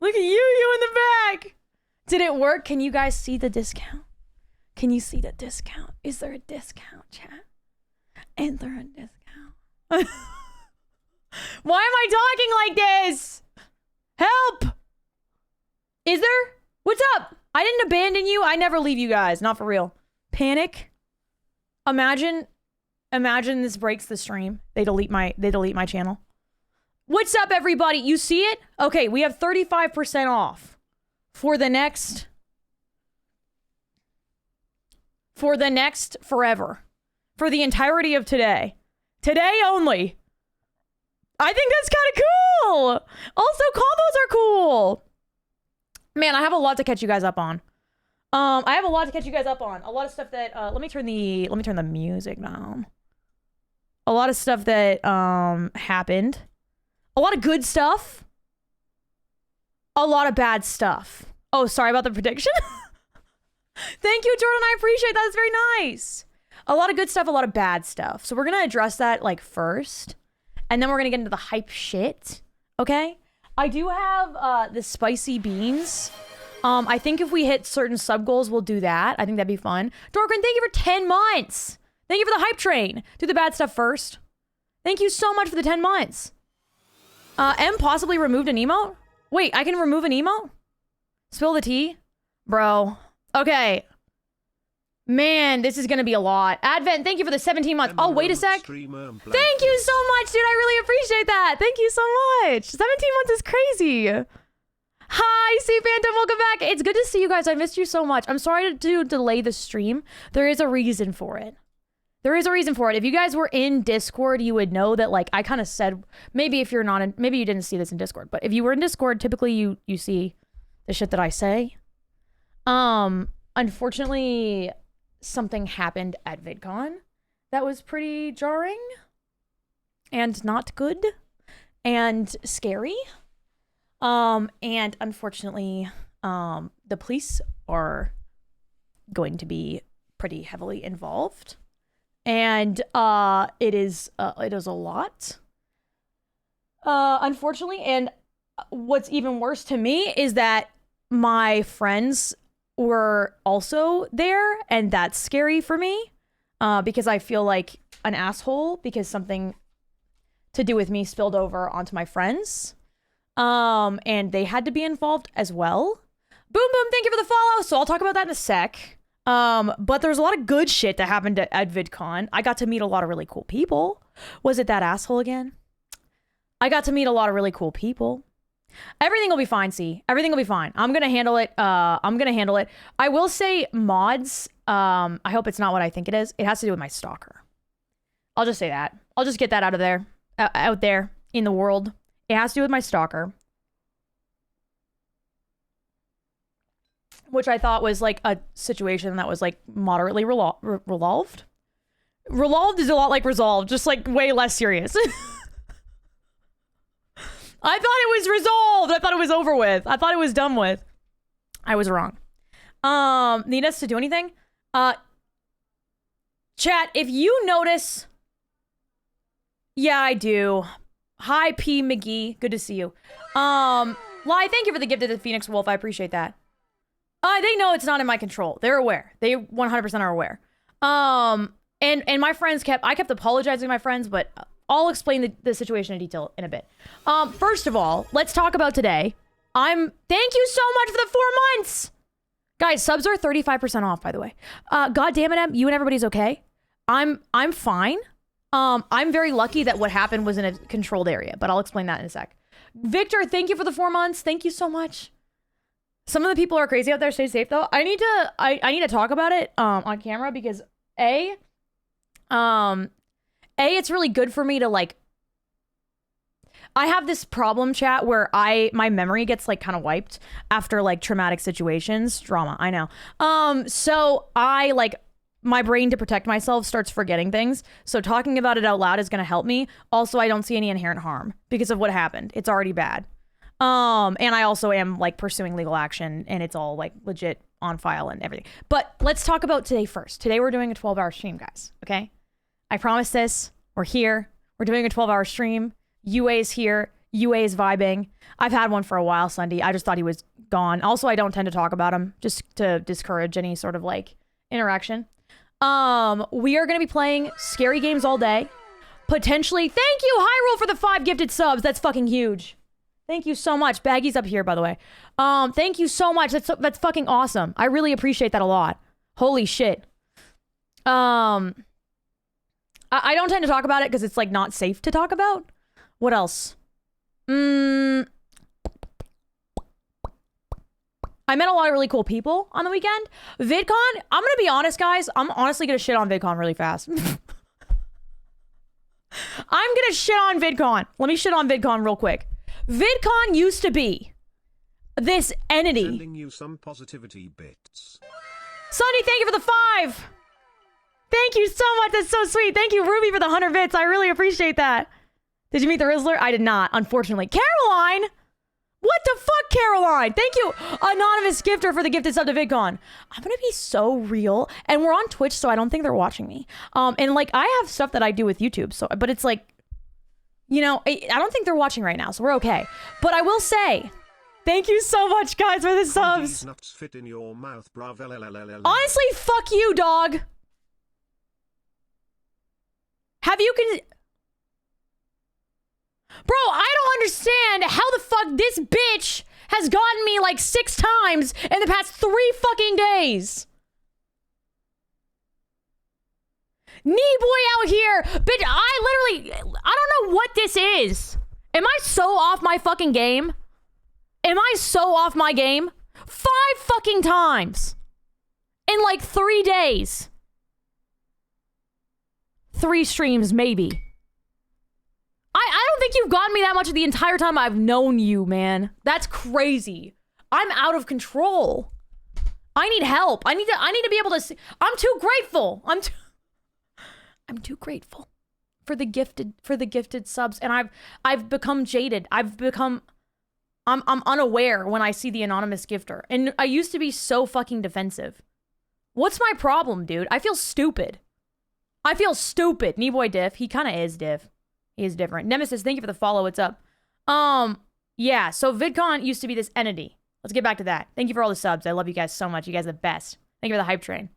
Look at you in the back. Did it work? Can you guys see the discount? Can you see the discount? Is there a discount, chat? Is there a discount? Why am I talking like this? Help! Is there? What's up? I didn't abandon you. I never leave you guys. Not for real. Panic. Imagine this breaks the stream. They delete my channel. What's up, everybody? You see it? Okay, we have 35% off for the next forever. For the entirety of today. Today only. I think that's kind of cool. Also, combos are cool. Man, I have a lot to catch you guys up on. A lot of stuff that let me turn the music down. A lot of stuff that happened. A lot of good stuff. A lot of bad stuff. Oh, sorry about the prediction. Thank you, Jordan. I appreciate that. It's very nice. A lot of good stuff, a lot of bad stuff. So we're going to address that like first. And then we're going to get into the hype shit. Okay? I do have the spicy beans. I think if we hit certain sub goals, we'll do that. I think that'd be fun. Dorkin, thank you for 10 months. Thank you for the hype train. Do the bad stuff first. Thank you so much for the 10 months. M possibly removed an emote? Wait, I can remove an emote? Spill the tea? Bro. Okay. Man, this is gonna be a lot. Advent, thank you for the 17 months. Oh, wait a sec. Thank you so much, dude. I really appreciate that. Thank you so much. 17 months is crazy. Hi, C Phantom, welcome back. It's good to see you guys. I missed you so much. I'm sorry to delay the stream. There is a reason for it. If you guys were in Discord, you would know that, like, I kind of said, maybe if you're not in, maybe you didn't see this in Discord, but if you were in Discord, typically you see the shit that I say. Unfortunately, something happened at VidCon that was pretty jarring and not good and scary. And unfortunately, the police are going to be pretty heavily involved. And it is a lot, unfortunately. And what's even worse to me is that my friends were also there, and that's scary for me, because I feel like an asshole because something to do with me spilled over onto my friends, and they had to be involved as well. Boom Boom, thank you for the follow. So I'll talk about that in a sec. But there's a lot of good shit that happened at VidCon. I got to meet a lot of really cool people. Was it that asshole again? I got to meet a lot of really cool people. Everything will be fine, C. Everything will be fine. I'm gonna handle it. I will say mods, I hope it's not what I think it is. It has to do with my stalker. I'll just say that. I'll just get that out there in the world. It has to do with my stalker. Which I thought was like a situation that was like moderately resolved. Resolved is a lot like resolved, just like way less serious. I thought it was resolved. I thought it was over with. I thought it was done with. I was wrong. Need us to do anything? Chat, if you notice... Yeah, I do. Hi, P. McGee. Good to see you. Lai, thank you for the gift of the Phoenix Wolf. I appreciate that. They know it's not in my control. They're aware. They 100% are aware. And my friends I kept apologizing to my friends, but I'll explain the situation in detail in a bit. First of all, let's talk about today. Thank you so much for the 4 months. Guys, subs are 35% off, by the way. God damn it, Em, you and everybody's okay? I'm fine. I'm very lucky that what happened was in a controlled area, but I'll explain that in a sec. Victor, thank you for the 4 months. Thank you so much. Some of the people are crazy out there. Stay safe though. I need to talk about it on camera because it's really good for me to like. I have this problem, chat, where my memory gets like kind of wiped after like traumatic situations. Drama, I know. So I like my brain, to protect myself, starts forgetting things. So talking about it out loud is going to help me. Also, I don't see any inherent harm because of what happened. It's already bad. And I also am like pursuing legal action, and it's all like legit on file and everything. But let's talk about today first. Today we're doing a 12-hour stream, guys. Okay? I promise this. We're here. We're doing a 12-hour stream. UA is here. UA is vibing. I've had one for a while, Sunday. I just thought he was gone. Also, I don't tend to talk about him just to discourage any sort of like interaction. We are going to be playing scary games all day. Potentially. Thank you, Hyrule, for the 5 gifted subs. That's fucking huge. Thank you so much. Baggy's up here, by the way. Thank you so much. That's fucking awesome. I really appreciate that a lot. Holy shit. I don't tend to talk about it because it's like not safe to talk about. What else? I met a lot of really cool people on the weekend. VidCon, I'm gonna be honest, guys. I'm honestly gonna shit on VidCon really fast. I'm gonna shit on VidCon. Let me shit on VidCon real quick. VidCon used to be this entity. Sending you some positivity bits. Sunny, thank you for the 5. Thank you so much. That's so sweet. Thank you, Ruby, for the 100 bits. I really appreciate that. Did you meet the Rizzler? I did not, unfortunately. Caroline! What the fuck, Caroline? Thank you, anonymous gifter, for the gifted sub to VidCon. I'm gonna be so real, and we're on Twitch, so I don't think they're watching me. And like, I have stuff that I do with YouTube, so, but it's like, you know, I don't think they're watching right now, so we're okay. But I will say, thank you so much, guys, for the subs. Nuts fit in your mouth, Honestly, fuck you, dog. Have you Bro, I don't understand how the fuck this bitch has gotten me like 6 times in the past 3 fucking days. Knee boy out here. Bitch, I don't know what this is. Am I so off my fucking game? Am I so off my game? 5 fucking times. In like 3 days. 3 streams, maybe. I don't think you've gotten me that much the entire time I've known you, man. That's crazy. I'm out of control. I need help. I need to be able to see. I'm too grateful. I'm too grateful for the gifted subs, and I've become jaded. I'm unaware when I see the anonymous gifter. And I used to be so fucking defensive. What's my problem, dude? I feel stupid. I feel stupid. Kneeboy diff. He kind of is diff. He is different. Nemesis, thank you for the follow. What's up? Yeah, so VidCon used to be this entity. Let's get back to that. Thank you for all the subs. I love you guys so much. You guys are the best. Thank you for the hype train.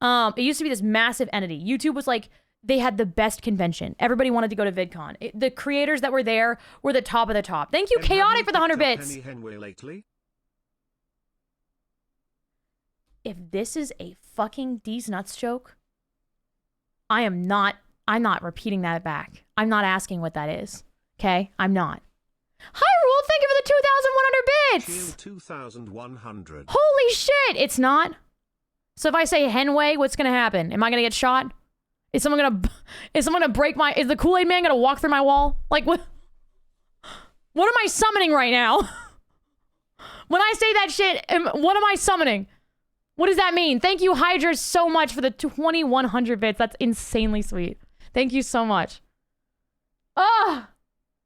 It used to be this massive entity. YouTube was like, they had the best convention. Everybody wanted to go to VidCon. The creators that were there were the top of the top. Thank you, Chaotic, for the 100 bits. If this is a fucking D's nuts joke, I'm not repeating that back. I'm not asking what that is. Okay? I'm not. Hyrule, thank you for the 2,100 bits! 2,100. Holy shit! It's not? So if I say Henway, what's gonna happen? Am I gonna get shot? Is someone gonna break my... Is the Kool-Aid Man gonna walk through my wall? Like, what? What am I summoning right now? When I say that shit, what am I summoning? What does that mean? Thank you, Hydra, so much for the 2,100 bits. That's insanely sweet. Thank you so much. Oh,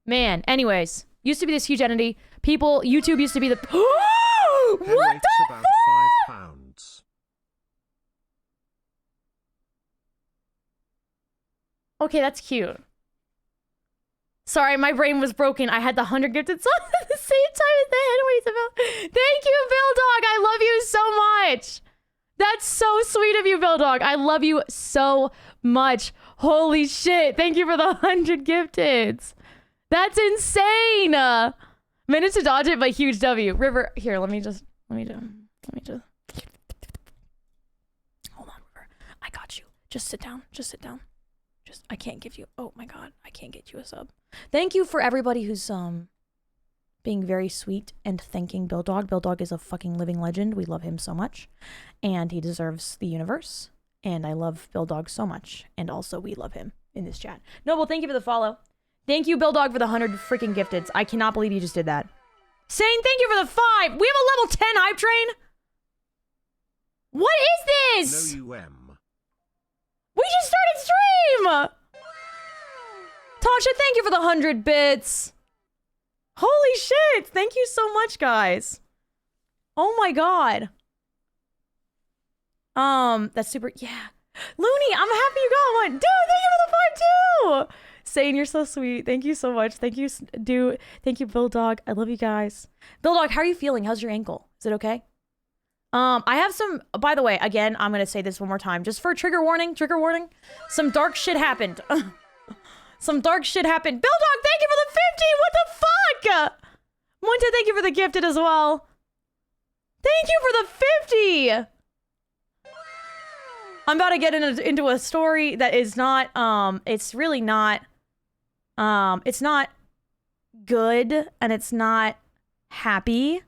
man. Anyways, used to be this huge entity. YouTube used to be the... What the about 5 pounds. Okay, that's cute. Sorry, my brain was broken. I had the 100 gifted songs at the same time as the headways about. Thank you, Bill Dog. I love you so much. That's so sweet of you, Bill Dog. I love you so much. Holy shit. Thank you for the 100 gifteds. That's insane. Minutes to dodge it, but huge W. River, here, let me just. Hold on, River. I got you. Just sit down. I can't give you, oh my God, I can't get you a sub. Thank you for everybody who's being very sweet and thanking Bill Dog. Bill Dog is a fucking living legend. We love him so much, and he deserves the universe. And I love Bill Dog so much, and also we love him in this chat. Noble, thank you for the follow. Thank you, Bill Dog, for the 100 freaking gifteds. I cannot believe you just did that. Sane, thank you for the 5. We have a level 10 hype train. What is this? No UM. We just started stream! Tasha, thank you for the 100 bits. Holy shit! Thank you so much, guys. Oh my God. That's super, yeah. Looney, I'm happy you got one. Dude, thank you for the 5 too! Sane, you're so sweet. Thank you so much. Thank you, Thank you, Bill Dog. I love you guys. Bill Dog, how are you feeling? How's your ankle? Is it okay? I have some, by the way, again, I'm going to say this one more time, just for trigger warning, some dark shit happened. Some dark shit happened. Bill Dog, thank you for the 50. What the fuck? Monte, thank you for the gifted as well. Thank you for the 50. I'm about to get into a story that is not, it's really not, it's not good and it's not happy.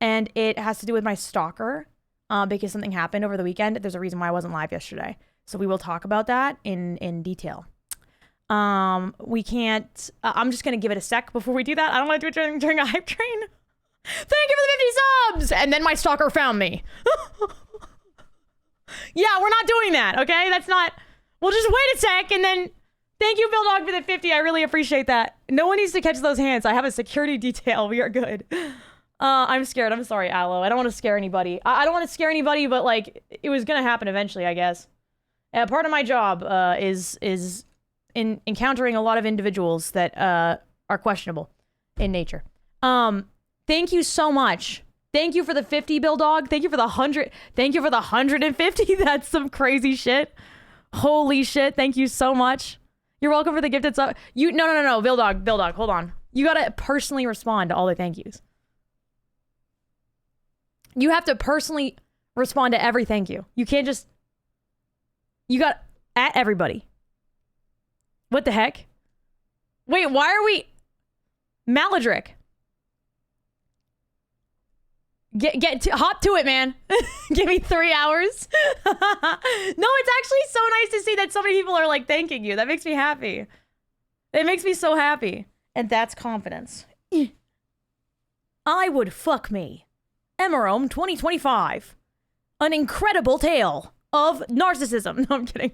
And it has to do with my stalker, because something happened over the weekend. There's a reason why I wasn't live yesterday. So we will talk about that in detail. We can't, I'm just going to give it a sec before we do that. I don't want to do it during a hype train. Thank you for the 50 subs. And then my stalker found me. Yeah, we're not doing that. Okay. That's not, we'll just wait a sec. And then thank you, Bill Dog, for the 50. I really appreciate that. No one needs to catch those hands. I have a security detail. We are good. I'm scared. I'm sorry, Aloe. I don't want to scare anybody. I don't want to scare anybody, but like it was going to happen eventually, I guess. Part of my job, is in encountering a lot of individuals that are questionable in nature. Thank you so much. Thank you for the 50, Bill Dog. Thank you for the 100. Thank you for the 150. That's some crazy shit. Holy shit. Thank you so much. You're welcome for the gifted sub. No. Bill Dog, hold on. You gotta personally respond to all the thank yous. You have to personally respond to every thank you. You can't just, you got at everybody. What the heck? Wait, why are we... Maladric. Hop to it, man. Give me 3 hours. No, it's actually so nice to see that so many people are like thanking you. That makes me happy. It makes me so happy. And that's confidence. I would fuck me. Emerome 2025. An incredible tale of narcissism. No, I'm kidding.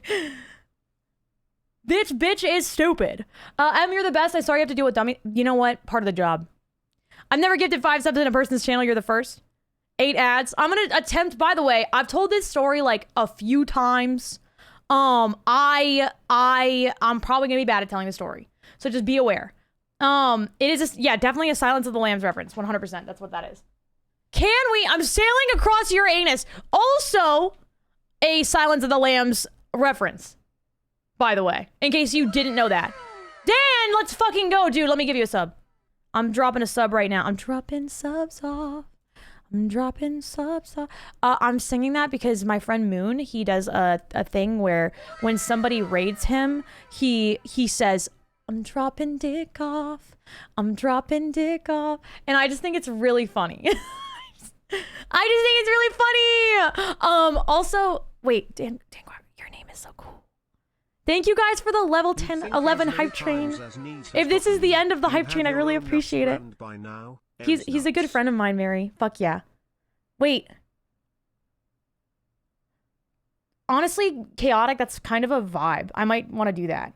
Bitch is stupid. You're the best. I saw you have to deal with dummy. You know what? Part of the job. I've never gifted 5 subs in a person's channel. You're the first. 8 ads. I'm gonna attempt, by the way, I've told this story like a few times. I'm probably gonna be bad at telling the story. So just be aware. It is just, yeah, definitely a Silence of the Lambs reference. 100%. That's what that is. I'm sailing across your anus. Also a Silence of the Lambs reference, by the way, in case you didn't know that. Dan, let's fucking go, dude. Let me give you a sub. I'm dropping a sub right now. I'm dropping subs off. I'm singing that because my friend Moon, he does a thing where when somebody raids him, he says, I'm dropping dick off. And I just think it's really funny. I just think it's really funny. Also, wait, Dan, your name is so cool. Thank you guys for the level 10, 11 hype train. If this is the end of the hype train, I really appreciate it. He's a good friend of mine, Mary. Fuck yeah. Wait. Honestly, chaotic, that's kind of a vibe. I might want to do that.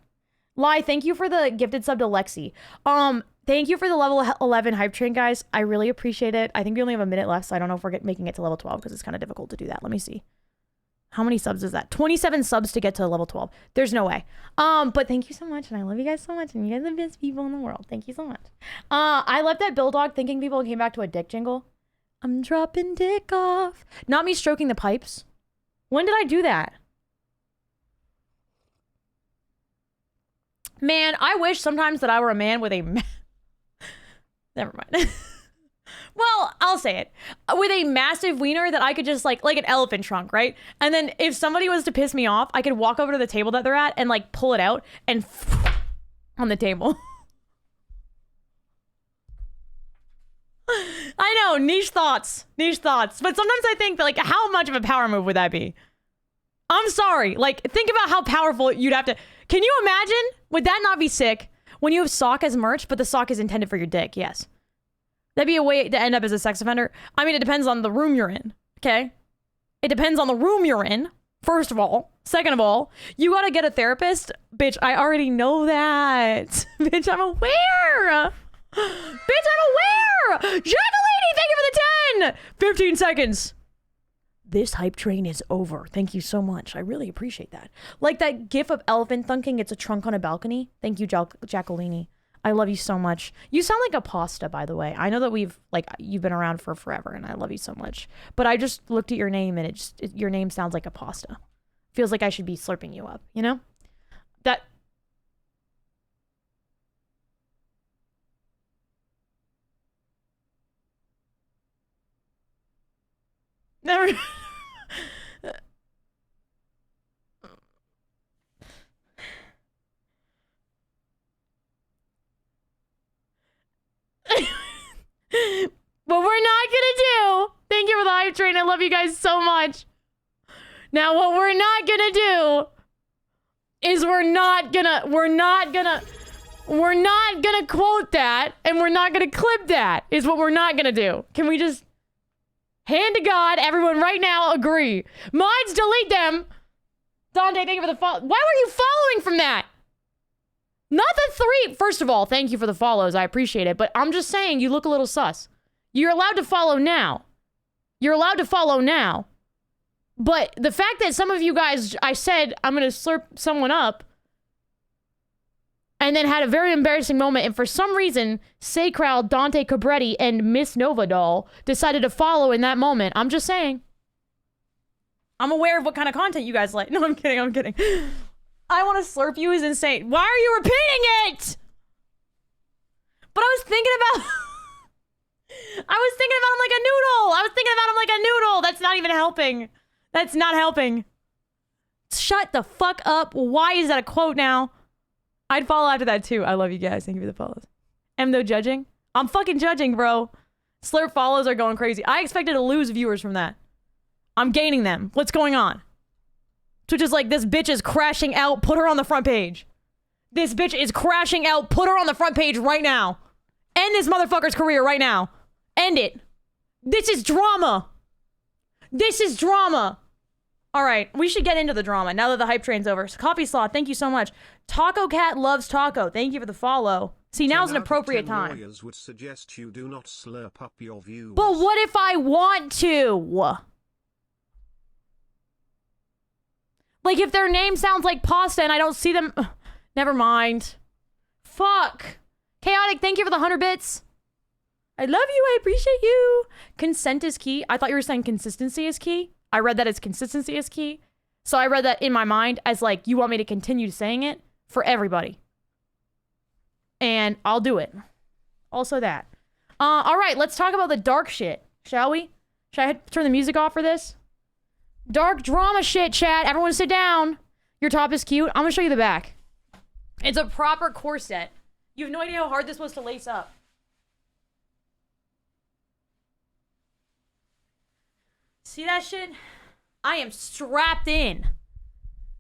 Lai, thank you for the gifted sub to Lexi. Thank you for the level 11 hype train, guys. I really appreciate it. I think we only have a minute left, so I don't know if we're making it to level 12 because it's kind of difficult to do that. Let me see. How many subs is that? 27 subs to get to level 12. There's no way. But thank you so much, and I love you guys so much, and you guys are the best people in the world. Thank you so much. I left that Bill Dog thinking people came back to a dick jingle. I'm dropping dick off. Not me stroking the pipes. When did I do that? Man, I wish sometimes that I were a man with a... Never mind. Well, I'll say it. With a massive wiener that I could just like an elephant trunk, right? And then if somebody was to piss me off, I could walk over to the table that they're at and like pull it out and on the table. I know, niche thoughts. But sometimes I think that, like, how much of a power move would that be? I'm sorry. Like, think about how powerful you'd have to... Can you imagine? Would that not be sick? When you have sock as merch, but the sock is intended for your dick, yes. That'd be a way to end up as a sex offender. I mean, it depends on the room you're in, okay? It depends on the room you're in, first of all. Second of all, you gotta get a therapist. Bitch, I already know that. Bitch, I'm aware. Jacqueline, thank you for the 10. 15 seconds. This hype train is over. Thank you so much. I really appreciate that. Like that gif of elephant thunking, it's a trunk on a balcony. Thank you, Jacqueline. I love you so much. You sound like a pasta, by the way. I know that you've been around for forever, and I love you so much. But I just looked at your name, and your name sounds like a pasta. Feels like I should be slurping you up, you know? That... Never... What we're not gonna do, thank you for the hype train, I love you guys so much. Now what we're not gonna do is we're not gonna quote that, and we're not gonna clip that, is what we're not gonna do. Can we just, hand to God, everyone right now agree. Mods, delete them. Dante, thank you for the follow. Why were you following from that? Not the 3. First of all, thank you for the follows. I appreciate it. But I'm just saying, you look a little sus. You're allowed to follow now. You're allowed to follow now. But the fact that some of you guys, I said, I'm going to slurp someone up, and then had a very embarrassing moment, and for some reason, Sacral, Dante Cabretti, and Miss Nova Doll decided to follow in that moment. I'm just saying. I'm aware of what kind of content you guys like. No, I'm kidding. I'm kidding. I want to slurp you is insane. Why are you repeating it? But I was thinking about... I was thinking about him like a noodle. I was thinking about him like a noodle. That's not even helping. That's not helping. Shut the fuck up. Why is that a quote now? I'd follow after that too. I love you guys. Thank you for the follows. Am though judging? I'm fucking judging, bro. Slurp follows are going crazy. I expected to lose viewers from that. I'm gaining them. What's going on? Twitch is like, this bitch is crashing out. Put her on the front page. This bitch is crashing out. Put her on the front page right now. End this motherfucker's career right now. End it. This is drama. This is drama. All right, we should get into the drama now that the hype train's over. Coffee Sloth, thank you so much. Taco Cat loves taco. Thank you for the follow. See, now's an appropriate time. Lawyers would suggest you do not slurp up your views. But what if I want to? Like, if their name sounds like pasta and I don't see them... Never mind. Fuck. Chaotic, thank you for the 100 bits. I love you. I appreciate you. Consent is key. I thought you were saying consistency is key. I read that as consistency is key. So I read that in my mind as like, you want me to continue saying it for everybody. And I'll do it. Also that. All right, let's talk about the dark shit, shall we? Should I turn the music off for this? Dark drama shit, chat. Everyone sit down. Your top is cute. I'm gonna show you the back. It's a proper corset. You have no idea how hard this was to lace up. See that shit? I am strapped in.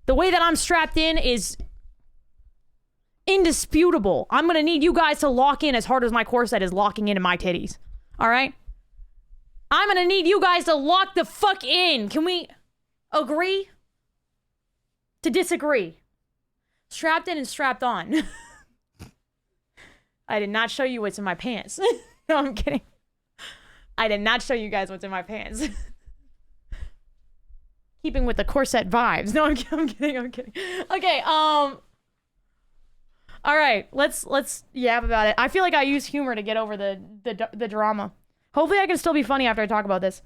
The way that I'm strapped in is indisputable. I'm gonna need you guys to lock in as hard as my corset is locking into my titties. All right? I'm gonna need you guys to lock the fuck in. Can we agree to disagree? Strapped in and strapped on. I did not show you what's in my pants. No, I'm kidding. I did not show you guys what's in my pants. Keeping with the corset vibes. No, I'm kidding. Okay, all right, let's yap about it. I feel like I use humor to get over the drama. Hopefully I can still be funny after I talk about this.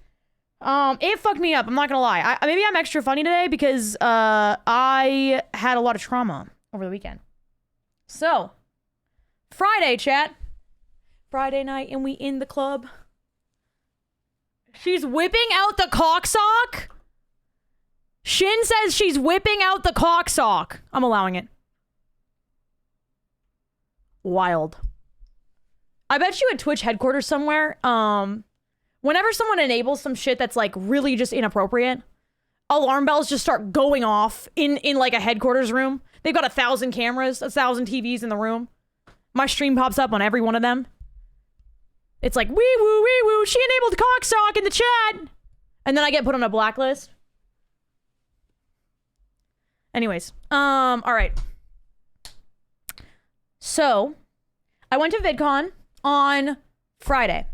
It fucked me up, I'm not gonna lie. Maybe I'm extra funny today because I had a lot of trauma over the weekend. So, Friday, chat. Friday night and we in the club. She's whipping out the cocksock? Shin says she's whipping out the cocksock. I'm allowing it. Wild. I bet you at Twitch headquarters somewhere, whenever someone enables some shit that's like really just inappropriate, alarm bells just start going off in like a headquarters room. They've got 1,000 cameras, 1,000 TVs in the room. My stream pops up on every one of them. It's like, wee woo, she enabled cocksock in the chat. And then I get put on a blacklist. Anyways, all right. So, I went to VidCon on Friday.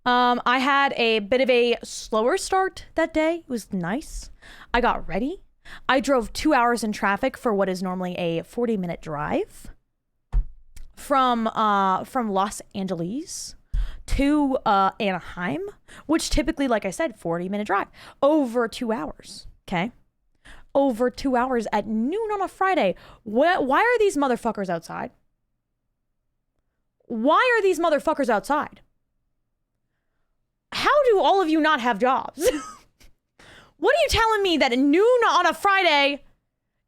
I had a bit of a slower start that day. It was nice. I got ready. I drove 2 hours in traffic for what is normally a 40-minute drive from Los Angeles to Anaheim, which typically, like I said, 40-minute drive. Over 2 hours, okay? Over 2 hours at noon on a Friday. Why are these motherfuckers outside? Why are these motherfuckers outside? How do all of you not have jobs? What are you telling me that at noon on a Friday,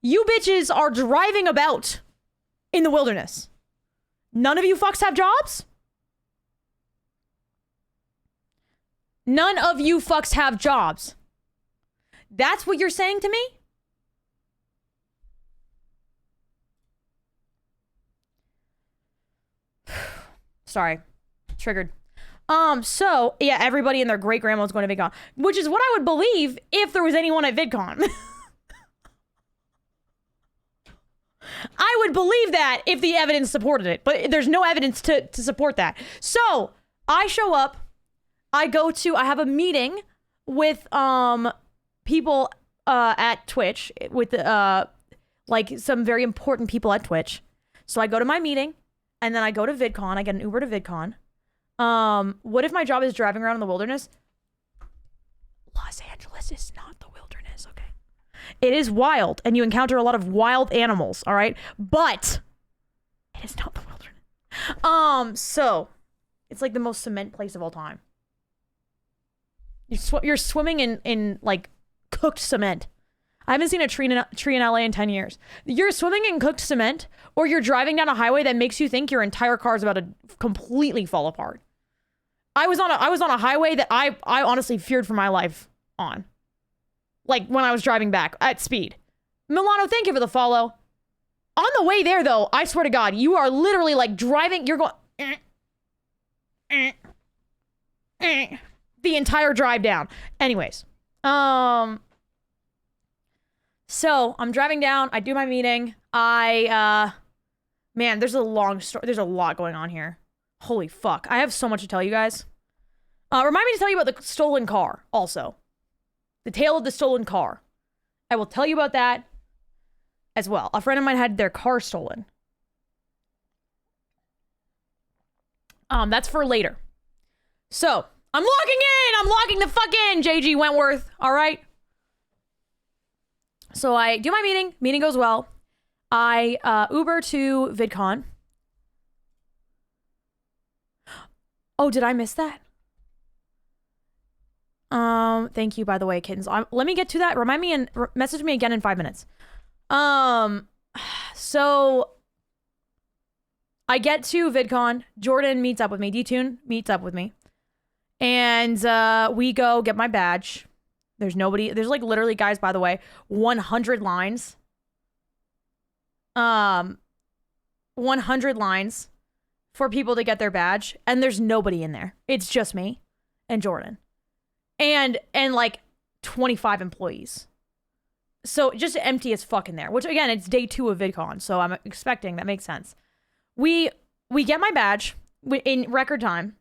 you bitches are driving about in the wilderness? None of you fucks have jobs? None of you fucks have jobs. That's what you're saying to me? Sorry. Triggered. So, yeah, everybody and their great-grandma was going to VidCon, which is what I would believe if there was anyone at VidCon. I would believe that if the evidence supported it, but there's no evidence to support that. So, I show up, I have a meeting with, people, at Twitch, with, like, some very important people at Twitch. So I go to my meeting, and then I go to VidCon, I get an Uber to VidCon. What if my job is driving around in the wilderness? Los Angeles is not the wilderness, okay? It is wild, and you encounter a lot of wild animals, all right? But it is not the wilderness. So it's like the most cement place of all time. You're swimming in like cooked cement. I haven't seen a tree in LA in 10 years. You're swimming in cooked cement, or you're driving down a highway that makes you think your entire car is about to completely fall apart. I was on a highway that I honestly feared for my life on. Like when I was driving back at speed. Milano, thank you for the follow. On the way there though, I swear to God, you are literally like driving, you're going the entire drive down. Anyways, so I'm driving down, I do my meeting. Man, there's a long story. There's a lot going on here. Holy fuck. I have so much to tell you guys. Remind me to tell you about the stolen car also. The tale of the stolen car. I will tell you about that as well. A friend of mine had their car stolen. That's for later. So, I'm logging in! I'm logging the fuck in, JG Wentworth. All right? So I do my meeting. Meeting goes well. I Uber to VidCon. Oh, did I miss that? Thank you, by the way, kittens. Let me get to that. Remind me and message me again in 5 minutes. So I get to VidCon. Jordan meets up with me. D-Tune meets up with me. And we go get my badge. There's nobody. There's like literally, guys, by the way, 100 lines. 100 lines for people to get their badge, and there's nobody in there. It's just me and Jordan. And like 25 employees. So just empty as fuck in there, which again, it's day 2 of VidCon, so I'm expecting that makes sense. We get my badge in record time.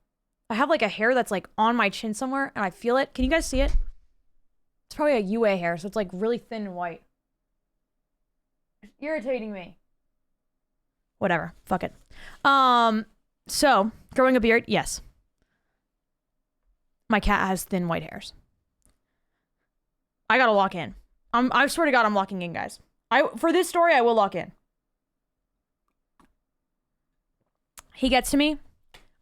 I have like a hair that's like on my chin somewhere, and I feel it. Can you guys see it? It's probably a UA hair, so it's like really thin and white. It's irritating me. Whatever. Fuck it. So, growing a beard, yes. My cat has thin white hairs. I gotta lock in. I swear to God, I'm locking in, guys. For this story, I will lock in. He gets to me.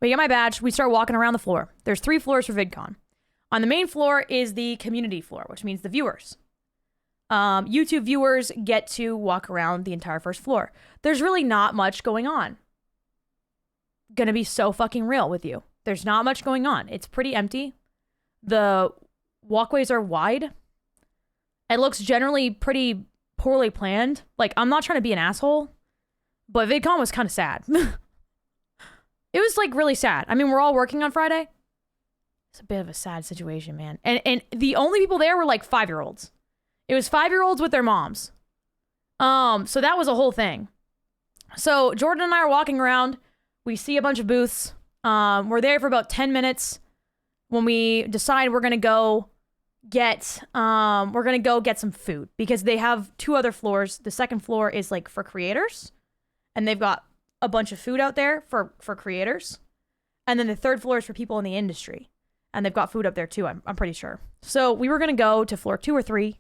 We get my badge. We start walking around the floor. There's 3 floors for VidCon. On the main floor is the community floor, which means the viewers. YouTube viewers get to walk around the entire first floor. There's really not much going on. Gonna be so fucking real with you. There's not much going on. It's pretty empty. The walkways are wide. It looks generally pretty poorly planned. Like, I'm not trying to be an asshole, but VidCon was kind of sad. It was like really sad. I mean, we're all working on Friday. It's a bit of a sad situation, man. And the only people there were like 5-year-olds. It was 5-year-olds with their moms. So that was a whole thing. So Jordan and I are walking around. We see a bunch of booths. We're there for about 10 minutes. when we decide we're gonna go get some food because they have 2 other floors. The second floor is like for creators, and they've got a bunch of food out there for creators. And then the 3rd floor is for people in the industry, and they've got food up there too. I'm pretty sure. So we were gonna go to floor 2 or 3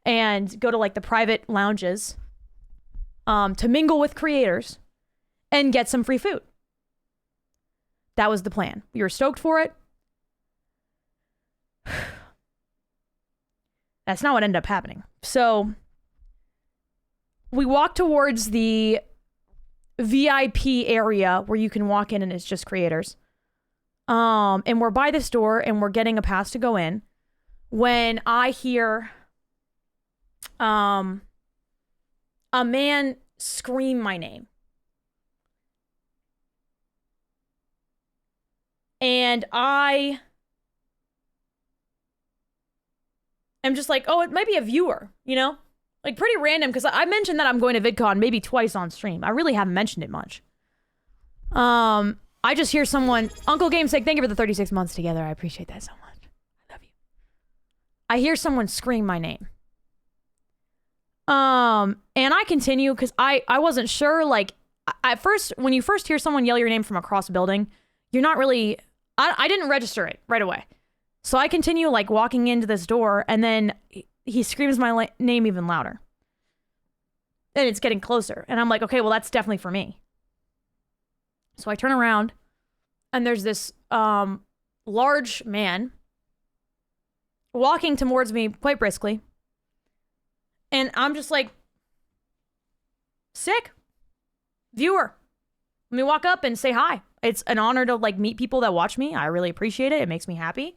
and go to like the private lounges to mingle with creators and get some free food. That was the plan. We were stoked for it. That's not what ended up happening. So we walked towards the VIP area where you can walk in and it's just creators. And we're by this door and we're getting a pass to go in when I hear a man scream my name. And I am just like, oh, it might be a viewer, you know? Like pretty random, because I mentioned that I'm going to VidCon maybe twice on stream. I really haven't mentioned it much. I just hear someone, Uncle Game saying, thank you for the 36 months together. I appreciate that so much. I love you. I hear someone scream my name. And I continue because I wasn't sure, like, at first, when you first hear someone yell your name from across a building, you're not really, I didn't register it right away. So I continue, like, walking into this door, and then he screams my name even louder. And it's getting closer. And I'm like, okay, well, that's definitely for me. So I turn around, and there's this large man walking towards me quite briskly. And I'm just like, sick. Viewer. Let me walk up and say hi. It's an honor to, like, meet people that watch me. I really appreciate it. It makes me happy.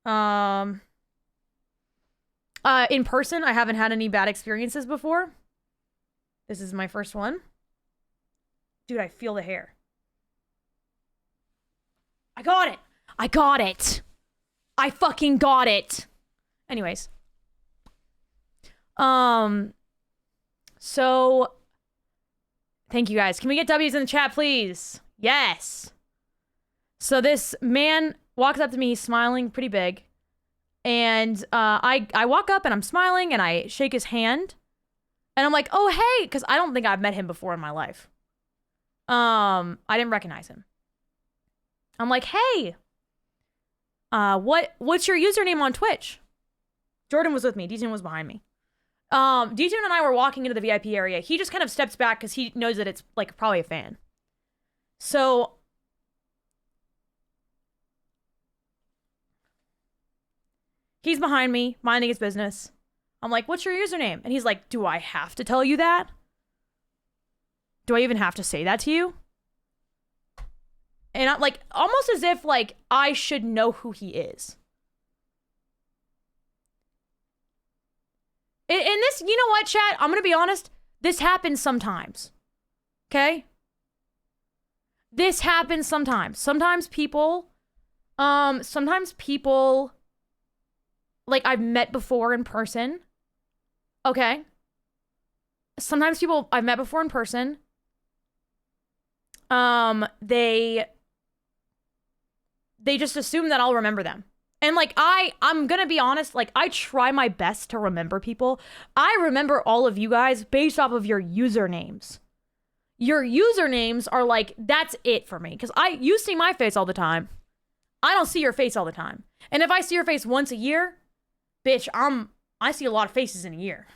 In person, I haven't had any bad experiences before. This is my first one. Dude, I feel the hair. I got it. I got it. I fucking got it. Anyways. So thank you guys. Can we get W's in the chat, please? Yes. So this man walks up to me, he's smiling pretty big. And I walk up and I'm smiling and I shake his hand. And I'm like, oh, hey, because I don't think I've met him before in my life. I didn't recognize him. I'm like, hey, what's your username on Twitch? Jordan was with me. D-Tune was behind me. D-Tune and I were walking into the VIP area. He just kind of steps back because he knows that it's, like, probably a fan. So he's behind me, minding his business. I'm like, what's your username? And he's like, do I have to tell you that? Do I even have to say that to you? And I'm like, almost as if, like, I should know who he is. And this, you know what, chat? I'm gonna be honest. This happens sometimes. Okay? This happens sometimes. Sometimes people, like, I've met before in person. Okay? Sometimes people I've met before in person, they just assume that I'll remember them. And, like, I'm gonna be honest, like, I try my best to remember people. I remember all of you guys based off of your usernames. Your usernames are, like, that's it for me. Because you see my face all the time. I don't see your face all the time. And if I see your face once a year, bitch, I see a lot of faces in a year.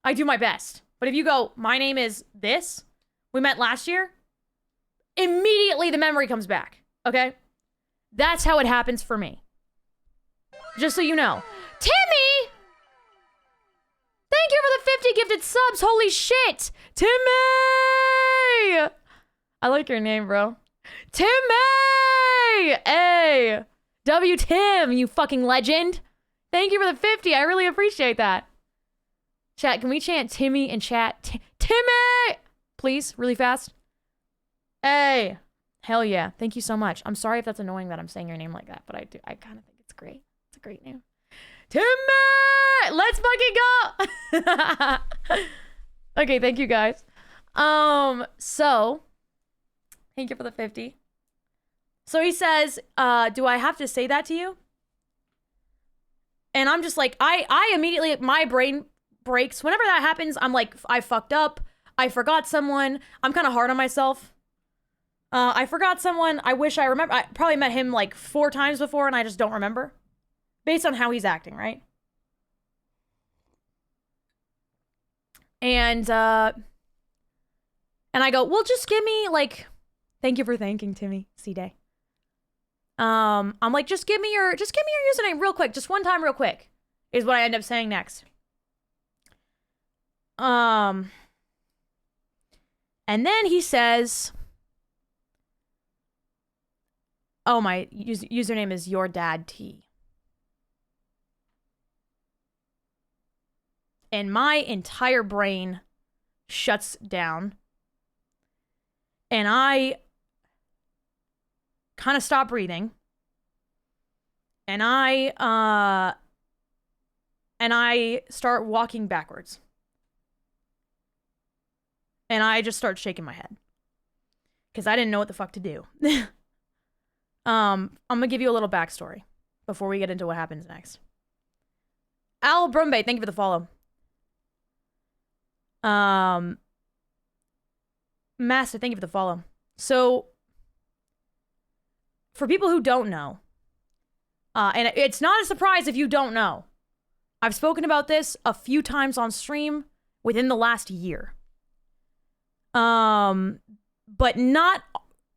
I do my best. But if you go, my name is this, we met last year, immediately the memory comes back. Okay? That's how it happens for me. Just so you know. Timmy! Thank you for the 50 gifted subs. Holy shit. Timmy! I like your name, bro. Timmy! Hey! W Tim, you fucking legend. Thank you for the 50. I really appreciate that. Chat, can we chant Timmy in chat? Timmy! Please, really fast. Hey. Hell yeah. Thank you so much. I'm sorry if that's annoying that I'm saying your name like that, but I kind of think it's great. It's a great name. Timmy! Let's fucking go! Okay, thank you guys. So, thank you for the 50. So he says, do I have to say that to you? And I'm just like, I immediately, my brain breaks. Whenever that happens, I'm like, I fucked up. I forgot someone. I'm kind of hard on myself. I forgot someone. I wish I remember. I probably met him like 4 times before and I just don't remember. Based on how he's acting, right? And I go, well, just give me like, thank you for thanking Timmy, C-Day. I'm like, just give me your username real quick. Just one time real quick is what I end up saying next. And then he says, oh, my username is your dad T. And my entire brain shuts down. And I kind of stop breathing. And I start walking backwards. And I just start shaking my head. Because I didn't know what the fuck to do. I'm going to give you a little backstory before we get into what happens next. Al Brumbe, thank you for the follow. Master, thank you for the follow. So, for people who don't know, and it's not a surprise if you don't know, I've spoken about this a few times on stream within the last year. But not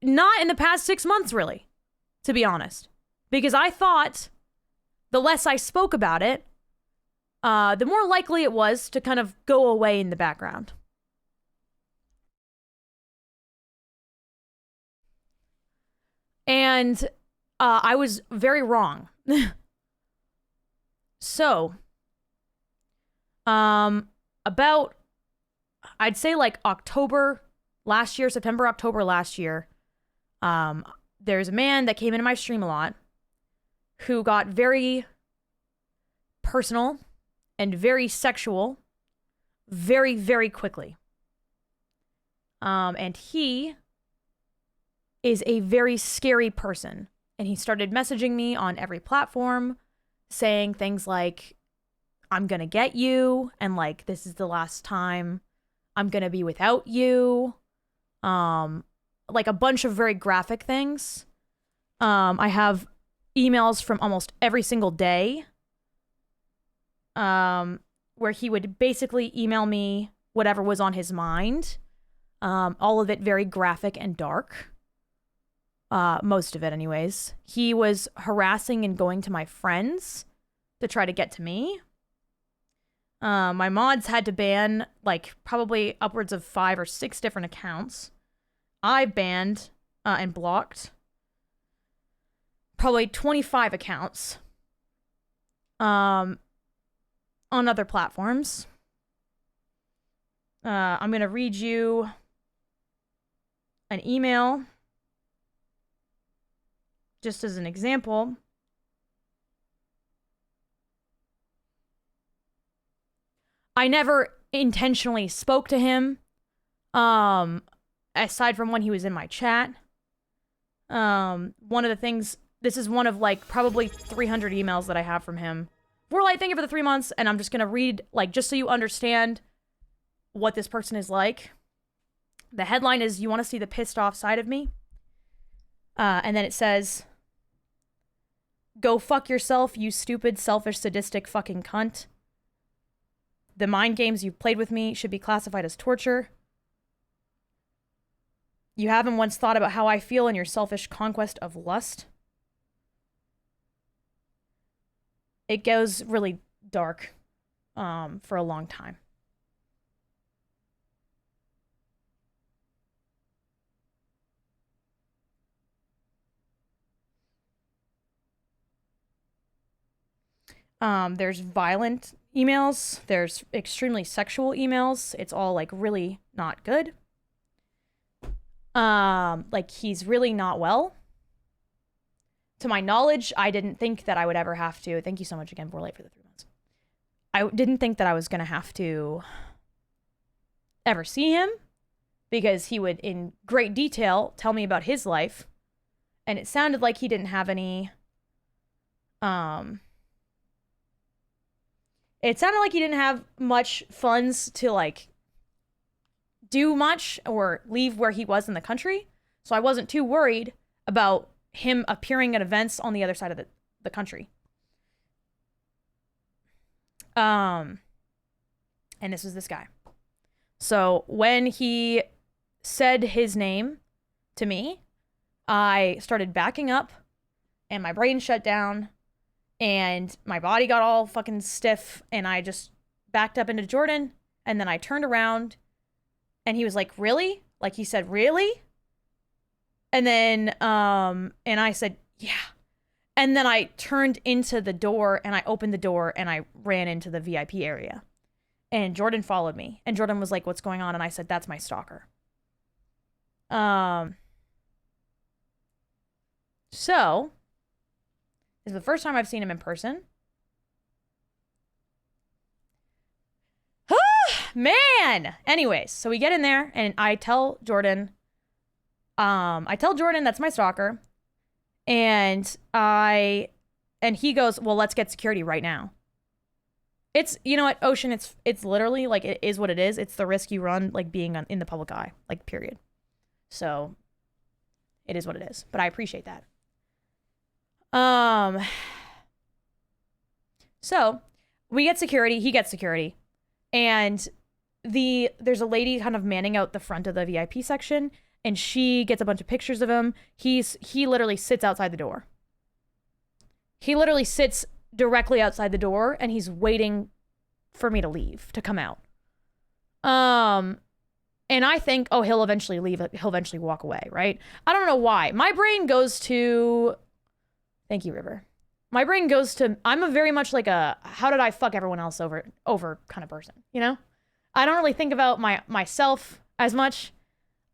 in the past 6 months, really, to be honest. Because I thought the less I spoke about it, the more likely it was to kind of go away in the background. And I was very wrong. So, about, I'd say like October last year, September, October last year, there's a man that came into my stream a lot who got very personal and very sexual very, very quickly. And he is a very scary person. And he started messaging me on every platform saying things like, I'm gonna get you, and like, this is the last time I'm gonna be without you. Like a bunch of very graphic things. I have emails from almost every single day where he would basically email me whatever was on his mind. All of it very graphic and dark. Most of it anyways. He was harassing and going to my friends to try to get to me. My mods had to ban like probably upwards of 5 or 6 different accounts. I banned and blocked probably 25 accounts on other platforms. I'm going to read you an email just as an example. I never intentionally spoke to him, aside from when he was in my chat. One of the things, this is one of like probably 300 emails that I have from him. Warlight, thank you for the 3 months, and I'm just gonna read, like, just so you understand what this person is like. The headline is, you want to see the pissed off side of me? And then it says, go fuck yourself, you stupid, selfish, sadistic fucking cunt. The mind games you've played with me should be classified as torture. You haven't once thought about how I feel in your selfish conquest of lust. It goes really dark for a long time. There's violent emails. There's extremely sexual emails. It's all like really not good. Like he's really not well. To my knowledge, I didn't think that I would ever have to. Thank you so much again, Borlate, for the 3 months. I didn't think that I was going to have to ever see him because he would, in great detail, tell me about his life And it sounded like he didn't have any, it sounded like he didn't have much funds to like do much or leave where he was in the country. So I wasn't too worried about him appearing at events on the other side of the country. And this was this guy. So when he said his name to me, I started backing up and my brain shut down and my body got all fucking stiff and I just backed up into Jordan and then I turned around and he was like, really? Like he said, really? And then, and I said, yeah. And then I turned into the door and I opened the door and I ran into the VIP area. And Jordan followed me. And Jordan was like, what's going on? And I said, that's my stalker. So, this is the first time I've seen him in person. Man! Anyways, so we get in there and I tell Jordan that's my stalker. And he goes, well, let's get security right now. It's, you know what, Ocean, it's literally, like, it is what it is. It's the risk you run, like, being in the public eye, like, period. So, it is what it is. But I appreciate that. So, we get security, he gets security, and there's a lady kind of manning out the front of the VIP section, and she gets a bunch of pictures of him. He literally sits outside the door. He literally sits directly outside the door and he's waiting for me to leave, to come out. And I think, oh, he'll eventually leave. He'll eventually walk away, right? I don't know why. My brain goes to, thank you, River. My brain goes to, I'm a very much like a, how did I fuck everyone else over kind of person, you know? I don't really think about myself as much.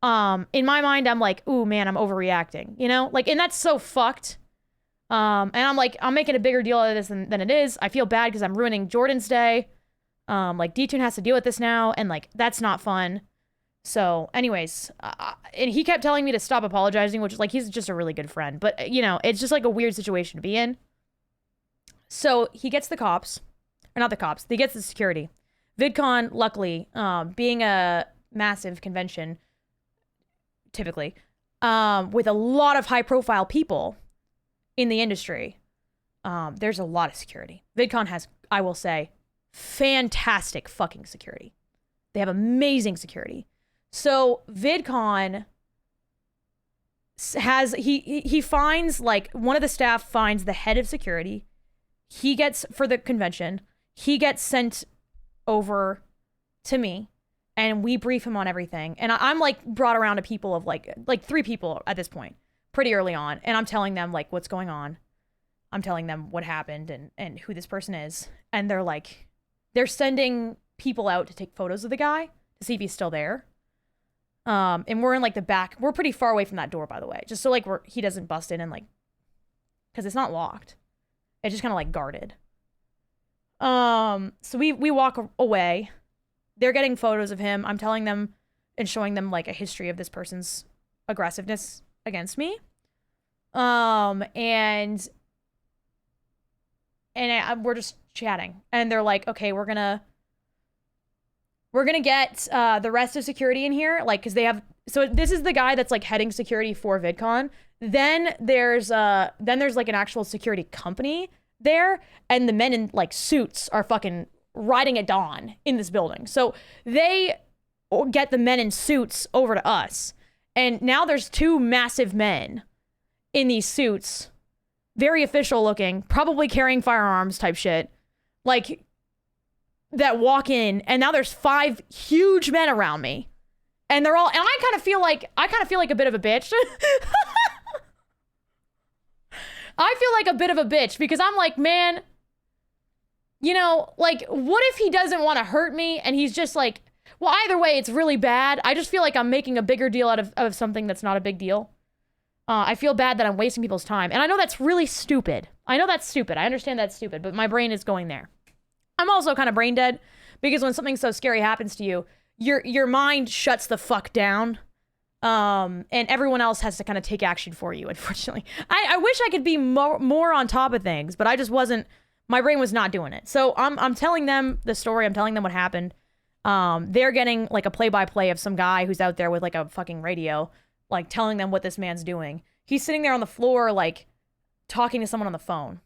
In my mind, I'm like, ooh, man, I'm overreacting, you know? Like, and that's so fucked. And I'm like, I'm making a bigger deal out of this than it is. I feel bad because I'm ruining Jordan's day. Like, D-Tune has to deal with this now, and, like, that's not fun. So, anyways, and he kept telling me to stop apologizing, which is, like, he's just a really good friend. But, you know, it's just, like, a weird situation to be in. So, he gets the cops. Or not the cops. He gets the security. VidCon, luckily, being a massive convention, typically, with a lot of high-profile people in the industry, there's a lot of security. VidCon has, I will say, fantastic fucking security. They have amazing security. So VidCon has, he finds, like, one of the staff finds the head of security. He gets, for the convention, he gets sent over to me and we brief him on everything. And I'm like brought around to people of like 3 people at this point, pretty early on. And I'm telling them like what's going on. I'm telling them what happened and who this person is. And they're like, they're sending people out to take photos of the guy to see if he's still there. And we're in like the back. We're pretty far away from that door, by the way, just so like he doesn't bust in and like, cause it's not locked. It's just kind of like guarded. So we walk away. They're getting photos of him. I'm telling them and showing them like a history of this person's aggressiveness against me. And we're just chatting and they're like, okay, we're gonna get the rest of security in here, like, because they have, so this is the guy that's like heading security for VidCon. Then there's like an actual security company there, and the men in like suits are fucking riding at dawn in this building. So they get the men in suits over to us, and now there's 2 massive men in these suits, very official looking, probably carrying firearms type shit, like, that walk in, and now there's 5 huge men around me, and they're all, and I kind of feel like a bit of a bitch. I feel like a bit of a bitch because I'm like, man, you know, like, what if he doesn't want to hurt me and he's just like, well, either way, it's really bad. I just feel like I'm making a bigger deal out of something that's not a big deal. I feel bad that I'm wasting people's time. And I know that's really stupid. I understand that's stupid, but my brain is going there. I'm also kind of brain dead because when something so scary happens to you, your mind shuts the fuck down. And everyone else has to kind of take action for you, unfortunately. I wish I could be more on top of things, but I just wasn't, my brain was not doing it. So I'm telling them the story. I'm telling them what happened. They're getting like a play-by-play of some guy who's out there with like a fucking radio, like telling them what this man's doing. He's sitting there on the floor, like talking to someone on the phone.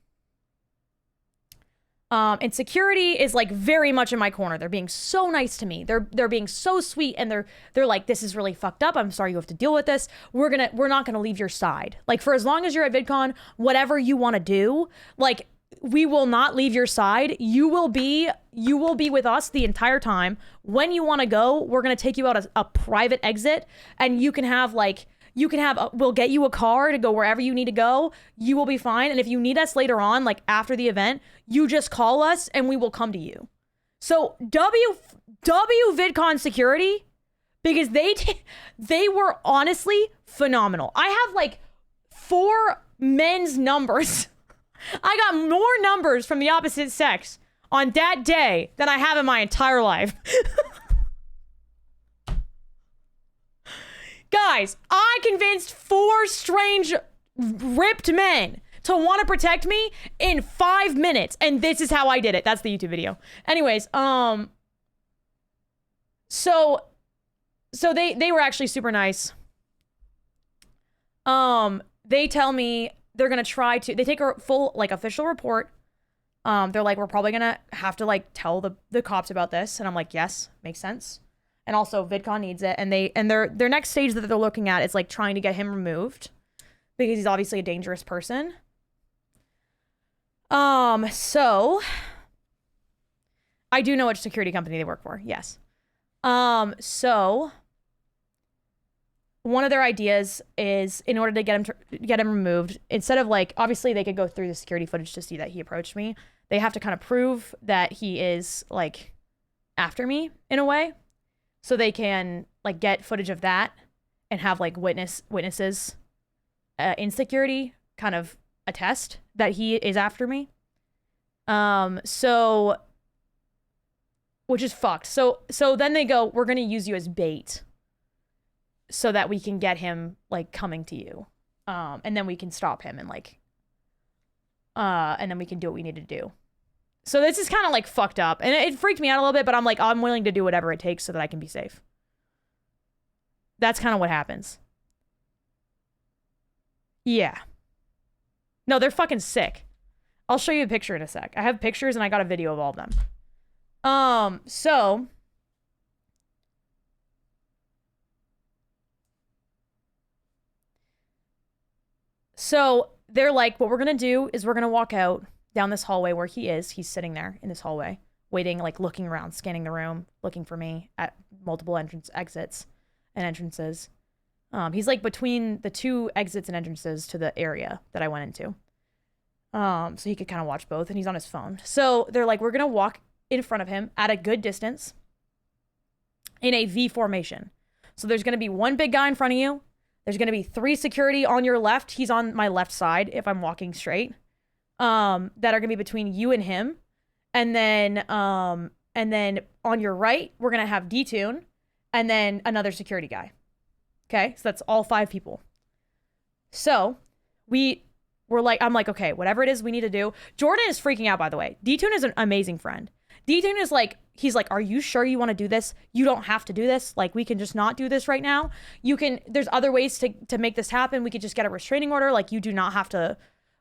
And security is like very much in my corner. They're being so nice to me. They're being so sweet, and they're like, this is really fucked up. I'm sorry you have to deal with this. We're not gonna leave your side. Like, for as long as you're at VidCon, whatever you want to do, like, we will not leave your side. You will be with us the entire time. When you want to go, we're gonna take you out a private exit, and you can have we'll get you a car to go wherever you need to go. You will be fine. And if you need us later on, like after the event, you just call us and we will come to you. So W VidCon security, because they were honestly phenomenal. I have like 4 men's numbers. I got more numbers from the opposite sex on that day than I have in my entire life. Guys, I convinced 4 strange ripped men to want to protect me in 5 minutes, and this is how I did it. That's the YouTube video. Anyways, so they were actually super nice. They tell me they're gonna try to, they take a full like official report. They're like, we're probably gonna have to like tell the cops about this, and I'm like, yes, makes sense. And also VidCon needs it, and their next stage that they're looking at is like trying to get him removed because he's obviously a dangerous person. So I do know which security company they work for. Yes. So one of their ideas is, in order to get him removed, instead of like, obviously they could go through the security footage to see that he approached me. They have to kind of prove that he is like after me in a way. So they can like get footage of that and have like witnesses in security kind of attest that he is after me. So, which is fucked. So then they go, we're gonna use you as bait so that we can get him like coming to you. And then we can stop him and like, and then we can do what we need to do. So this is kind of like fucked up, and it freaked me out a little bit, but I'm like, I'm willing to do whatever it takes so that I can be safe. That's kind of what happens. Yeah. No, they're fucking sick. I'll show you a picture in a sec. I have pictures and I got a video of all of them. So they're like, what we're gonna do is we're gonna walk out down this hallway where he is. He's sitting there in this hallway, waiting, like looking around, scanning the room, looking for me at multiple exits and entrances. He's like between the 2 exits and entrances to the area that I went into. So he could kind of watch both, and he's on his phone. So they're like, we're gonna walk in front of him at a good distance in a V formation. So there's gonna be 1 big guy in front of you. There's gonna be 3 security on your left. He's on my left side if I'm walking straight. That are gonna be between you and him. And then on your right, we're gonna have D-Tune and then another security guy. Okay, so that's all 5 people. So I'm like, okay, whatever it is we need to do. Jordan is freaking out, by the way. D-Tune is an amazing friend. D-Tune is like, he's like, are you sure you want to do this? You don't have to do this. Like, we can just not do this right now. There's other ways to make this happen. We could just get a restraining order. Like, you do not have to,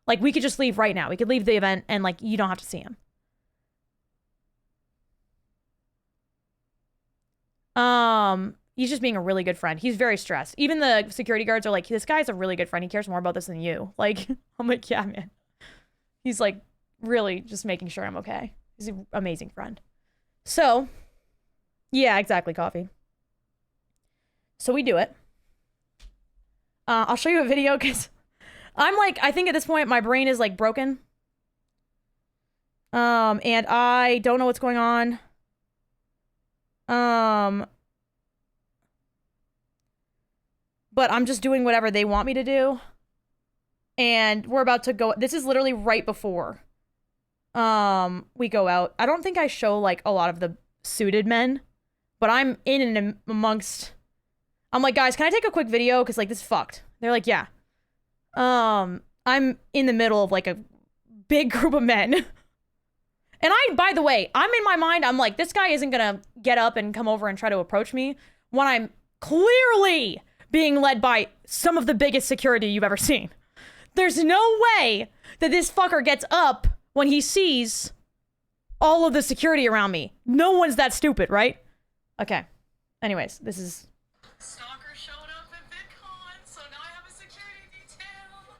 like, we could just leave right now. We could leave the event and like, you don't have to see him. He's just being a really good friend. He's very stressed. Even the security guards are like, this guy's a really good friend. He cares more about this than you. Like, I'm like, yeah, man. He's like really just making sure I'm okay. He's an amazing friend. So, yeah, exactly, coffee. So we do it. I'll show you a video because I'm like, I think at this point my brain is like broken. And I don't know what's going on. But I'm just doing whatever they want me to do. And we're about to go. This is literally right before we go out. I don't think I show like a lot of the suited men, but I'm in and amongst. I'm like, guys, can I take a quick video? Because, like, this is fucked. They're like, yeah. I'm in the middle of, like, a big group of men. And by the way, I'm in my mind, I'm like, this guy isn't gonna get up and come over and try to approach me when I'm clearly being led by some of the biggest security you've ever seen. There's no way that this fucker gets up when he sees all of the security around me. No one's that stupid, right? Okay. Anyways, this is... Stalker showed up at VidCon, so now I have a security detail.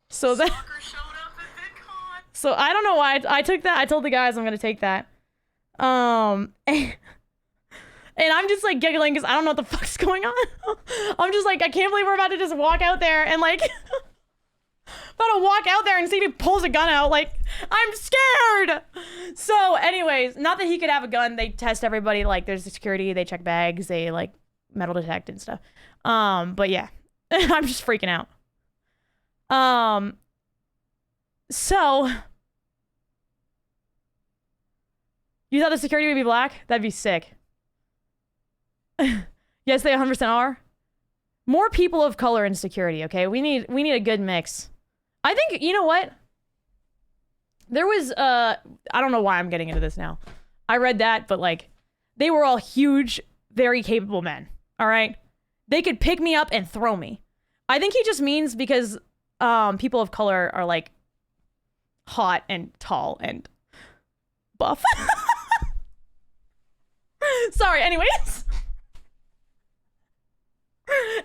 So that... Stalker showed up at VidCon. So I don't know why I took that. I told the guys I'm gonna take that. And I'm just like giggling because I don't know what the fuck's going on. I'm just like, I can't believe we're about to just walk out there and like... about to walk out there and see if he pulls a gun out. Like, I'm scared. So anyways, not that he could have a gun. They test everybody. Like, there's the security. They check bags. They like metal detect and stuff. But yeah, I'm just freaking out. So you thought the security would be black? That'd be sick. Yes, they 100% are. More people of color in security, okay? We need a good mix. I think, you know what? There was, I don't know why I'm getting into this now. I read that, but like, they were all huge, very capable men, all right? They could pick me up and throw me. I think he just means because people of color are like hot and tall and buff. Sorry, anyways.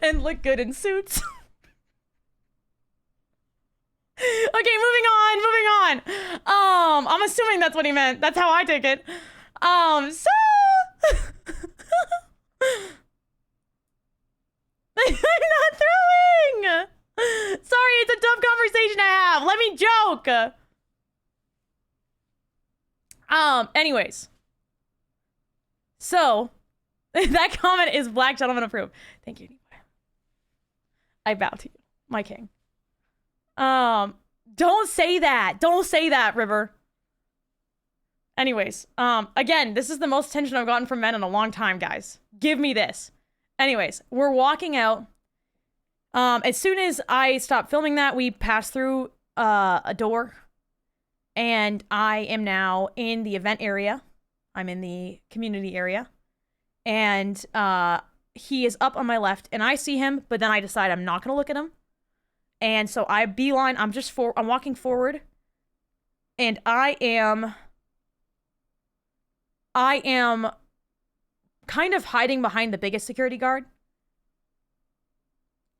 And look good in suits. Okay, moving on. I'm assuming that's what he meant. That's how I take it. So I'm not throwing. Sorry, it's a dumb conversation to have. Let me joke. Anyways. So that comment is black gentleman approved. Thank you. I bow to you, my king. Don't say that. Don't say that, River. Anyways, again, this is the most attention I've gotten from men in a long time, guys. Give me this. Anyways, we're walking out. As soon as I stop filming that, we pass through a door. And I am now in the event area. I'm in the community area. And he is up on my left, and I see him, but then I decide I'm not going to look at him. And so I beeline, I'm walking forward, and I am kind of hiding behind the biggest security guard.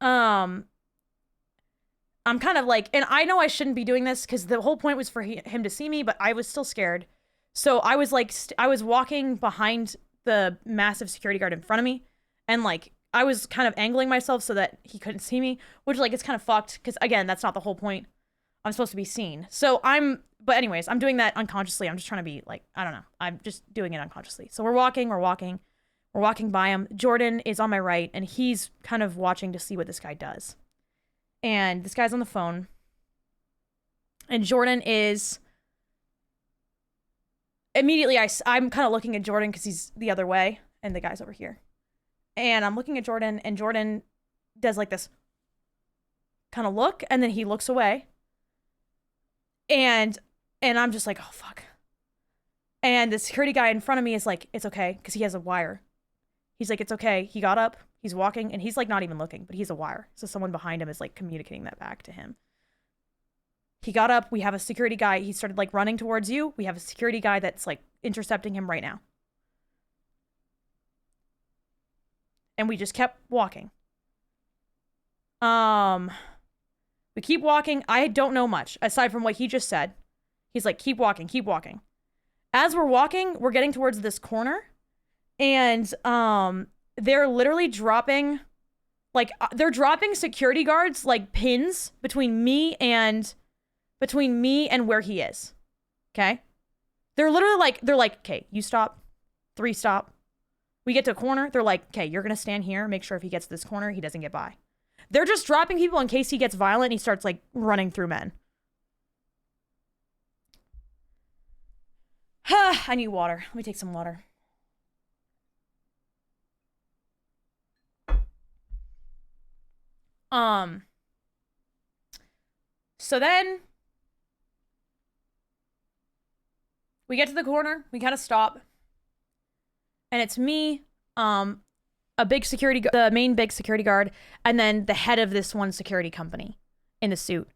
I'm kind of like, and I know I shouldn't be doing this because the whole point was for him to see me, but I was still scared. So I was like, I was walking behind the massive security guard in front of me, and like, I was kind of angling myself so that he couldn't see me, which like, it's kind of fucked because again, that's not the whole point. I'm supposed to be seen. So but anyways, I'm doing that unconsciously. I'm just trying to be like, I don't know. I'm just doing it unconsciously. So we're walking by him. Jordan is on my right, and he's kind of watching to see what this guy does. And this guy's on the phone. And Jordan is... Immediately, I'm kind of looking at Jordan because he's the other way, and the guy's over here. And I'm looking at Jordan, and Jordan does like this kind of look, and then he looks away. And I'm just like, oh, fuck. And the security guy in front of me is like, it's okay, because he has a wire. He's like, it's okay. He got up, he's walking, and he's like not even looking, but he's a wire. So someone behind him is like communicating that back to him. He got up, we have a security guy, he started like running towards you. We have a security guy that's like intercepting him right now. And we just kept walking. We keep walking. I don't know much aside from what he just said. He's like, keep walking, keep walking. As we're walking, we're getting towards this corner, and they're literally dropping, like, they're dropping security guards like pins between me and where he is. Okay? They're literally like, okay, you stop, 3 stop. We get to a corner, they're like, okay, you're gonna stand here, make sure if he gets to this corner, he doesn't get by. They're just dropping people in case he gets violent and he starts like running through men. I need water. Let me take some water. So then we get to the corner, we kind of stop, and it's me, a big security, the main big security guard, and then the head of this one security company in the suit.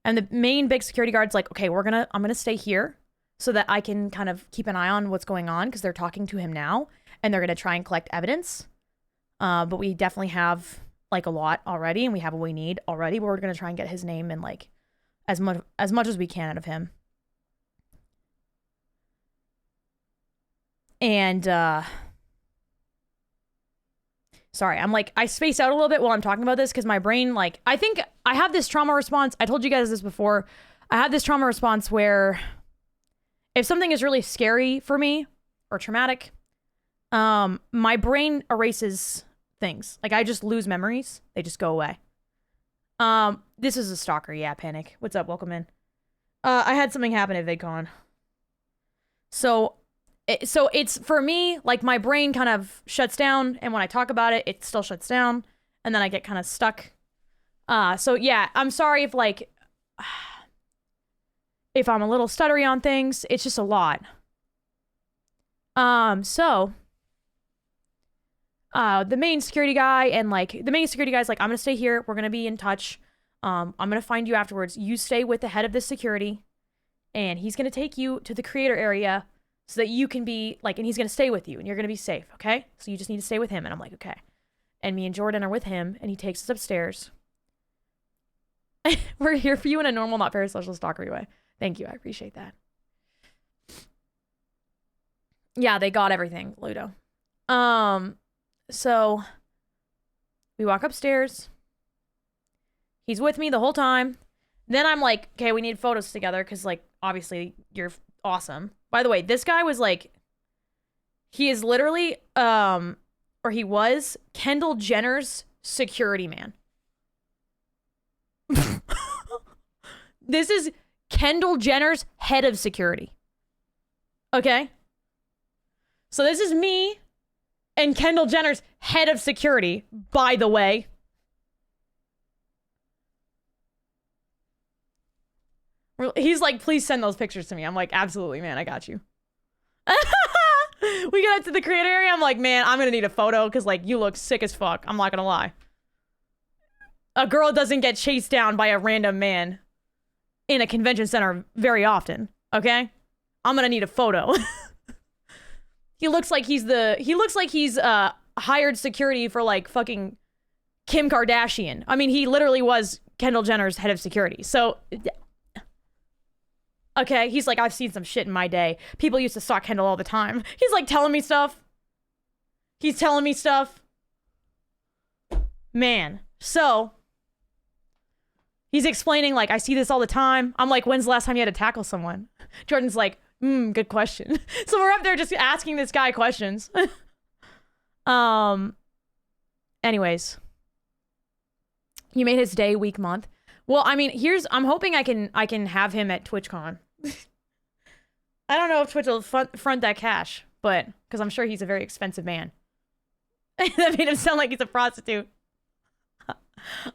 And the main big security guard's like, okay, I'm gonna stay here so that I can kind of keep an eye on what's going on, because they're talking to him now and they're gonna try and collect evidence. But we definitely have like a lot already, and we have what we need already, but we're gonna try and get his name and like as much as we can out of him. And sorry, I'm like, I space out a little bit while I'm talking about this because my brain, like, I think I have this trauma response. I told you guys this before. I have this trauma response where if something is really scary for me or traumatic, my brain erases things. Like, I just lose memories. They just go away. This is a stalker. Yeah, Panic. What's up? Welcome in. I had something happen at VidCon. So it's, for me, like, my brain kind of shuts down, and when I talk about it, it still shuts down, and then I get kind of stuck. So yeah, I'm sorry if, like, if I'm a little stuttery on things. It's just a lot. So the main security guy and, like, the main security guy's like, I'm gonna stay here, we're gonna be in touch. I'm gonna find you afterwards. You stay with the head of this security, and he's gonna take you to the creator area so that you can be, like, and he's gonna stay with you, and you're gonna be safe, okay? So you just need to stay with him. And I'm like, okay. And me and Jordan are with him, and he takes us upstairs. We're here for you in a normal, not parasocial stalkery way. Thank you, I appreciate that. Yeah, they got everything, Ludo. So we walk upstairs. He's with me the whole time. Then I'm like, okay, we need photos together, because, like, obviously you're awesome. By the way, this guy was like, he is literally, or he was Kendall Jenner's security man. This is Kendall Jenner's head of security. Okay? So this is me and Kendall Jenner's head of security, by the way. He's like, please send those pictures to me. I'm like, absolutely, man, I got you. We get up to the creator area. I'm like, man, I'm gonna need a photo, because, like, you look sick as fuck. I'm not gonna lie. A girl doesn't get chased down by a random man in a convention center very often, okay? I'm gonna need a photo. He looks like he's hired security for, like, fucking Kim Kardashian. I mean, he literally was Kendall Jenner's head of security. So, okay, he's like, I've seen some shit in my day. People used to stalk Kendall all the time. He's, like, telling me stuff. He's telling me stuff. Man. So, he's explaining, like, I see this all the time. I'm like, when's the last time you had to tackle someone? Jordan's like, good question. So we're up there just asking this guy questions. Anyways. You made his day, week, month. Well, I mean, I'm hoping I can have him at TwitchCon. I don't know if Twitch will front that cash, but, because I'm sure he's a very expensive man. That made him sound like he's a prostitute.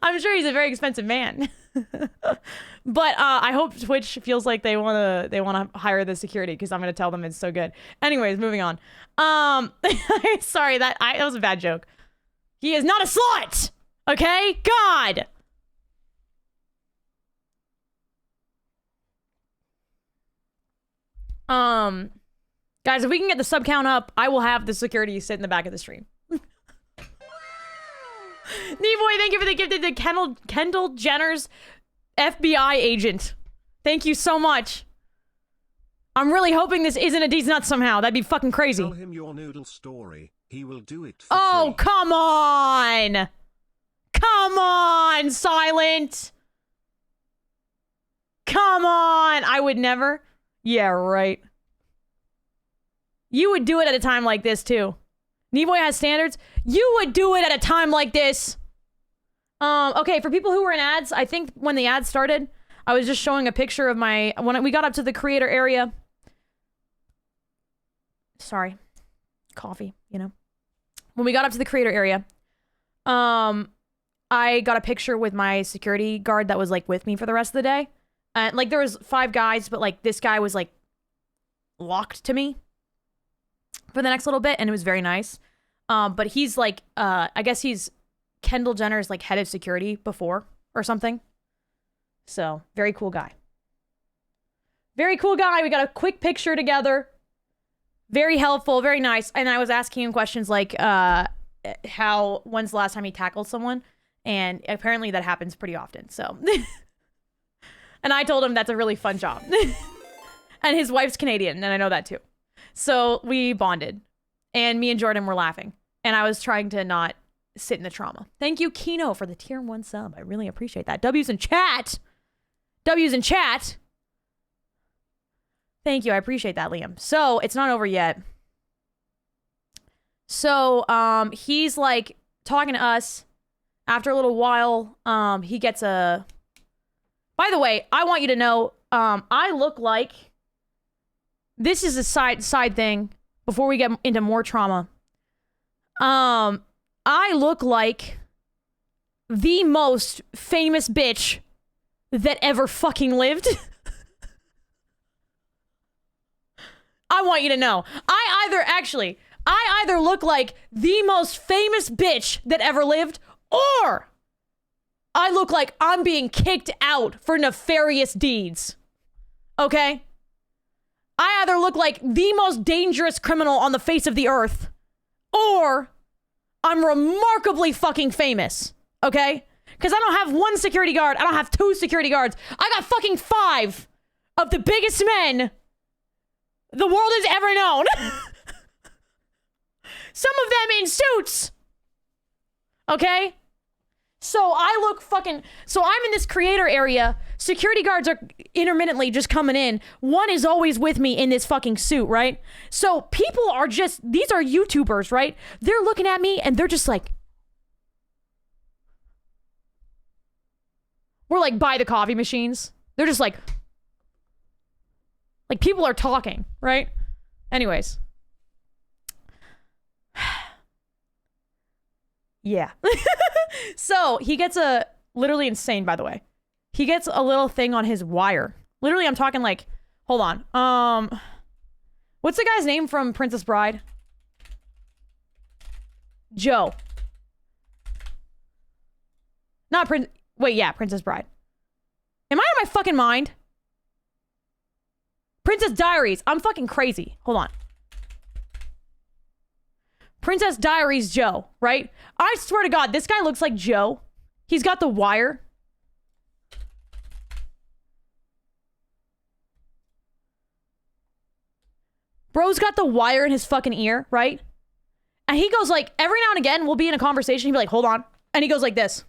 I'm sure he's a very expensive man. But I hope Twitch feels like they wanna hire the security, because I'm gonna tell them it's so good. Anyways, moving on. Sorry, that was a bad joke. He is not a slut! Okay? God! Guys, if we can get the sub count up, I will have the security sit in the back of the stream. Neeboy, thank you for the gifted to Kendall Jenner's FBI agent. Thank you so much. I'm really hoping this isn't a D's nuts somehow. That'd be fucking crazy. Tell him your noodle story. He will do it for Oh, free. come on! Come on, Silent! Come on! I would never. Yeah, right. You would do it at a time like this, too. Neeboy has standards. You would do it at a time like this. Okay, for people who were in ads, I think when the ads started, I was just showing a picture of when we got up to the creator area. Sorry. Coffee, you know. When we got up to the creator area, I got a picture with my security guard that was like with me for the rest of the day. And like there was 5 guys, but like this guy was like locked to me for the next little bit, and it was very nice. But he's like, I guess he's Kendall Jenner's like head of security before or something. So very cool guy. Very cool guy. We got a quick picture together. Very helpful, very nice. And I was asking him questions like, when's the last time he tackled someone? And apparently that happens pretty often, so. And I told him that's a really fun job. And his wife's Canadian, and I know that too. So we bonded. And me and Jordan were laughing. And I was trying to not sit in the trauma. Thank you, Kino, for the tier 1 sub. I really appreciate that. W's in chat. W's in chat. Thank you. I appreciate that, Liam. So it's not over yet. So he's like talking to us. After a little while, he gets a... By the way, I want you to know, I look like... This is a side thing before we get into more trauma. I look like the most famous bitch that ever fucking lived. I want you to know. I either look like the most famous bitch that ever lived, or I look like I'm being kicked out for nefarious deeds. Okay? I either look like the most dangerous criminal on the face of the earth, or I'm remarkably fucking famous. Okay? Because I don't have 1 security guard. I don't have 2 security guards. I got fucking 5 of the biggest men the world has ever known. Some of them in suits. Okay? So I look fucking... So I'm in this creator area. Security guards are intermittently just coming in. 1 is always with me in this fucking suit, right? So people are just... These are YouTubers, right? They're looking at me and they're just like... We're like by the coffee machines. They're just like... Like people are talking, right? Anyways. Yeah. So he gets a... Literally insane, by the way. He gets a little thing on his wire. Literally, I'm talking like... Hold on. What's the guy's name from Princess Bride? Joe. Not Prince... Wait, yeah, Princess Bride. Am I out of my fucking mind? Princess Diaries. I'm fucking crazy. Hold on. Princess Diaries Joe, right? I swear to God, this guy looks like Joe. He's got the wire. Bro's got the wire in his fucking ear, right? And he goes like, every now and again, we'll be in a conversation. He'll be like, hold on. And he goes like this.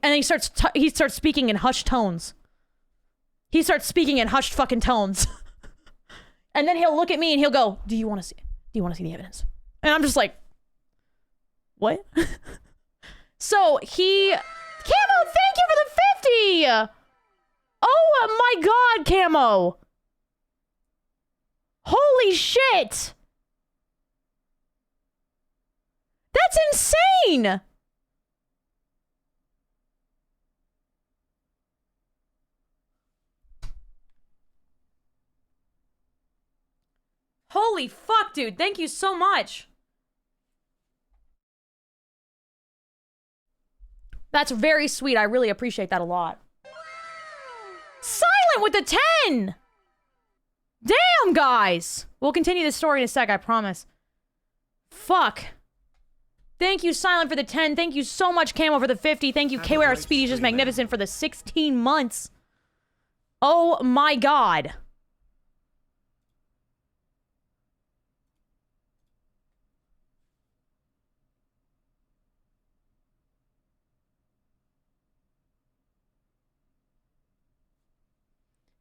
And he starts speaking in hushed tones. He starts speaking in hushed fucking tones. And then he'll look at me and he'll go, do you want to see the evidence? And I'm just like, what? So he... Camo, thank you for the 50! Oh my God, Camo! Holy shit! That's insane! Holy fuck, dude. Thank you so much. That's very sweet. I really appreciate that a lot. Silent with the 10! Damn, guys! We'll continue this story in a sec, I promise. Fuck. Thank you, Silent, for the 10. Thank you so much, Camo, for the 50. Thank you, KWR Speedy's just magnificent for the 16 months. Oh my God.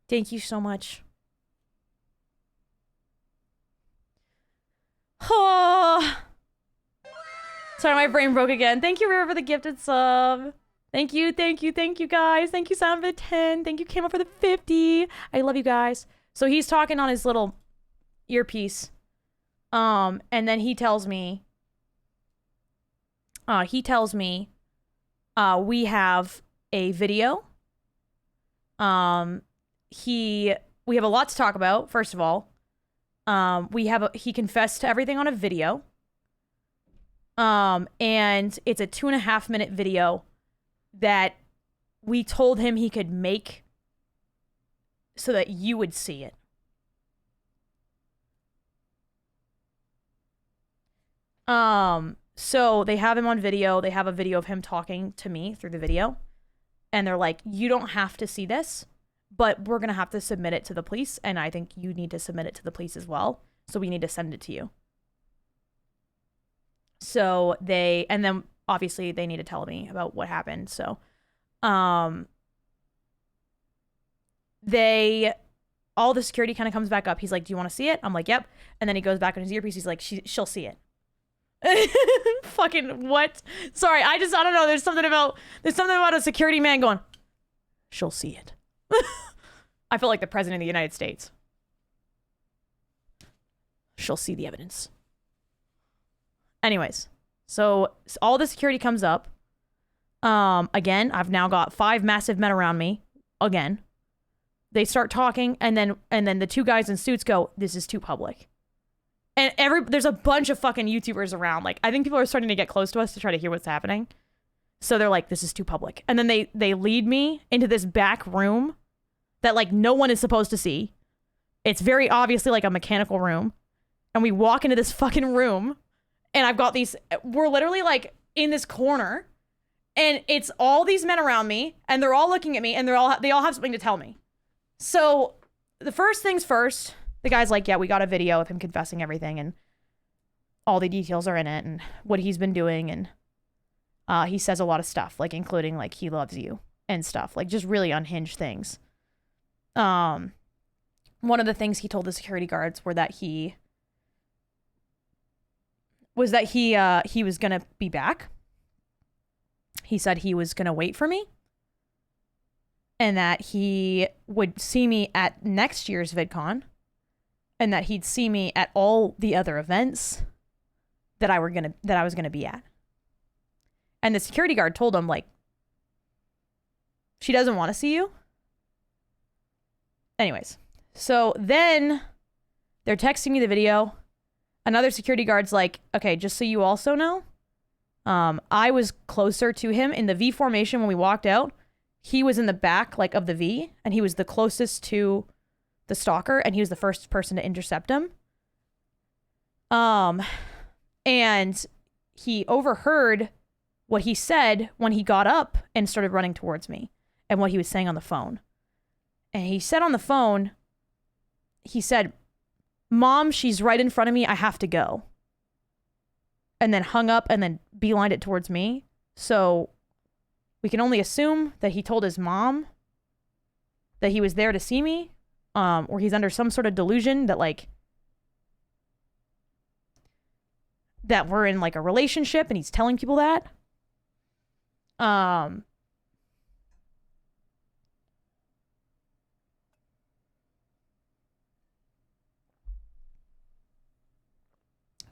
Thank you so much. Oh. Sorry, my brain broke again. Thank you, River, for the gifted sub. Thank you, guys. Thank you, Sam, for the 10. Thank you, Camo, for the 50. I love you guys. So he's talking on his little earpiece. And then he tells me... We have a video. We have a lot to talk about, first of all. He confessed to everything on a video. And it's a 2.5-minute video that we told him he could make so that you would see it. So they have him on video. They have a video of him talking to me through the video. And they're like, you don't have to see this, but we're going to have to submit it to the police. And I think you need to submit it to the police as well. So we need to send it to you. So and then obviously they need to tell me about what happened. So, all the security kind of comes back up. He's like, do you want to see it? I'm like, yep. And then he goes back on his earpiece. He's like, she'll see it. Fucking what? Sorry, I don't know. There's something about a security man going, she'll see it. I feel like the president of the United States. She'll see the evidence. Anyways, so all the security comes up. Again, I've now got 5 massive men around me. Again, they start talking, and then the 2 guys in suits go, "This is too public." And there's a bunch of fucking YouTubers around. Like, I think people are starting to get close to us to try to hear what's happening. So they're like, "This is too public." And then they lead me into this back room that like no one is supposed to see. It's very obviously like a mechanical room. And we walk into this fucking room, and I've got we're literally like in this corner, and it's all these men around me, and they're all looking at me, and they all have something to tell me. So the first things first, the guy's like, yeah, we got a video of him confessing everything, and all the details are in it, and what he's been doing, and he says a lot of stuff, like including like he loves you and stuff, like just really unhinged things. One of the things he told the security guards were that he was gonna be back. He said he was gonna wait for me, and that he would see me at next year's VidCon, and that he'd see me at all the other events that I was gonna be at. And the security guard told him, like, she doesn't want to see you. Anyways, so then they're texting me the video. Another security guard's like, okay, just so you also know, I was closer to him in the V formation when we walked out. He was in the back, like, of the V, and he was the closest to the Stalker, and he was the first person to intercept him. And he overheard what he said when he got up and started running towards me, and what he was saying on the phone. And he said on the phone, he said, "Mom, she's right in front of me. I have to go." And then hung up and then beelined it towards me. So we can only assume that he told his mom that he was there to see me, or he's under some sort of delusion that like that we're in like a relationship, and he's telling people that.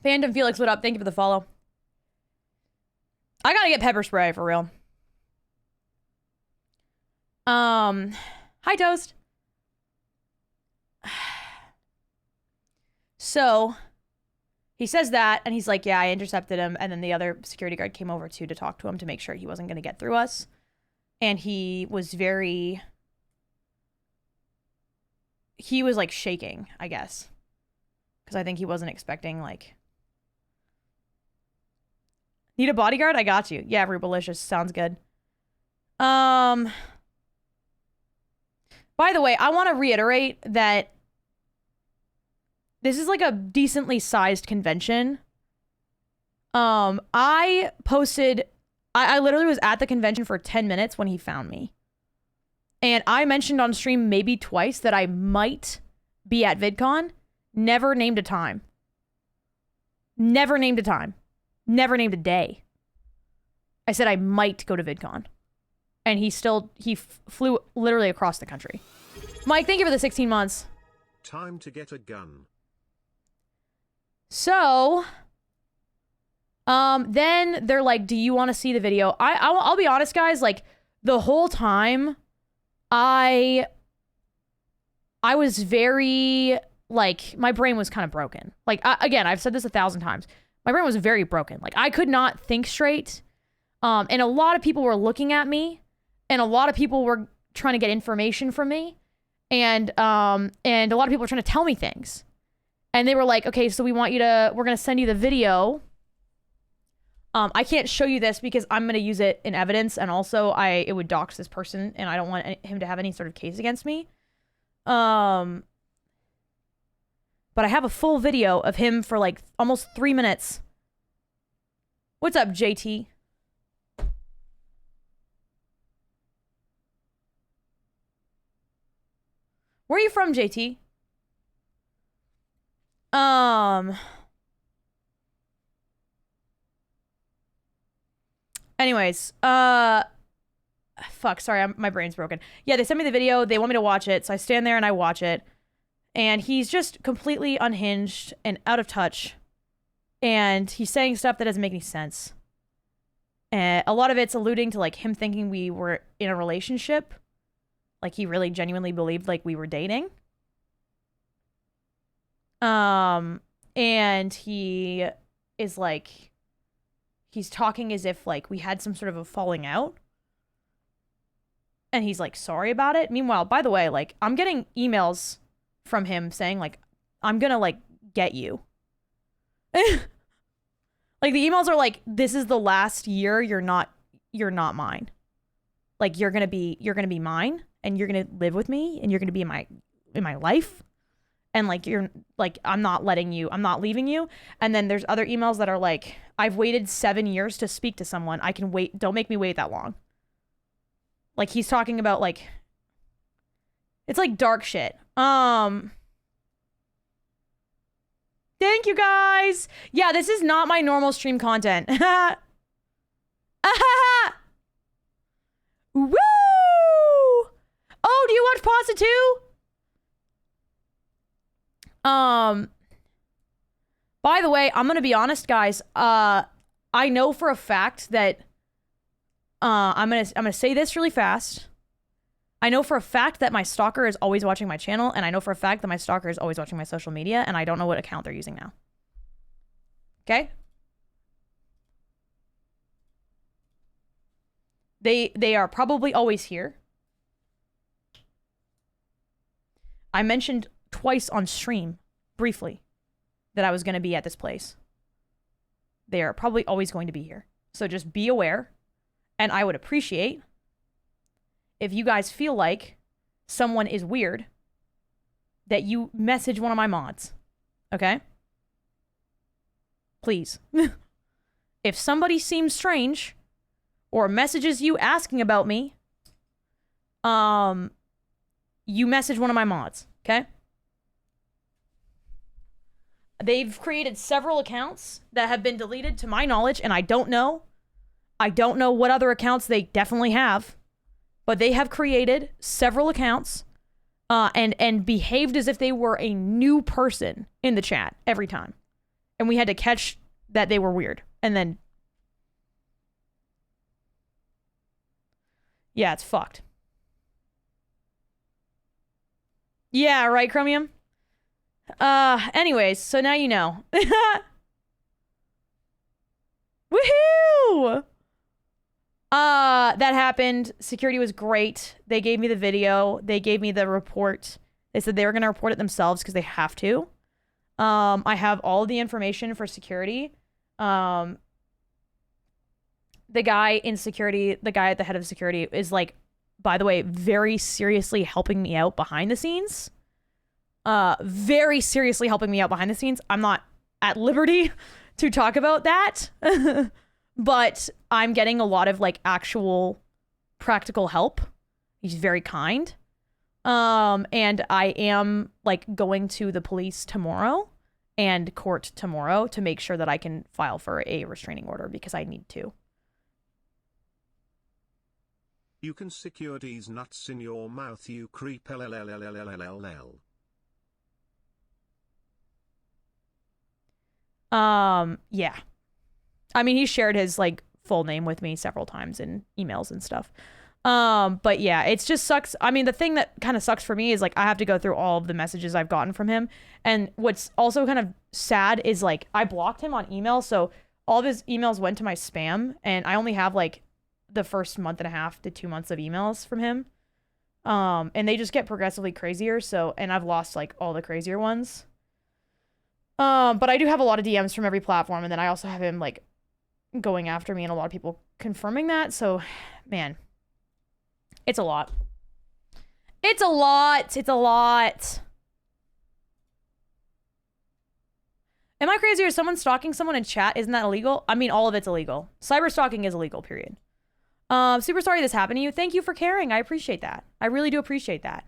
Phantom Felix, what up? Thank you for the follow. I gotta get pepper spray for real. Hi, Toast. So he says that, and he's like, yeah, I intercepted him. And then the other security guard came over to talk to him to make sure he wasn't going to get through us. And he was like shaking, I guess. Because I think he wasn't expecting, like, need a bodyguard? I got you. Yeah, Rubalicious. Sounds good. By the way, I want to reiterate that this is like a decently sized convention. I literally was at the convention for 10 minutes when he found me. And I mentioned on stream maybe twice that I might be at VidCon. Never named a time. Never named a time. Never named a day. I said I might go to VidCon. And he flew literally across the country. Mike, thank you for the 16 months. Time to get a gun. So, Then they're like, do you want to see the video? I'll be honest, guys, like the whole time I was very, like, my brain was kind of broken. Like, again, I've said this 1,000 times. My brain was very broken. Like, I could not think straight. And a lot of people were looking at me, and a lot of people were trying to get information from me. And a lot of people were trying to tell me things. And they were like, okay, so we're going to send you the video. I can't show you this because I'm going to use it in evidence. And also it would dox this person, and I don't want him to have any sort of case against me. But I have a full video of him for like almost 3 minutes. What's up, JT? Where are you from, JT? Anyways, fuck, sorry, my brain's broken. Yeah, they sent me the video, they want me to watch it, so I stand there and I watch it. And he's just completely unhinged and out of touch. And he's saying stuff that doesn't make any sense. And a lot of it's alluding to like him thinking we were in a relationship. Like he really genuinely believed like we were dating. And he is like, he's talking as if like we had some sort of a falling out. And he's like sorry about it. Meanwhile, by the way, like I'm getting emails from him saying like, I'm gonna like get you. Like the emails are like, this is the last year you're not mine. Like you're gonna be mine, and you're gonna live with me, and you're gonna be in my life. And like you're like, I'm not leaving you. And then there's other emails that are like, I've waited 7 years to speak to someone. I can wait, don't make me wait that long. Like he's talking about like, it's like dark shit. Thank you guys. Yeah, this is not my normal stream content. Woo! Oh, do you watch Pasta too? By the way, I'm gonna be honest, guys. I know for a fact that I'm gonna say this really fast. I know for a fact that my stalker is always watching my channel, and I know for a fact that my stalker is always watching my social media, and I don't know what account they're using now. Okay? They are probably always here. I mentioned twice on stream, briefly, that I was going to be at this place. They are probably always going to be here. So just be aware, and I would appreciate if you guys feel like someone is weird, that you message one of my mods. Okay? Please. If somebody seems strange or messages you asking about me, you message one of my mods. Okay? They've created several accounts that have been deleted to my knowledge, and I don't know what other accounts they definitely have. But they have created several accounts and behaved as if they were a new person in the chat every time. And we had to catch that they were weird. And then... yeah, it's fucked. Yeah, right, Chromium? Anyways, so now you know. Woohoo! That happened. Security was great. They gave me the video. They gave me the report. They said they were going to report it themselves because they have to. I have all the information for security. The guy in security, the guy at the head of security is like, by the way, very seriously helping me out behind the scenes. Very seriously helping me out behind the scenes. I'm not at liberty to talk about that. But I'm getting a lot of like actual practical help. He's very kind. And I am like going to the police tomorrow and court tomorrow to make sure that I can file for a restraining order because I need to. You can secure these nuts in your mouth, you creep. LLLLLLLL. Yeah. I mean, he shared his like full name with me several times in emails and stuff. But yeah, it just sucks. I mean, the thing that kind of sucks for me is like I have to go through all of the messages I've gotten from him. And what's also kind of sad is like I blocked him on email, so all of his emails went to my spam, and I only have like the first month and a half to 2 months of emails from him. And they just get progressively crazier, so, and I've lost like all the crazier ones. But I do have a lot of DMs from every platform, and then I also have him like going after me and a lot of people confirming that. So, man, it's a lot. It's a lot. It's a lot. Am I crazy or is someone stalking someone in chat? Isn't that illegal? I mean, all of it's illegal. Cyber stalking is illegal, period. Super sorry this happened to you. Thank you for caring. I appreciate that. I really do appreciate that.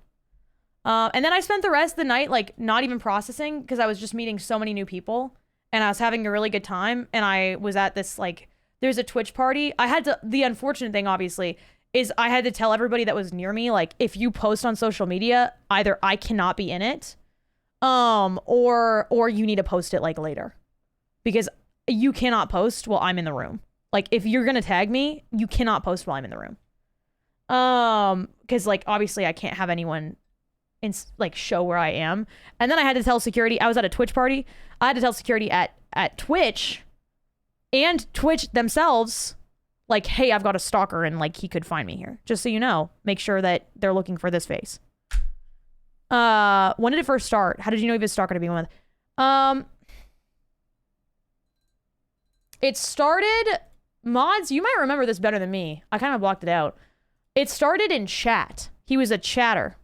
And then I spent the rest of the night, like, not even processing because I was just meeting so many new people and I was having a really good time. And I was at this, like, there's a Twitch party. I had to, the unfortunate thing, obviously, is I had to tell everybody that was near me, like, if you post on social media, either I cannot be in it, or you need to post it, like, later. Because you cannot post while I'm in the room. Like, if you're gonna tag me, you cannot post while I'm in the room. Because, like, obviously I can't have anyone like show where I am. And then I had to tell security, I was at a Twitch party. I had to tell security at Twitch and Twitch themselves, like, hey, I've got a stalker and like he could find me here. Just so you know, make sure that they're looking for this face. When did it first start? How did you know he was a stalker to begin with? It started, mods, you might remember this better than me. I kind of blocked it out. It started in chat. He was a chatter.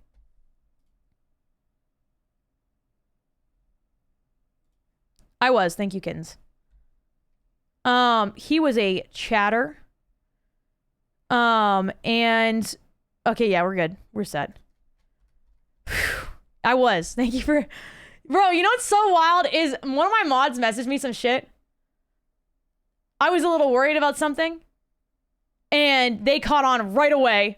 I was. Thank you, kittens. He was a chatter. And okay, yeah, we're good. We're set. I was. Thank you for, bro, you know what's so wild is one of my mods messaged me some shit. I was a little worried about something and they caught on right away.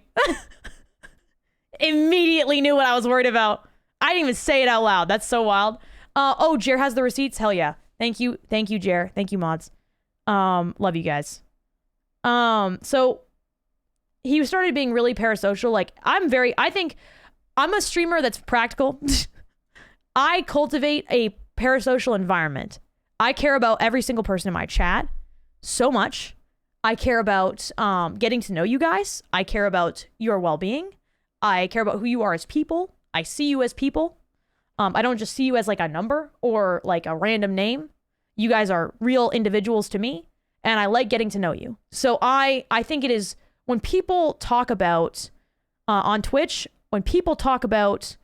Immediately knew what I was worried about. I didn't even say it out loud. That's so wild. Oh, Jer has the receipts. Hell yeah. Thank you. Thank you, Jer. Thank you, mods. Love you guys. So he started being really parasocial. Like, I think I'm a streamer that's practical. I cultivate a parasocial environment. I care about every single person in my chat so much. I care about getting to know you guys. I care about your well-being. I care about who you are as people. I see you as people. I don't just see you as like a number or like a random name. You guys are real individuals to me, and I like getting to know you. So I think it is when people talk about on Twitch, when people talk about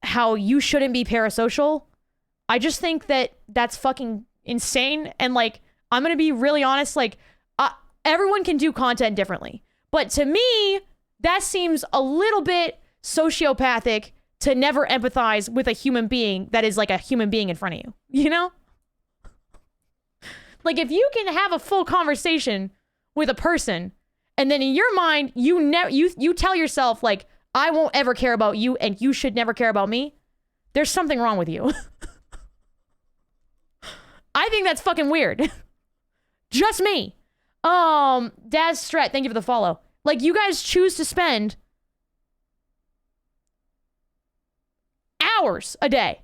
how you shouldn't be parasocial, I just think that that's fucking insane. And like, I'm going to be really honest, like everyone can do content differently. But to me, that seems a little bit sociopathic to never empathize with a human being that is like a human being in front of you, you know? Like, if you can have a full conversation with a person and then in your mind, you tell yourself like, I won't ever care about you and you should never care about me, there's something wrong with you. I think that's fucking weird. Just me. Daz Stret, thank you for the follow. Like, you guys choose to spend hours a day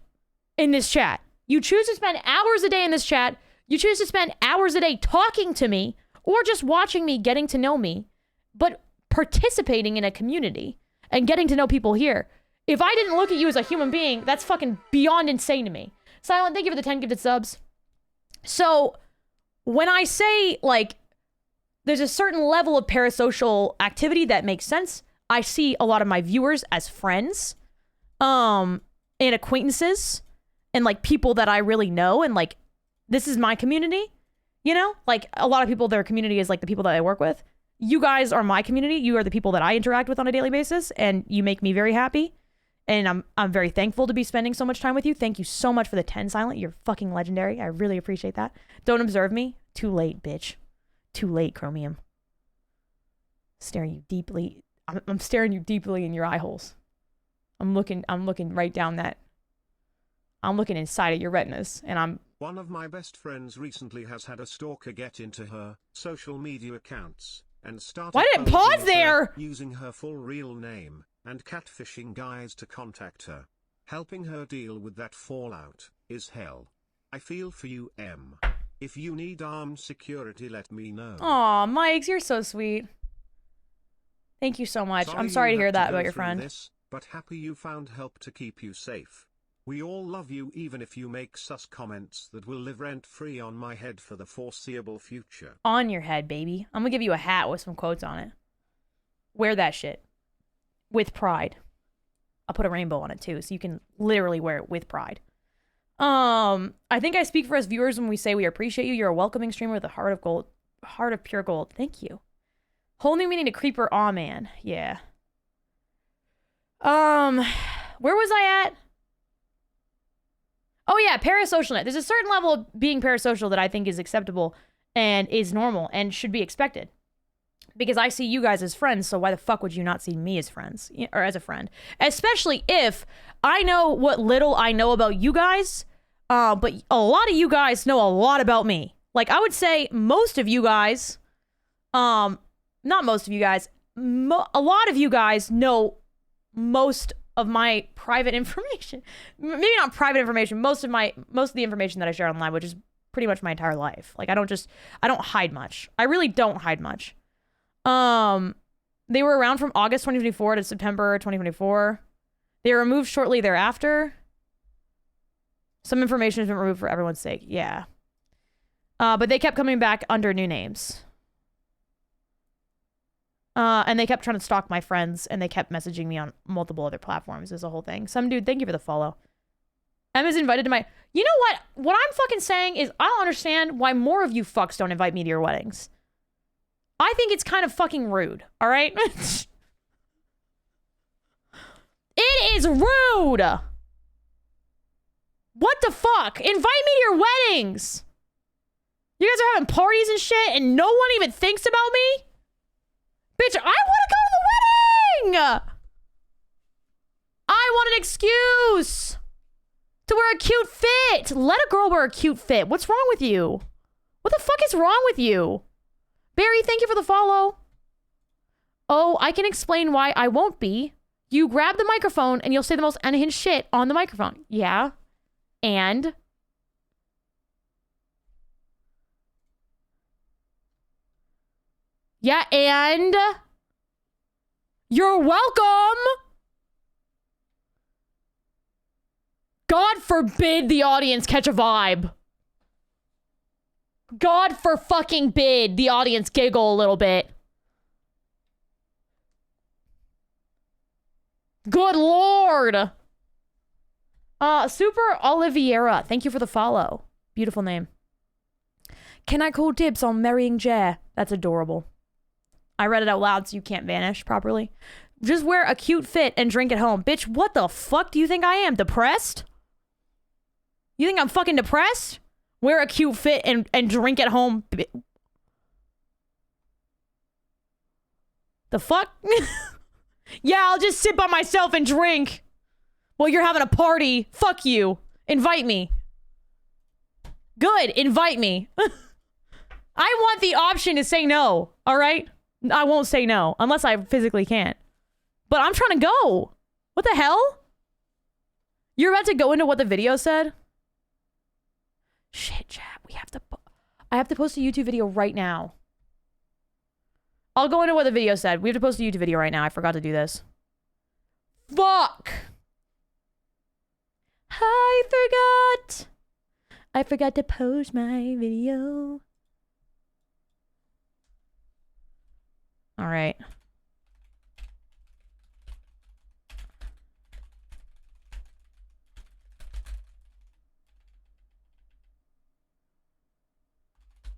in this chat. You choose to spend hours a day in this chat. You choose to spend hours a day talking to me or just watching me, getting to know me, but participating in a community and getting to know people here. If I didn't look at you as a human being, that's fucking beyond insane to me. Silent, thank you for the 10 gifted subs. So when I say like there's a certain level of parasocial activity that makes sense, I see a lot of my viewers as friends, and acquaintances, and like people that I really know, and like this is my community, you know? Like a lot of people, their community is like the people that I work with. You guys are my community. You are the people that I interact with on a daily basis, and you make me very happy. And I'm very thankful to be spending so much time with you. Thank you so much for the 10, Silent. You're fucking legendary. I really appreciate that. Don't observe me. Too late, bitch. Too late, Chromium. Staring you deeply. I'm staring you deeply in your eye holes. I'm looking right down that. I'm looking inside of your retinas, and One of my best friends recently has had a stalker get into her social media accounts and started Why did it pause posing her there? using her full real name and catfishing guys to contact her. Helping her deal with that fallout is hell. I feel for you, M. If you need armed security, let me know. Aw, Mike, you're so sweet. Thank you so much. I'm sorry to hear that about your friend. This, but happy you found help to keep you safe. We all love you even if you make sus comments that will live rent-free on my head for the foreseeable future. On your head, baby. I'm gonna give you a hat with some quotes on it. Wear that shit. With pride. I'll put a rainbow on it too, so you can literally wear it with pride. I think I speak for us viewers when we say we appreciate you. You're a welcoming streamer with a heart of gold. Heart of pure gold. Thank you. Whole new meaning to creeper. Aw, man. Yeah. Where was I at? Oh yeah, parasocialness. There's a certain level of being parasocial that I think is acceptable and is normal and should be expected. Because I see you guys as friends, so why the fuck would you not see me as friends? Or as a friend? Especially if I know what little I know about you guys, but a lot of you guys know a lot about me. Like, I would say most of you guys, not most of you guys, a lot of you guys know most of my private information. Maybe not private information, most of the information that I share online, which is pretty much my entire life. Like, I don't hide much. I really don't hide much. They were around from August 2024 to September 2024. They were removed shortly thereafter. Some information has been removed for everyone's sake. Yeah. But they kept coming back under new names. And they kept trying to stalk my friends, and they kept messaging me on multiple other platforms. Is a whole thing. Some dude, thank you for the follow. Emma's invited to my... You know what? What I'm fucking saying is I don't understand why more of you fucks don't invite me to your weddings. I think it's kind of fucking rude, all right? It is rude! What the fuck? Invite me to your weddings! You guys are having parties and shit, and no one even thinks about me? Bitch, I want to go to the wedding! I want an excuse to wear a cute fit. Let a girl wear a cute fit. What's wrong with you? What the fuck is wrong with you? Barry, thank you for the follow. Oh, I can explain why I won't be. You grab the microphone and you'll say the most unhinged shit on the microphone. Yeah. And... Yeah, and... You're welcome! God forbid the audience catch a vibe. God for fucking bid the audience giggle a little bit. Good lord! Super Oliviera, thank you for the follow. Beautiful name. Can I call dibs on marrying Jer? That's adorable. I read it out loud so you can't vanish properly. Just wear a cute fit and drink at home. Bitch, what the fuck do you think I am? Depressed? You think I'm fucking depressed? Wear a cute fit and drink at home. The fuck? Yeah, I'll just sit by myself and drink while you're having a party. Fuck you. Invite me. Good, invite me. I want the option to say no, all right? I won't say no, unless I physically can't. But I'm trying to go. What the hell? You're about to go into what the video said? Shit, chat. I have to post a YouTube video right now. I'll go into what the video said. We have to post a YouTube video right now. I forgot to do this. Fuck! I forgot to post my video. All right.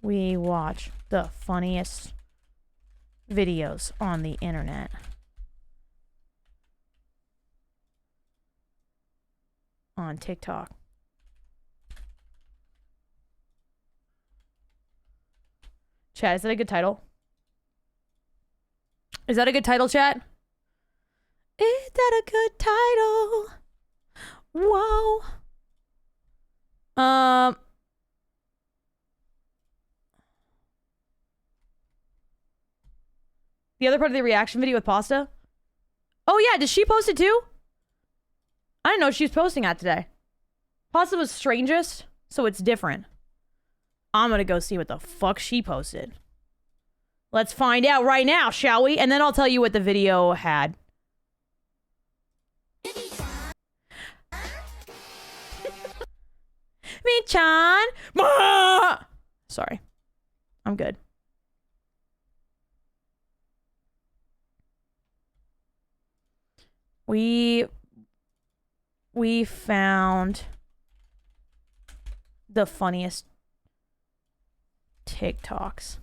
We watch the funniest videos on the internet. On TikTok. Chat, is that a good title? Is that a good title, chat? Is that a good title? Whoa. The other part of the reaction video with Pasta? Oh yeah, did she post it too? I didn't know she was posting that today. Pasta was strangest, so it's different. I'm gonna go see what the fuck she posted. Let's find out right now, shall we? And then I'll tell you what the video had. Mi-chan! Sorry. I'm good. We found the funniest TikToks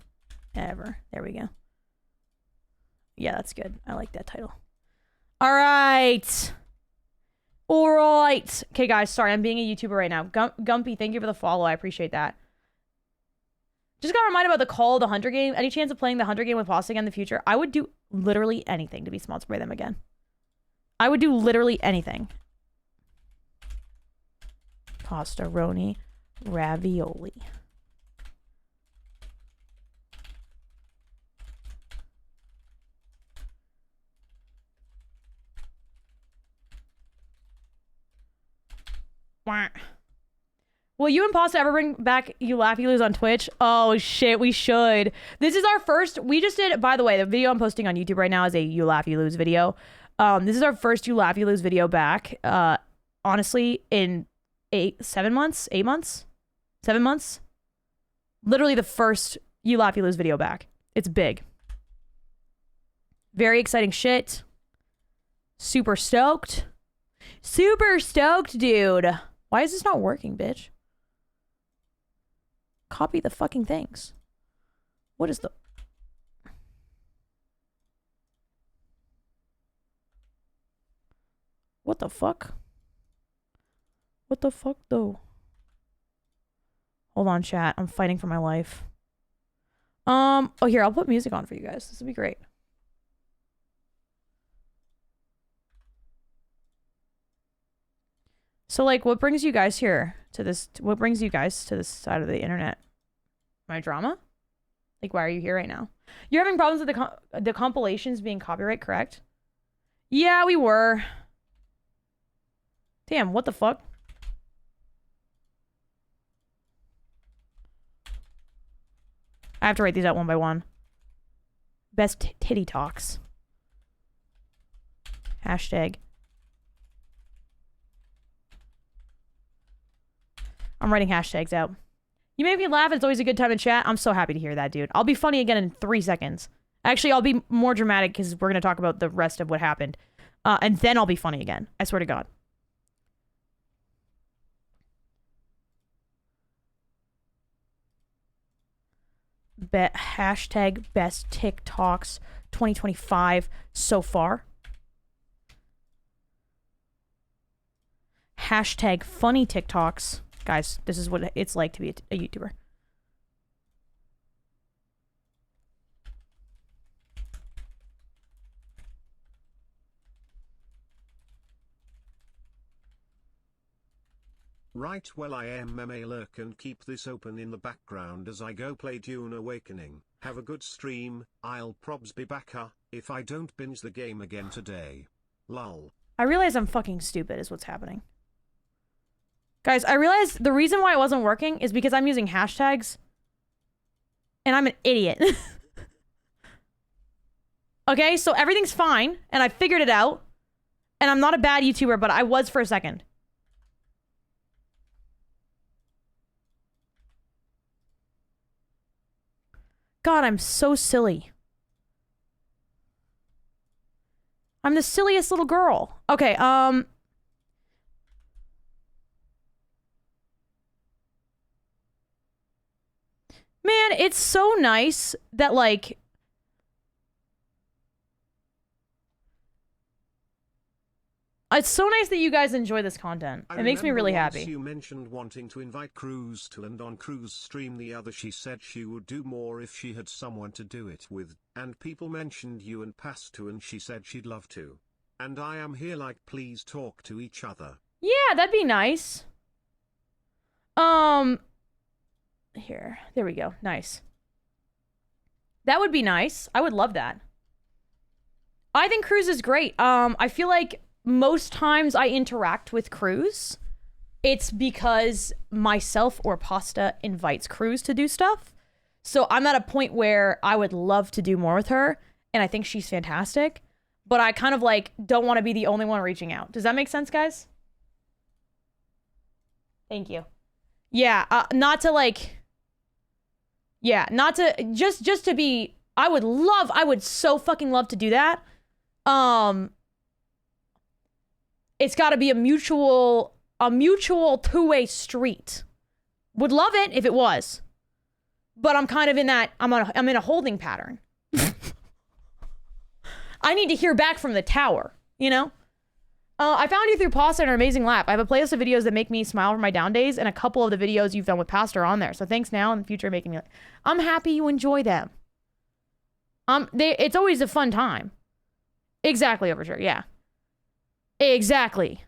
ever. There we go. Yeah, that's good. I like that title. All right. All right. Okay, guys. Sorry, I'm being a YouTuber right now. Gumpy, thank you for the follow. I appreciate that. Just got reminded about the Call of the Hunter game. Any chance of playing the Hunter game with Pasta again in the future? I would do literally anything to be sponsored by them again. I would do literally anything. Pastaroni ravioli. Wah. Will you and Pasta ever bring back You Laugh, You Lose on Twitch? Oh, shit, we should. This is our first... We just did... By the way, the video I'm posting on YouTube right now is a You Laugh, You Lose video. This is our first You Laugh, You Lose video back. Honestly, in 7 months? 8 months? 7 months? Literally the first You Laugh, You Lose video back. It's big. Very exciting shit. Super stoked. Super stoked, dude. Why is this not working, bitch? Copy the fucking things. What is the... What the fuck? What the fuck, though? Hold on, chat. I'm fighting for my life. Oh, here. I'll put music on for you guys. This will be great. So, like, what brings you guys here to this? What brings you guys to this side of the internet? My drama? Like, why are you here right now? You're having problems with the compilations being copyright, correct? Yeah, we were. Damn, what the fuck? I have to write these out one by one. Best titty talks. Hashtag. I'm writing hashtags out. You make me laugh. It's always a good time to chat. I'm so happy to hear that, dude. I'll be funny again in 3 seconds. Actually, I'll be more dramatic because we're going to talk about the rest of what happened. And then I'll be funny again. I swear to God. Hashtag best TikToks 2025 so far. Hashtag funny TikToks. Guys, this is what it's like to be a YouTuber. Right, well, I am a lurk and keep this open in the background as I go play Dune Awakening. Have a good stream. I'll probs be back if I don't binge the game again today. Lol. I realize I'm fucking stupid is what's happening. Guys, I realize the reason why it wasn't working is because I'm using hashtags. And I'm an idiot. Okay, so everything's fine. And I figured it out. And I'm not a bad YouTuber, but I was for a second. God, I'm so silly. I'm the silliest little girl. Okay, man, it's so nice that, like... It's so nice that you guys enjoy this content. It makes me really happy. You mentioned wanting to invite Cruz to land on Cruz stream the other. She said she would do more if she had someone to do it with. And people mentioned you and Pastu and she said she'd love to. And I am here like, please talk to each other. Yeah, that'd be nice. Here. There we go. Nice. That would be nice. I would love that. I think Cruz is great. I feel like most times I interact with Cruz, it's because myself or Pasta invites Cruz to do stuff. So I'm at a point where I would love to do more with her, and I think she's fantastic, but I kind of like don't want to be the only one reaching out. Does that make sense, guys? Thank you. Yeah, not to like, yeah, not to just to be. I would so fucking love to do that. It's got to be a mutual two-way street. Would love it if it was, but I'm kind of in that. I'm in a holding pattern. I need to hear back from the tower, you know? I found you through Pasta and an amazing lap. I have a playlist of videos that make me smile for my down days, and a couple of the videos you've done with Pasta are on there. So thanks now and in the future making me. I'm happy you enjoy them. It's always a fun time. Exactly, Overture. Yeah. Exactly.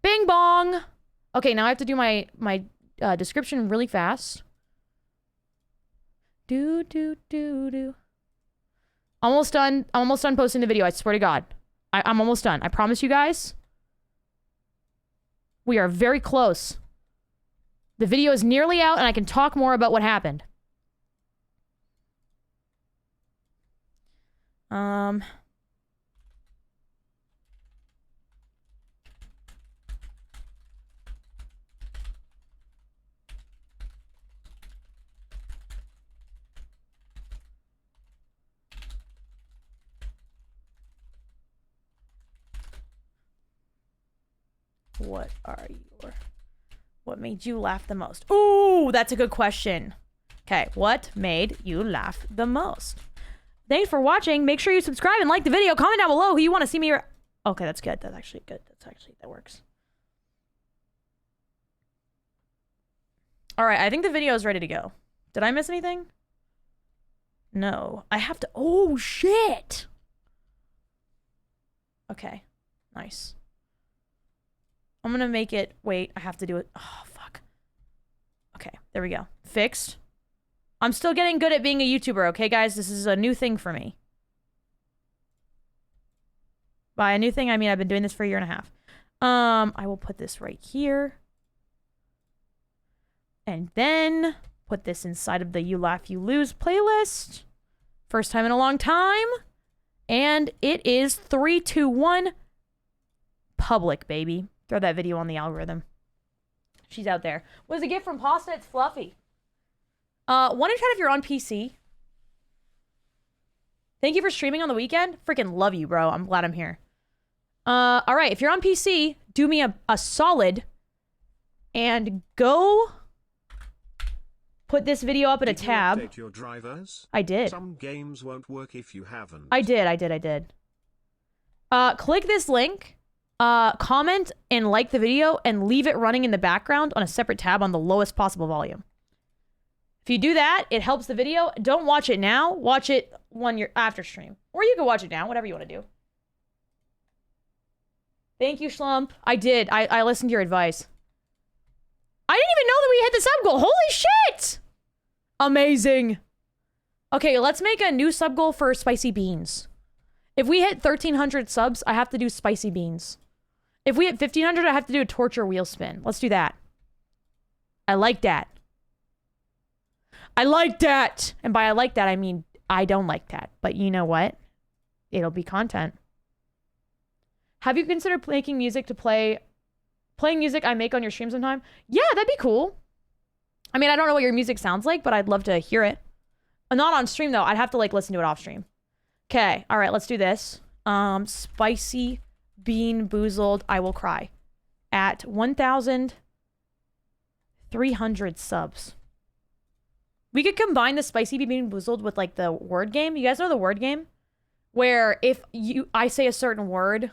Bing bong. Okay, now I have to do my description really fast. Do. Almost done. I'm almost done posting the video. I swear to God. I'm almost done. I promise you guys. We are very close. The video is nearly out, and I can talk more about what happened. What made you laugh the most? Ooh, that's a good question. Okay, what made you laugh the most? Thanks for watching. Make sure you subscribe and like the video. Comment down below who you want to see me. Okay, that's good. That's actually good. That works. All right, I think the video is ready to go. Did I miss anything? No, I have to. Oh, shit. Okay, nice. I'm gonna make it. Wait, I have to do it. Oh, fuck. Okay, there we go. Fixed. I'm still getting good at being a YouTuber, okay, guys? This is a new thing for me. By a new thing, I mean I've been doing this for a year and a half. I will put this right here. And then put this inside of the You Laugh, You Lose playlist. First time in a long time. And it is 3, 2, 1. Public, baby. Throw that video on the algorithm. She's out there. Was a gift from Pasta. It's fluffy. One in chat if you're on PC. Thank you for streaming on the weekend. Freaking love you, bro. I'm glad I'm here. All right. If you're on PC, do me a solid and go put this video up in a tab. Did you update your drivers? I did. Some games won't work if you haven't. I did. Click this link. Comment and like the video and leave it running in the background on a separate tab on the lowest possible volume. If you do that, it helps the video. Don't watch it now. Watch it when you're after stream. Or you can watch it now, whatever you want to do. Thank you, Schlump. I did. I listened to your advice. I didn't even know that we hit the sub goal. Holy shit! Amazing. Okay, let's make a new sub goal for spicy beans. If we hit 1,300 subs, I have to do spicy beans. If we hit 1,500, I have to do a torture wheel spin. Let's do that. I like that. I like that. And by I like that, I mean I don't like that. But you know what? It'll be content. Have you considered making music to playing music I make on your stream sometime? Yeah, that'd be cool. I mean, I don't know what your music sounds like, but I'd love to hear it. Not on stream, though. I'd have to, like, listen to it off stream. Okay. All right, let's do this. Spicy Bean Boozled I Will Cry. At 1,300 subs. We could combine the Spicy Bean Boozled with, like, the word game. You guys know the word game? Where if I say a certain word,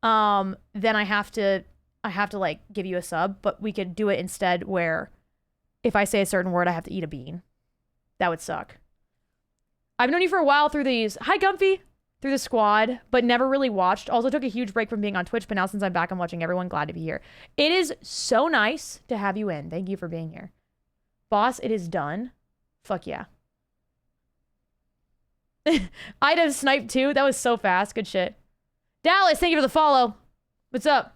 then I have to like give you a sub, but we could do it instead where if I say a certain word, I have to eat a bean. That would suck. I've known you for a while through these. Hi, Gumpy. Through the squad, but never really watched. Also took a huge break from being on Twitch, but now since I'm back, I'm watching everyone. Glad to be here. It is so nice to have you in. Thank you for being here. Boss, it is done. Fuck yeah. I'd have sniped too. That was so fast. Good shit. Dallas, thank you for the follow. What's up?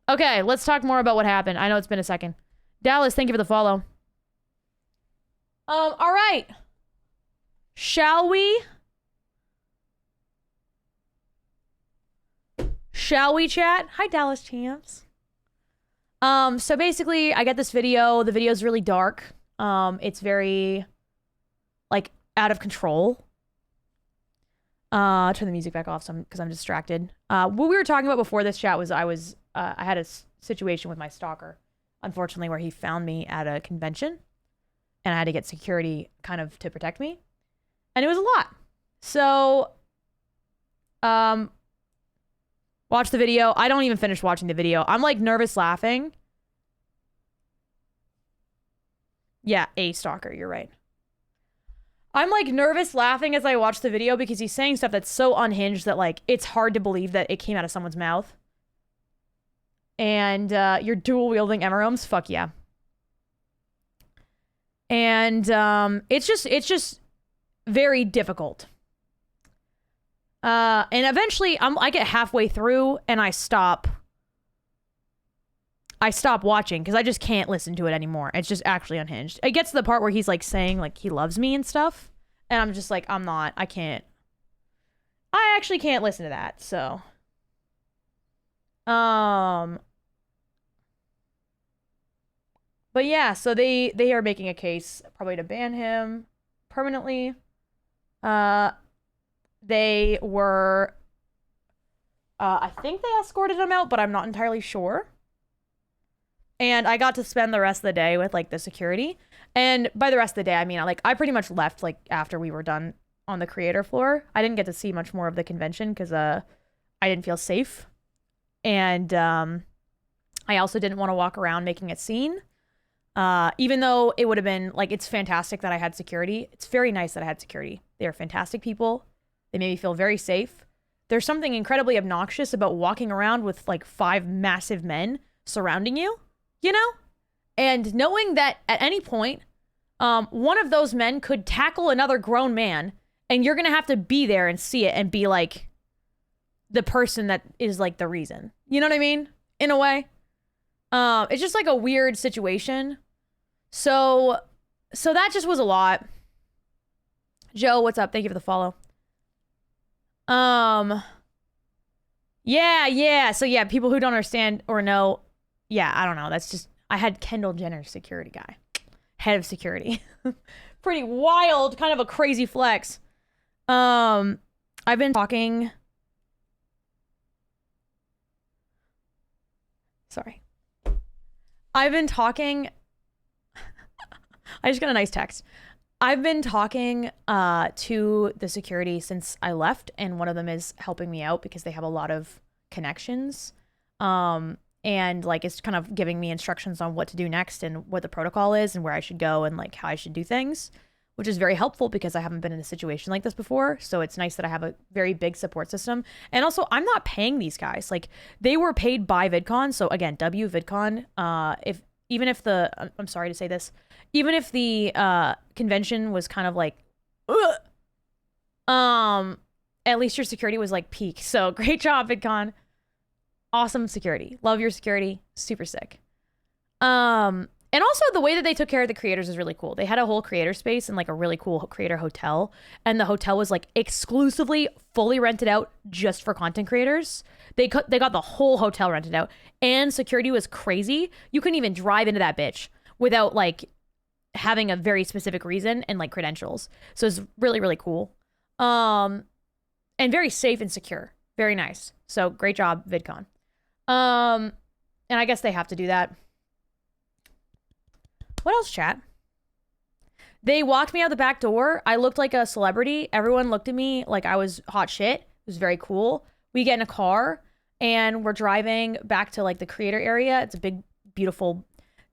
Okay, let's talk more about what happened. I know it's been a second. Dallas, thank you for the follow. All right. Shall we? Shall we chat? Hi, Dallas champs. So basically, I get this video. The video's really dark. It's very, like, out of control. Turn the music back off because I'm distracted. What we were talking about before this chat was I had a situation with my stalker, unfortunately, where he found me at a convention, and I had to get security kind of to protect me, and it was a lot. So, watch the video. I don't even finish watching the video. I'm like nervous laughing. Yeah, a stalker. You're right. I'm like nervous laughing as I watch the video because he's saying stuff that's so unhinged that like it's hard to believe that it came out of someone's mouth. And you're dual wielding Emeromes. Fuck yeah. And it's just very difficult. And eventually I get halfway through and I stop watching because I just can't listen to it anymore. It's just actually unhinged. It gets to the part where he's like saying like he loves me and stuff. And I'm just like, I actually can't listen to that. So, but yeah, so they are making a case probably to ban him permanently. They were, I think they escorted him out, but I'm not entirely sure. And I got to spend the rest of the day with like the security. And by the rest of the day, I mean, like I pretty much left like after we were done on the creator floor. I didn't get to see much more of the convention because I didn't feel safe. And I also didn't want to walk around making a scene. Even though it would have been like, it's fantastic that I had security. It's very nice that I had security. They are fantastic people. They made me feel very safe. There's something incredibly obnoxious about walking around with like 5 massive men surrounding you, you know? And knowing that at any point, one of those men could tackle another grown man and you're going to have to be there and see it and be like the person that is like the reason. You know what I mean? In a way. It's just like a weird situation. So that just was a lot. Joe, what's up? Thank you for the follow. Yeah. So yeah, people who don't understand or know, yeah, I don't know. That's just, I had Kendall Jenner's security guy, head of security. Pretty wild, kind of a crazy flex. I've been talking. Sorry. I've been talking. I just got a nice text. I've been talking to the security since I left, and one of them is helping me out because they have a lot of connections. And like it's kind of giving me instructions on what to do next and what the protocol is and where I should go and like how I should do things, which is very helpful because I haven't been in a situation like this before. So it's nice that I have a very big support system. And also I'm not paying these guys. Like they were paid by VidCon. So again, VidCon, I'm sorry to say this, even if the convention was kind of like, at least your security was like peak. So great job, VidCon. Awesome security. Love your security. Super sick. And also the way that they took care of the creators is really cool. They had a whole creator space and like a really cool creator hotel. And the hotel was like exclusively fully rented out just for content creators. They got the whole hotel rented out, and security was crazy. You couldn't even drive into that bitch without like having a very specific reason and like credentials. So it's really, really cool. And very safe and secure. Very nice. So great job, VidCon. And I guess they have to do that. What else, chat? They walked me out the back door. I looked like a celebrity. Everyone looked at me like I was hot shit. It was very cool. We get in a car and we're driving back to like the creator area. It's a big, beautiful,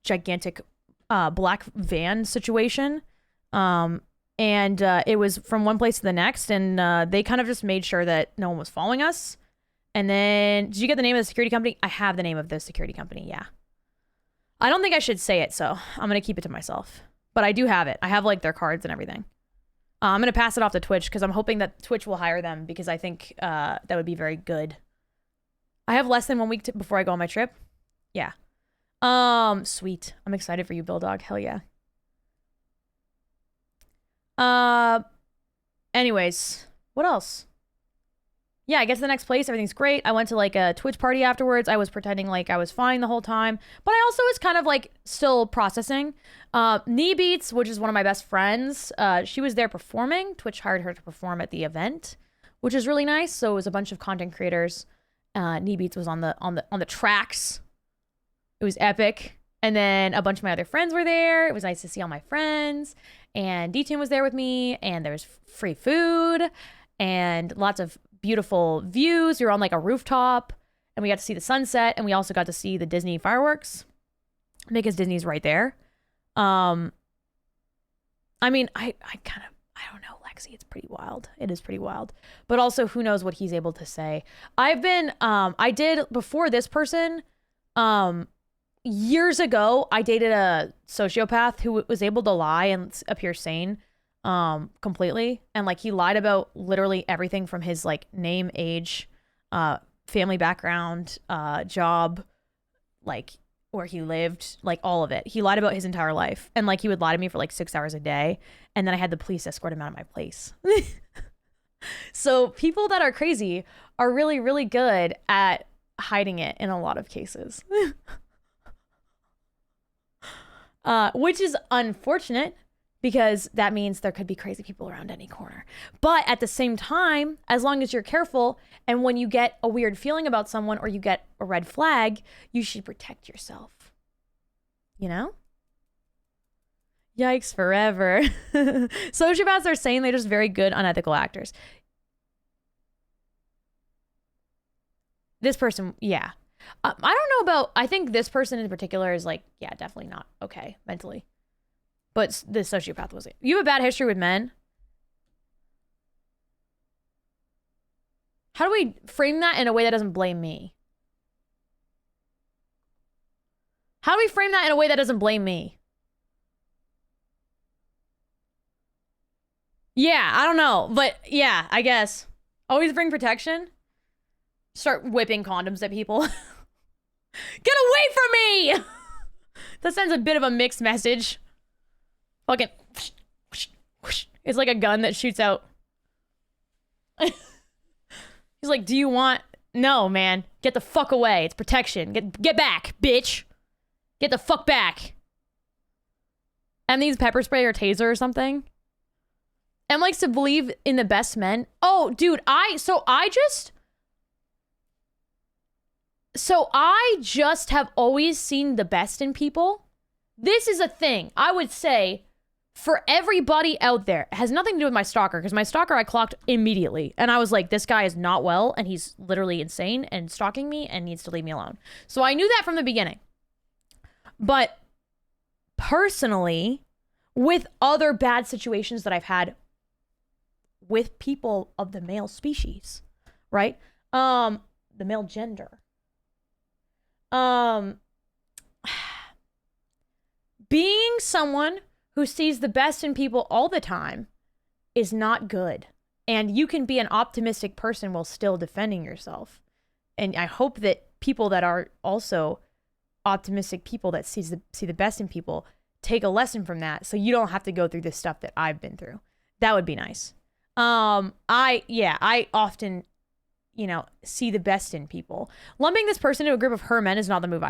gigantic black van situation. And it was from one place to the next. And they kind of just made sure that no one was following us. And then, did you get the name of the security company? I have the name of the security company, yeah. I don't think I should say it, so I'm going to keep it to myself. But I do have it. I have like their cards and everything. I'm going to pass it off to Twitch because I'm hoping that Twitch will hire them because I think that would be very good. I have less than 1 week before I go on my trip. Yeah. Sweet. I'm excited for you, Bill Dog. Hell yeah. Anyways, what else? Yeah, I get to the next place. Everything's great. I went to like a Twitch party afterwards. I was pretending like I was fine the whole time, but I also was kind of like still processing. Knee Beats, which is one of my best friends, she was there performing. Twitch hired her to perform at the event, which is really nice. So it was a bunch of content creators. Knee Beats was on the tracks. It was epic. And then a bunch of my other friends were there. It was nice to see all my friends. And D-Tune was there with me. And there was free food and lots of beautiful views. We were on like a rooftop. And we got to see the sunset. And we also got to see the Disney fireworks. Because Disney's right there. I mean, I don't know, Lexi. It's pretty wild. It is pretty wild. But also, who knows what he's able to say. I did, before this person, years ago, I dated a sociopath who was able to lie and appear sane completely. And like he lied about literally everything from his like name, age, family background, job, like where he lived, like all of it. He lied about his entire life. And like he would lie to me for like 6 hours a day. And then I had the police escort him out of my place. So people that are crazy are really, really good at hiding it in a lot of cases. Which is unfortunate because that means there could be crazy people around any corner. But at the same time, as long as you're careful and when you get a weird feeling about someone or you get a red flag, you should protect yourself. You know? Yikes forever. Sociopaths are saying they're just very good, unethical actors. This person, yeah. I don't know about, I think this person in particular is like, yeah, definitely not okay mentally. But the sociopath was it. You have a bad history with men? How do we frame that in a way that doesn't blame me? How do we frame that in a way that doesn't blame me? Yeah, I don't know. But yeah, I guess. Always bring protection. Start whipping condoms at people. Get away from me! That sends a bit of a mixed message. Fucking. It's like a gun that shoots out. He's like, do you want... No, man. Get the fuck away. It's protection. Get back, bitch. Get the fuck back. And these pepper spray or taser or something. Em likes to believe in the best men. Oh, dude, I just have always seen the best in people. This is a thing. I would say for everybody out there, it has nothing to do with my stalker, because my stalker I clocked immediately. And I was like, this guy is not well, and he's literally insane and stalking me and needs to leave me alone. So I knew that from the beginning. But personally, with other bad situations that I've had with people of the male species, right? The male gender. Being someone who sees the best in people all the time is not good. And you can be an optimistic person while still defending yourself. And I hope that people that are also optimistic people that see the best in people take a lesson from that, so you don't have to go through this stuff that I've been through. That would be nice. I often, see the best in people. Lumping this person into a group of her men is not the move.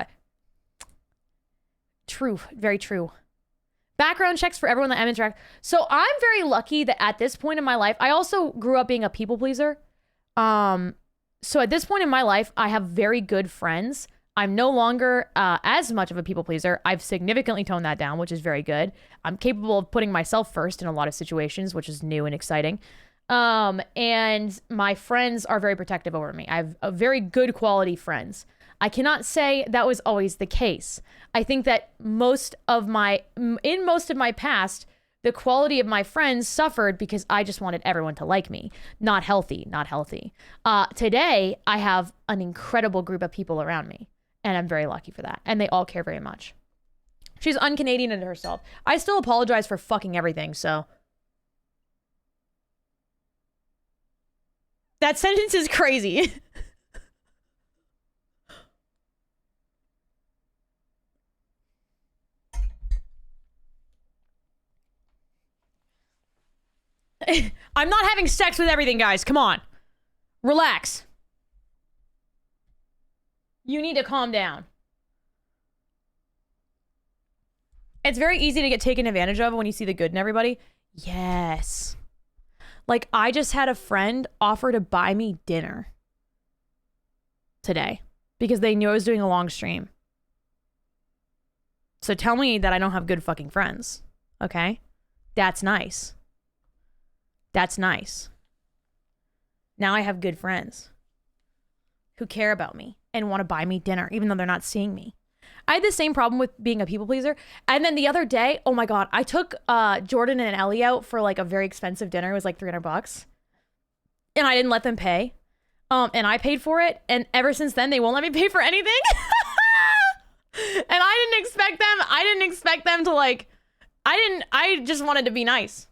True. Very true. Background checks for everyone that I'm interact. So I'm very lucky that at this point in my life, I also grew up being a people pleaser. So at this point in my life, I have very good friends. I'm no longer as much of a people pleaser. I've significantly toned that down, which is very good. I'm capable of putting myself first in a lot of situations, which is new and exciting. And my friends are very protective over me. I have a very good quality friends. I cannot say that was always the case. I think that in most of my past, the quality of my friends suffered because I just wanted everyone to like me. Not healthy. Today, I have an incredible group of people around me, and I'm very lucky for that. And they all care very much. She's un-Canadian into herself. I still apologize for fucking everything, so. That sentence is crazy. I'm not having sex with everything, guys. Come on. Relax. You need to calm down. It's very easy to get taken advantage of when you see the good in everybody. Yes. Like, I just had a friend offer to buy me dinner today because they knew I was doing a long stream. So tell me that I don't have good fucking friends. Okay? That's nice. That's nice. Now I have good friends who care about me and want to buy me dinner, even though they're not seeing me. I had the same problem with being a people pleaser. And then the other day, oh my God, I took Jordan and Ellie out for like a very expensive dinner. It was like $300. And I didn't let them pay. And I paid for it. And ever since then, they won't let me pay for anything. And I didn't expect them to like, I just wanted to be nice.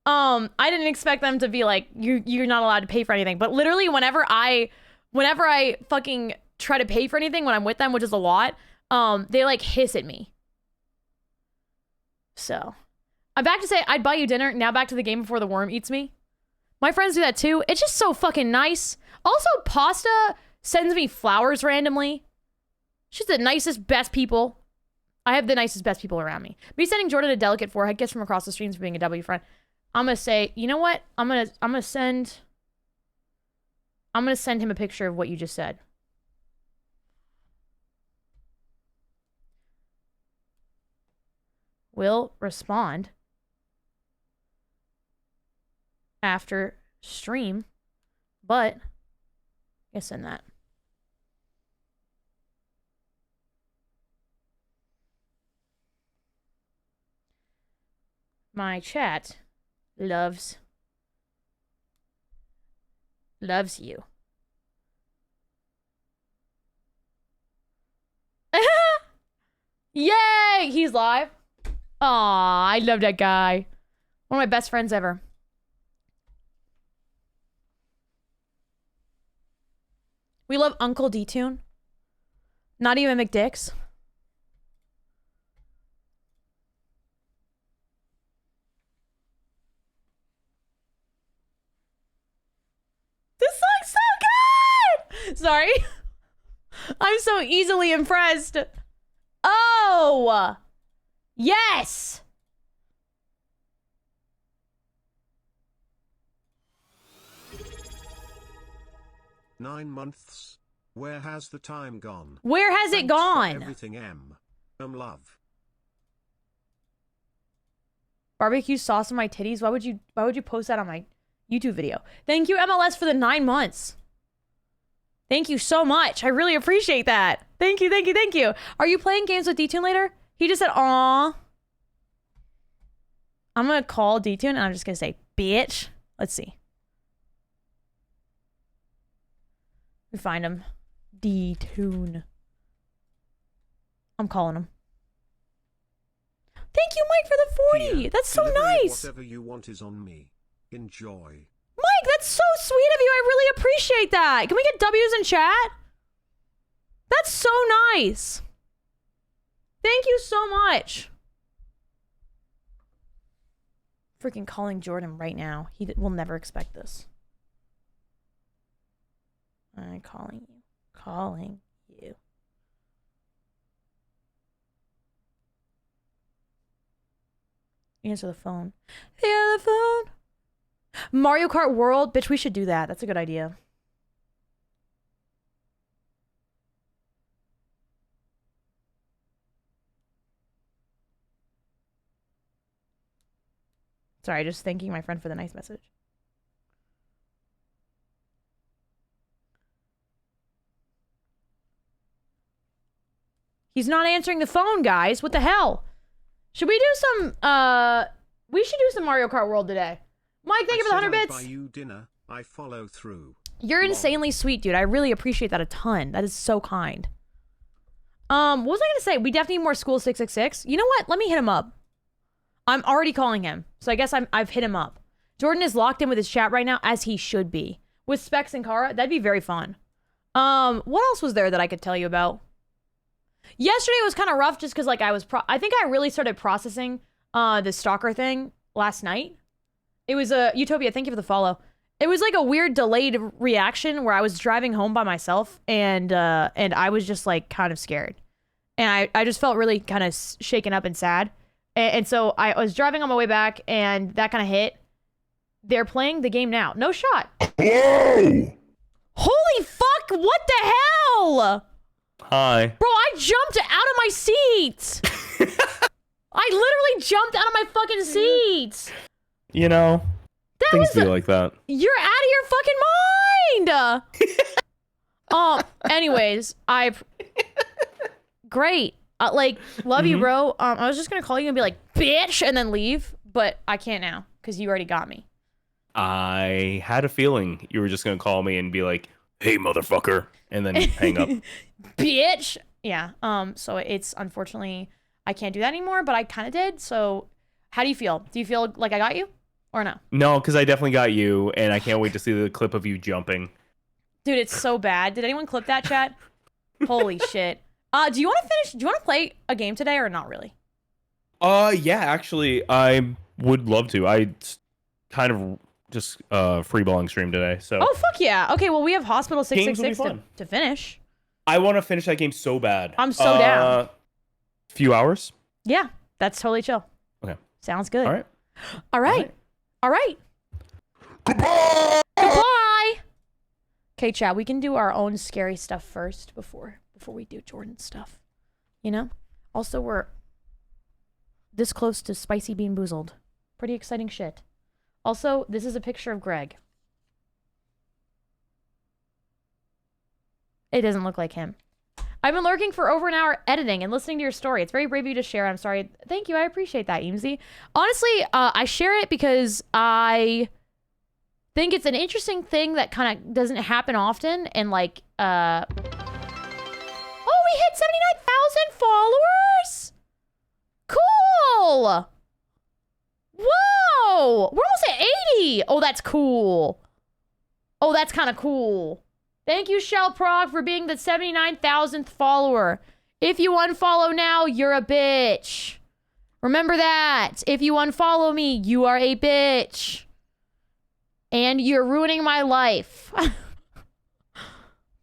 I didn't expect them to be like, you're not allowed to pay for anything. But literally whenever I fucking try to pay for anything when I'm with them, which is a lot, they like hiss at me. So I'm back to say I'd buy you dinner. Now back to the game before the worm eats me. My friends do that too. It's just so fucking nice. Also, Pasta sends me flowers randomly. She's the nicest, best people. I have the nicest, best people around me. Me sending Jordan a delicate forehead kiss from across the streams for being a W friend. I'm gonna say, you know what? I'm gonna send him a picture of what you just said. Will respond after stream, but I send that. My chat loves you. Yay! He's live. Aw, I love that guy. One of my best friends ever. We love Uncle D-Tune. Not even McDick's. This looks so good! Sorry. I'm so easily impressed. Oh! Yes! "9 months. Where has the time gone? Where has it Thanks for gone? everything, love. Barbecue sauce on my titties? Why would you post that on my YouTube video? Thank you, MLS, for the 9 months. Thank you so much. I really appreciate that. Thank you, thank you, thank you. Are you playing games with D-Tune later? He just said, aw. I'm gonna call D-Tune and I'm just gonna say, bitch. Let's see. We find him. D-Tune. I'm calling him. Thank you, Mike, for the 40. Here, that's so delivery nice. Whatever you want is on me. Enjoy. Mike, that's so sweet of you. I really appreciate that. Can we get W's in chat? That's so nice. Thank you so much. Freaking calling Jordan right now. He will never expect this. I'm calling you. Calling you. Answer the phone. Yeah, the phone. Mario Kart World? Bitch, we should do that. That's a good idea. Sorry, just thanking my friend for the nice message. He's not answering the phone, guys. What the hell? Should we do some, we should do some Mario Kart World today. Mike, thank you for the 100 bits. Buy you dinner. I follow through. You're insanely sweet, dude. I really appreciate that a ton. That is so kind. What was I gonna say? We definitely need more School 666. You know what? Let me hit him up. I'm already calling him, so I guess I've hit him up. Jordan is locked in with his chat right now, as he should be. With Specs and Kara, that'd be very fun. What else was there that I could tell you about? Yesterday was kind of rough just because, like, I think I really started processing the Stalker thing last night. It was Utopia, thank you for the follow. It was like a weird delayed reaction where I was driving home by myself and I was just like kind of scared. And I just felt really kind of shaken up and sad. And so I was driving on my way back and that kind of hit. They're playing the game now. No shot. Hello! Holy fuck, what the hell? Hi. Bro, I jumped out of my seat. I literally jumped out of my fucking seat. You know, That things was be like that. You're out of your fucking mind. Anyways, great. Like, love you, bro. I was just gonna call you and be like, bitch, and then leave, but I can't now because you already got me. I had a feeling you were just gonna call me and be like, hey, motherfucker, and then hang up. Bitch. Yeah. So it's unfortunately I can't do that anymore, but I kind of did. So how do you feel? Do you feel like I got you or no? No, because I definitely got you, and I can't wait to see the clip of you jumping. Dude, it's so bad. Did anyone clip that, chat? Holy shit. Do you want to finish? Do you want to play a game today or not really? Yeah, actually, I would love to. I kind of just freeballing stream today, so. Oh, fuck yeah. Okay, well, we have Hospital Games will be 666 to finish. I want to finish that game so bad. I'm so down. Few hours? Yeah, that's totally chill. Okay. Sounds good. All right. All right. All right. Goodbye! Goodbye. Okay, chat, we can do our own scary stuff first before we do Jordan's stuff. You know? Also, we're this close to Spicy Bean Boozled. Pretty exciting shit. Also, this is a picture of Greg. It doesn't look like him. I've been lurking for over an hour editing and listening to your story. It's very brave of you to share. I'm sorry. Thank you. I appreciate that, Eamsy. Honestly, I share it because I think it's an interesting thing that kind of doesn't happen often. And like, oh, we hit 79,000 followers. Cool. Whoa. We're almost at 80. Oh, that's cool. Oh, that's kind of cool. Thank you, Shellprog, for being the 79,000th follower. If you unfollow now, you're a bitch. Remember that. If you unfollow me, you are a bitch. And you're ruining my life.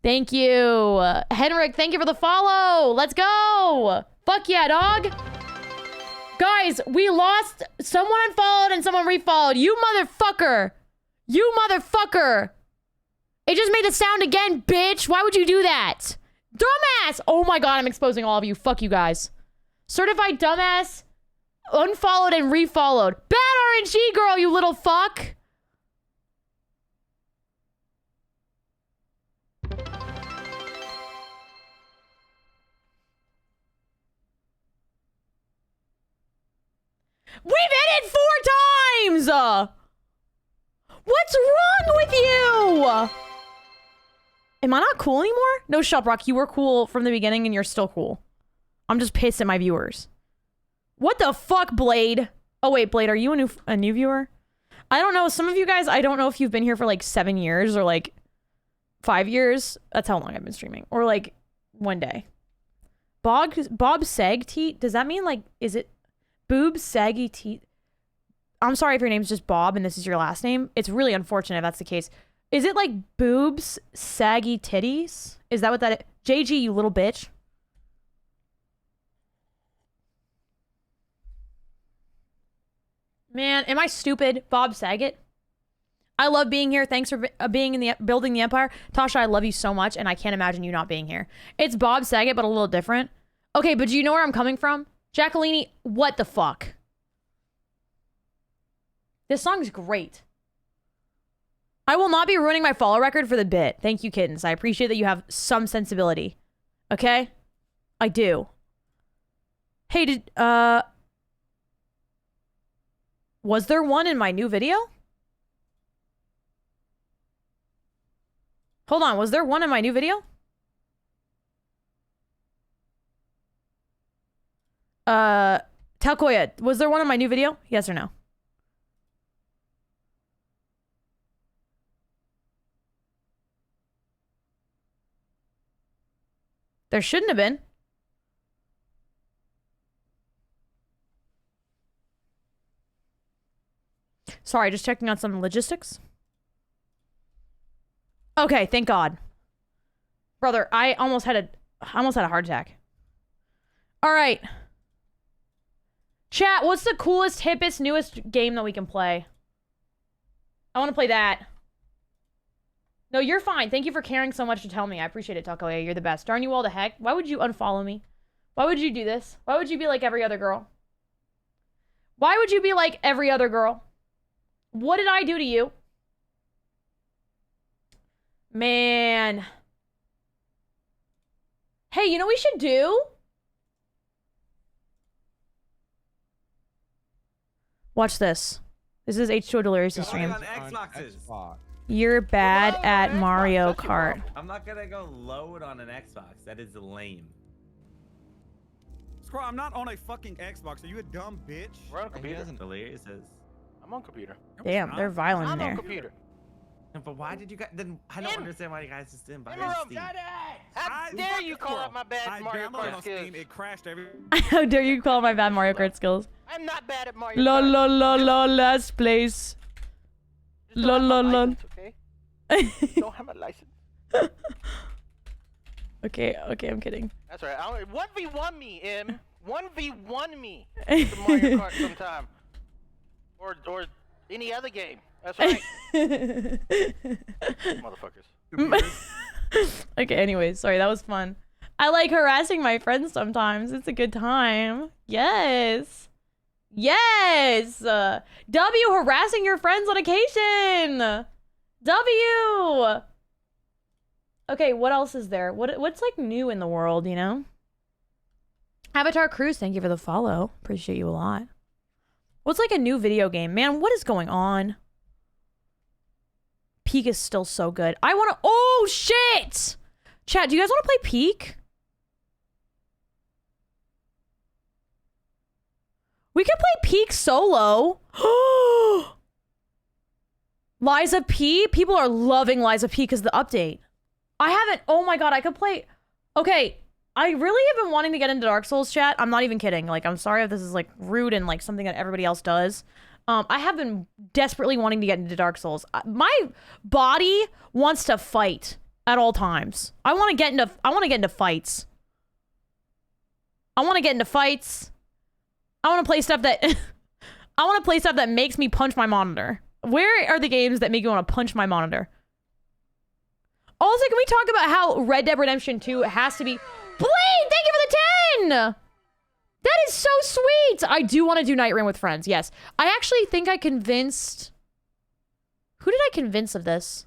Thank you. Henrik, thank you for the follow. Let's go. Fuck yeah, dog. Guys, we lost. Someone unfollowed and someone refollowed. You motherfucker. You motherfucker. It just made the sound again, bitch. Why would you do that? Dumbass. Oh my god, I'm exposing all of you. Fuck you guys. Certified dumbass. Unfollowed and refollowed. Bad RNG girl, you little fuck. We've hit it 4 times! What's wrong with you? Am I not cool anymore? No, Shoprock, you were cool from the beginning and you're still cool. I'm just pissed at my viewers. What the fuck, Blade? Oh wait, Blade, are you a new viewer? I don't know. Some of you guys, I don't know if you've been here for like 7 years or like 5 years. That's how long I've been streaming. Or like 1 day. Bob Seg Teat? Does that mean like, is it Boob Saggy Teat? I'm sorry if your name's just Bob and this is your last name. It's really unfortunate if that's the case. Is it like boobs, saggy titties? Is that what that is? JG, you little bitch. Man, am I stupid? Bob Saget. I love being here. Thanks for being in the building the empire. Tasha, I love you so much and I can't imagine you not being here. It's Bob Saget, but a little different. Okay, but do you know where I'm coming from? Jacqueline, what the fuck? This song's great. I will not be ruining my follow record for the bit. Thank you, kittens. I appreciate that you have some sensibility. Okay? I do. Hey, was there one in my new video? Hold on, was there one in my new video? Talkoya, was there one in my new video? Yes or no? There shouldn't have been. Sorry, just checking on some logistics. Okay, thank God. Brother, I almost had a heart attack. All right. Chat, what's the coolest, hippest, newest game that we can play? I want to play that. No, you're fine. Thank you for caring so much to tell me. I appreciate it, Takoya. You're the best. Darn you all to heck. Why would you unfollow me? Why would you do this? Why would you be like every other girl? Why would you be like every other girl? What did I do to you? Man. Hey, you know what we should do? Watch this. This is H2O Delirious' stream. On Xboxes. You're bad at Mario Kart. I'm not gonna go load on an Xbox. That is lame. Scroll, I'm not on a fucking Xbox. Are you a dumb bitch? We're on computer. Delirious is. I'm on computer. Damn, they're violent in I'm on there. computer. But why did you guys? Then I don't understand why you guys just didn't buy Emerome, Steam. how dare you call out my bad I Mario downloaded Kart on skills? Steam. It crashed every. How dare you call my bad Mario Kart skills? I'm not bad at Mario Lol, Kart. lol, lol, lol, last place. Just don't Lol, have my lol, lol. license, okay? Don't have a license. Okay, I'm kidding. That's right. 1v1 me, M. 1v1 me. To Mario Kart sometime. Or any other game. That's right. Motherfuckers. Okay, anyways, sorry, that was fun. I like harassing my friends sometimes. It's a good time. Yes. Yes. W, harassing your friends on occasion. W. Okay, what else is there? What's like new in the world, you know? Avatar Cruise, thank you for the follow. Appreciate you a lot. What's like a new video game? Man, what is going on? Peak is still so good. I want to... Oh, shit! Chat, do you guys want to play Peak? We could play Peak solo. Liza P? People are loving Liza P because of the update. I haven't... Oh my god, I could play... Okay, I really have been wanting to get into Dark Souls, chat. I'm not even kidding. Like, I'm sorry if this is, like, rude and, like, something that everybody else does. I have been desperately wanting to get into Dark Souls. My body wants to fight at all times. I want to get into fights. I want to get into fights. I want to play stuff that I want to play stuff that makes me punch my monitor. Where are the games that make you want to punch my monitor? Also, can we talk about how Red Dead Redemption 2 has to be... Blade, thank you for the 10! That is so sweet! I do want to do Night Rain with friends, yes. I actually think I convinced... Who did I convince of this?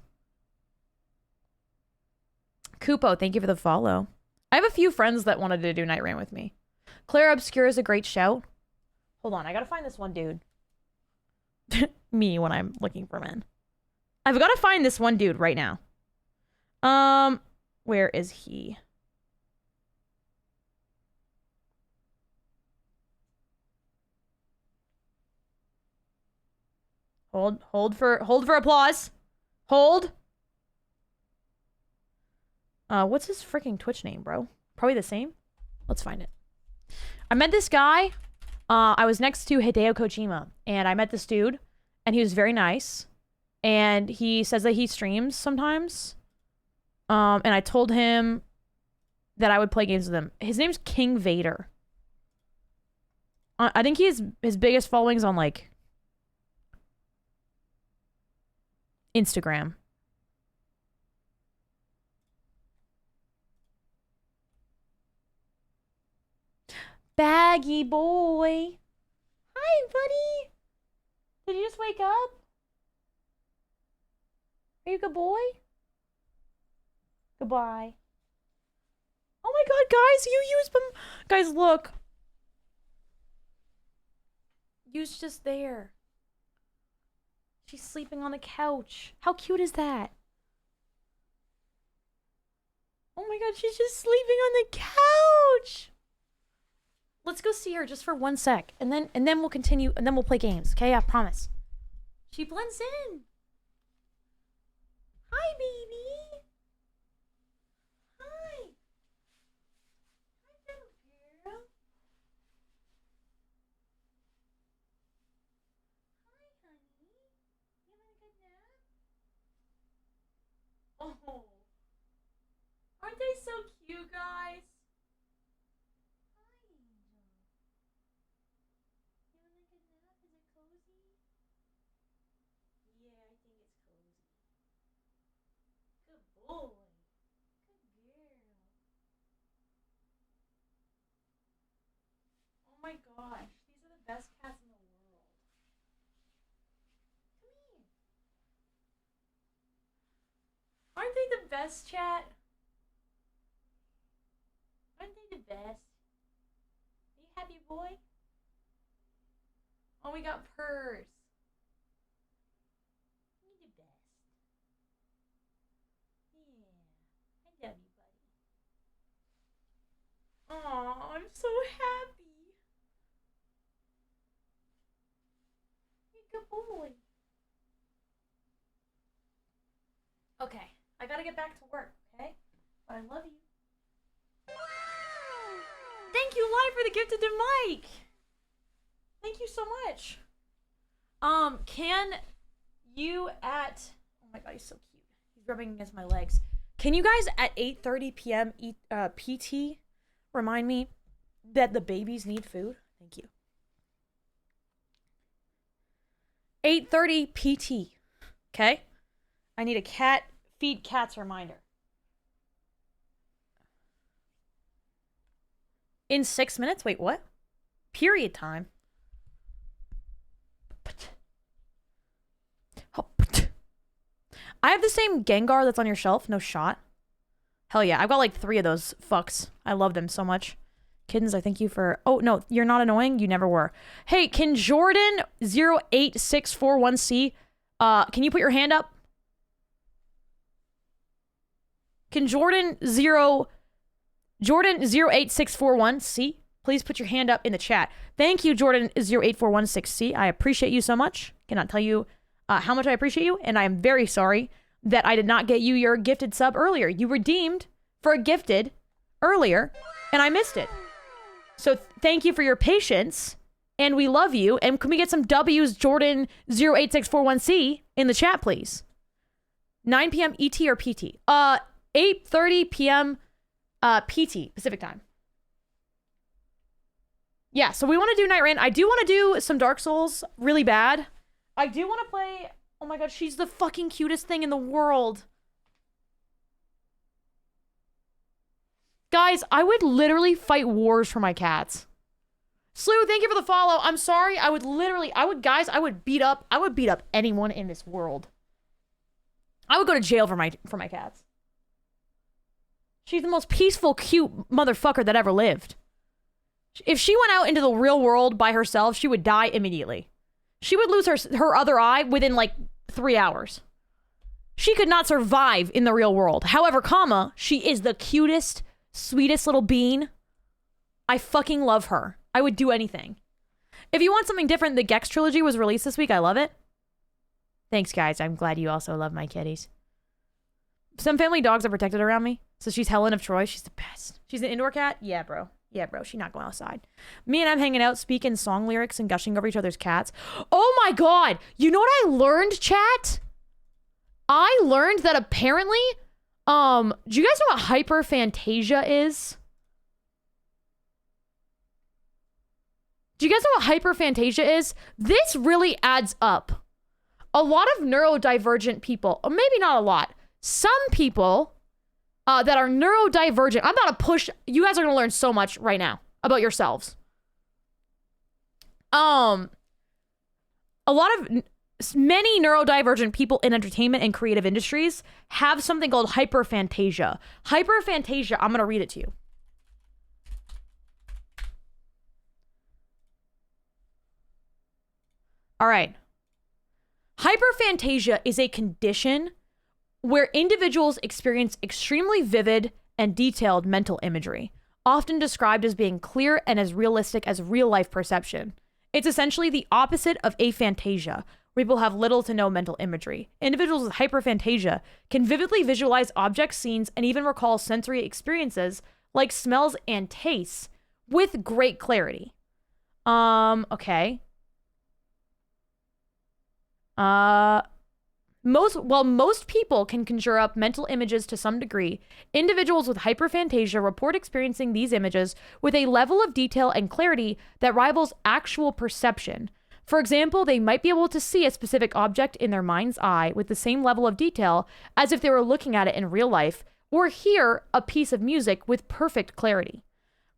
Kupo, thank you for the follow. I have a few friends that wanted to do Night Rain with me. Claire Obscure is a great shout. Hold on, I gotta find this one dude. Me when I'm looking for men. I've gotta find this one dude right now. Where is he? Hold for applause. Hold. What's his freaking Twitch name, bro? Probably the same. Let's find it. I met this guy. I was next to Hideo Kojima, and I met this dude, and he was very nice. And he says that he streams sometimes. And I told him that I would play games with him. His name's King Vader. I think his biggest following's on, like, Instagram. Baggy boy. Hi, buddy. Did you just wake up? Are you a good boy? Goodbye. Oh my god, guys, you used them. Guys, look. You's just there. She's sleeping on the couch. How cute is that? Oh my god, she's just sleeping on the couch. Let's go see her just for 1 sec, and then we'll continue, and then we'll play games. Okay, I promise. She blends in. Hi, baby. Hi. Hi, little girl. Hi, honey. You having a good nap? Oh. Aren't they so cute, guys? Hi, Angel. You having a good nap? Is it cozy? Yeah, I think it's cozy. Good boy. Good girl. Oh my gosh, these are the best cats in the world. Come here. Aren't they the best, chat? Aren't they the best? Are you happy, boy? Oh, we got purrs. You're the best. Yeah. I love you, buddy. Aw, I'm so happy. You're a good boy. Okay, I gotta get back to work, okay? But I love you. Thank you, Live, for the gifted to Mike. Thank you so much. Can you at... Oh my god, he's so cute. He's rubbing against my legs. Can you guys at 8:30 p.m. PT remind me that the babies need food? Thank you. 8:30 PT. Okay? I need a feed cats reminder. In 6 minutes? Wait, what? Period time. I have the same Gengar that's on your shelf. No shot. Hell yeah. I've got like 3 of those fucks. I love them so much. Kittens, I thank you for... Oh, no. You're not annoying. You never were. Hey, can Jordan 08641C... can you put your hand up? Can Jordan 08641C, please put your hand up in the chat. Thank you, Jordan 08416C. I appreciate you so much. Cannot tell you how much I appreciate you, and I am very sorry that I did not get you your gifted sub earlier. You redeemed for a gifted earlier, and I missed it. So thank you for your patience, and we love you. And can we get some W's, Jordan 08641C, in the chat, please? 9 p.m. ET or PT? 8:30 p.m. PT, Pacific time. Yeah, so we want to do Night Rain. I do want to do some Dark Souls really bad. I do want to play... Oh my god, she's the fucking cutest thing in the world. Guys, I would literally fight wars for my cats. Slew, thank you for the follow. I'm sorry. I would beat up anyone in this world. I would go to jail for my cats. She's the most peaceful, cute motherfucker that ever lived. If she went out into the real world by herself, she would die immediately. She would lose her other eye within like 3 hours. She could not survive in the real world. However, she is the cutest, sweetest little bean. I fucking love her. I would do anything. If you want something different, the Gex trilogy was released this week. I love it. Thanks, guys. I'm glad you also love my kitties. Some family dogs are protected around me. So she's Helen of Troy. She's the best. She's an indoor cat? Yeah, bro. Yeah, bro. She's not going outside. Me and I'm hanging out, speaking song lyrics and gushing over each other's cats. Oh my god. You know what I learned, chat? I learned that apparently, do you guys know what Hyperfantasia is? Do you guys know what Hyperfantasia is? This really adds up. A lot of neurodivergent people, or maybe not a lot, some people that are neurodivergent. I'm about to push, you guys are going to learn so much right now about yourselves. Many neurodivergent people in entertainment and creative industries have something called hyperfantasia. Hyperfantasia, I'm going to read it to you. All right. Hyperfantasia is a condition where individuals experience extremely vivid and detailed mental imagery, often described as being clear and as realistic as real-life perception. It's essentially the opposite of aphantasia, where people have little to no mental imagery. Individuals with hyperphantasia can vividly visualize objects, scenes, and even recall sensory experiences like smells and tastes with great clarity. Okay. Most people can conjure up mental images to some degree. Individuals with hyperphantasia report experiencing these images with a level of detail and clarity that rivals actual perception. For example, they might be able to see a specific object in their mind's eye with the same level of detail as if they were looking at it in real life, or hear a piece of music with perfect clarity.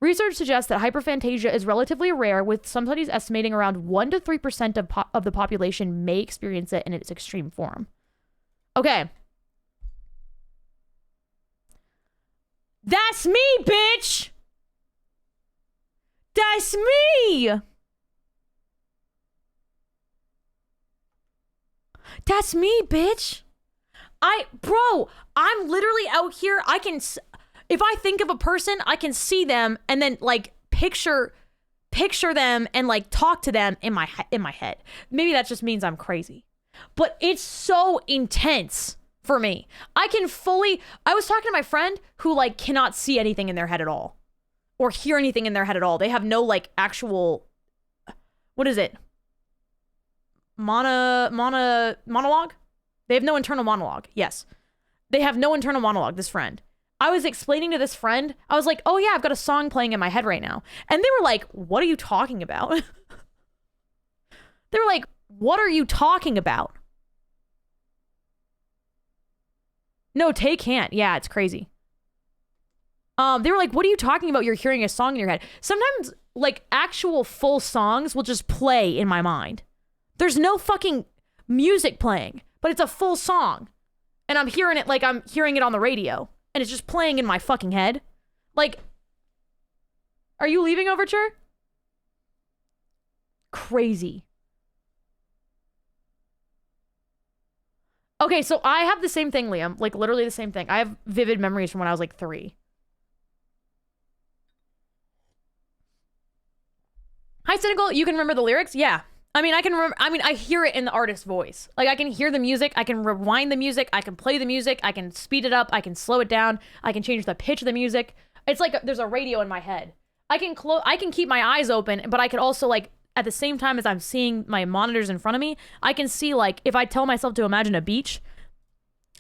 Research suggests that hyperphantasia is relatively rare, with some studies estimating around 1 to 3% of the population may experience it in its extreme form. Okay. That's me, bitch! That's me! That's me, bitch! Bro, I'm literally out here, if I think of a person, I can see them and then like picture them and like talk to them in my head. Maybe that just means I'm crazy, but it's so intense for me. I was talking to my friend who like cannot see anything in their head at all or hear anything in their head at all. They have no like actual, what is it? Monologue? They have no internal monologue. Yes. They have no internal monologue, this friend. I was explaining to this friend, I was like, oh yeah, I've got a song playing in my head right now. And they were like, what are you talking about? They were like, what are you talking about? No, Tay can't. Yeah, it's crazy. They were like, what are you talking about? You're hearing a song in your head. Sometimes, like, actual full songs will just play in my mind. There's no fucking music playing, but it's a full song. And I'm hearing it like I'm hearing it on the radio. And it's just playing in my fucking head. Like, are you leaving, Overture? Crazy. Okay, so I have the same thing, Liam. Like, literally the same thing. I have vivid memories from when I was like 3. Hi, Cynical. You can remember the lyrics? Yeah. I mean, I hear it in the artist's voice. Like, I can hear the music, I can rewind the music, I can play the music, I can speed it up, I can slow it down, I can change the pitch of the music. It's like there's a radio in my head. I can keep my eyes open, but I can also, like, at the same time as I'm seeing my monitors in front of me, I can see, like, if I tell myself to imagine a beach,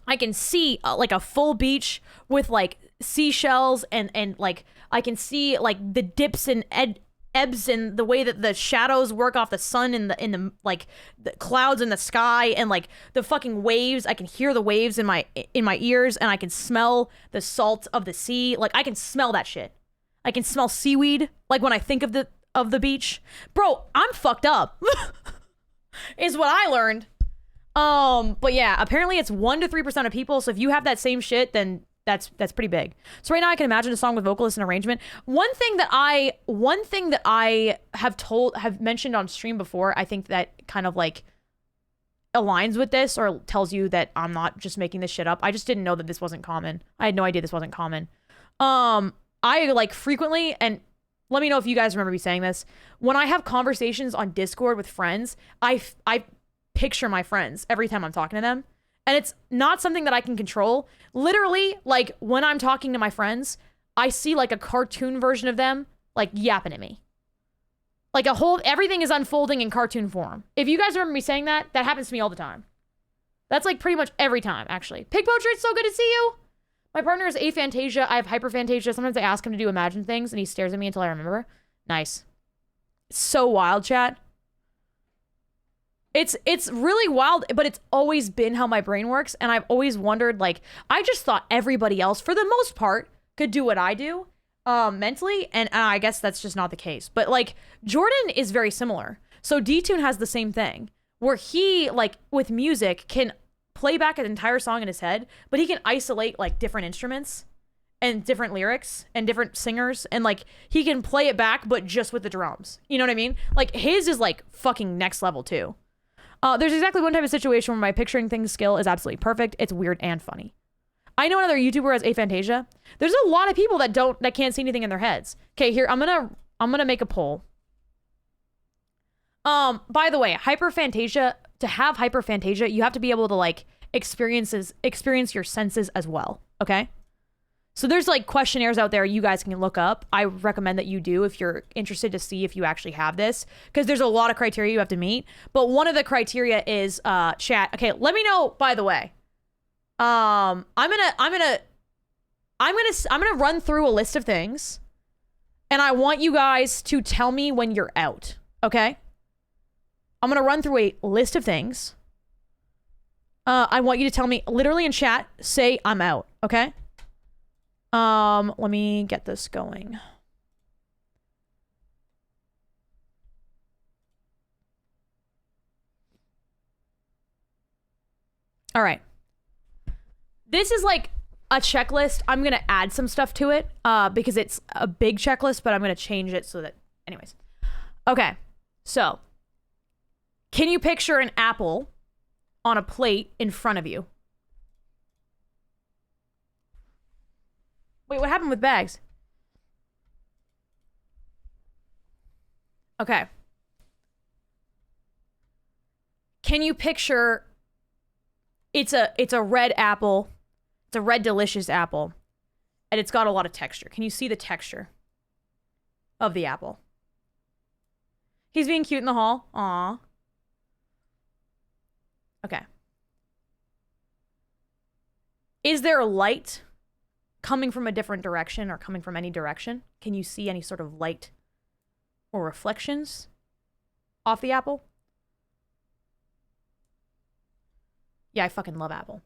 I can see, like, a full beach with, like, seashells and like, I can see, like, the dips and ebbs and the way that the shadows work off the sun in the like the clouds in the sky and like the fucking waves. I can hear the waves in my ears, and I can smell the salt of the sea. Like, I can smell that shit. I can smell seaweed, like when I think of the beach. Bro, I'm fucked up. Is what I learned. But yeah, apparently it's 1 to 3% of people. So if you have that same shit, then that's pretty big. So right now I can imagine a song with vocalist and arrangement. One thing that I have mentioned on stream before, I think that kind of like aligns with this or tells you that I'm not just making this shit up. I just didn't know that this wasn't common. I had no idea this wasn't common. I like frequently, and let me know if you guys remember me saying this, when I have conversations on Discord with friends, I picture my friends every time I'm talking to them. And it's not something that I can control. Literally, like, when I'm talking to my friends, I see, like, a cartoon version of them, like, yapping at me. Like, everything is unfolding in cartoon form. If you guys remember me saying that, that happens to me all the time. That's, like, pretty much every time, actually. Pig Poacher, it's so good to see you! My partner is aphantasia. I have hyperphantasia. Sometimes I ask him to do imagine things, and he stares at me until I remember. Nice. It's so wild, chat. It's really wild, but it's always been how my brain works, and I've always wondered, like, I just thought everybody else, for the most part, could do what I do mentally, and I guess that's just not the case. But, like, Jordan is very similar. So D-Tune has the same thing, where he, like, with music, can play back an entire song in his head, but he can isolate, like, different instruments and different lyrics and different singers, and, like, he can play it back, but just with the drums. You know what I mean? Like, his is, like, fucking next level, too. There's exactly one type of situation where my picturing things skill is absolutely perfect. It's weird and funny. I know another YouTuber has aphantasia. There's a lot of people that can't see anything in their heads. Okay, here I'm gonna make a poll. By the way, hyperfantasia, to have hyperfantasia, you have to be able to like experience your senses as well. Okay. So there's like questionnaires out there you guys can look up. I recommend that you do if you're interested to see if you actually have this, because there's a lot of criteria you have to meet. But one of the criteria is chat. Okay, let me know, by the way. I'm gonna run through a list of things, and I want you guys to tell me when you're out. Okay? I'm gonna run through a list of things. I want you to tell me literally in chat, say I'm out, okay? Let me get this going. All right. This is like a checklist. I'm going to add some stuff to it because it's a big checklist, but I'm going to change it so that, anyways. Okay. So, can you picture an apple on a plate in front of you? Wait, what happened with bags? Okay. Can you picture it's a red apple. It's a red delicious apple. And it's got a lot of texture. Can you see the texture of the apple? He's being cute in the hall. Aw. Okay. Is there a light coming from a different direction or coming from any direction? Can you see any sort of light or reflections off the apple? Yeah, I fucking love apple.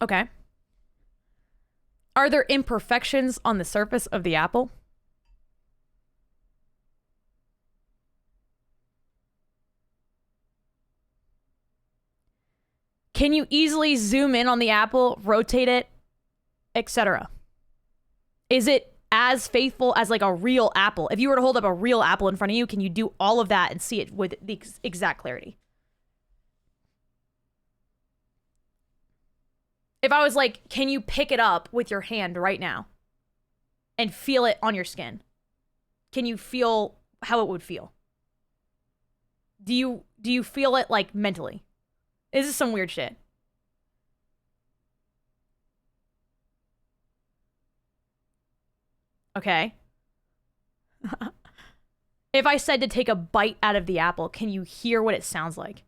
Okay. Are there imperfections on the surface of the apple? Can you easily zoom in on the apple, rotate it, etc.? Is it as faithful as like a real apple? If you were to hold up a real apple in front of you, can you do all of that and see it with the exact clarity? If I was like, can you pick it up with your hand right now and feel it on your skin? Can you feel how it would feel? Do you feel it like mentally? This is some weird shit. Okay. If I said to take a bite out of the apple, can you hear what it sounds like?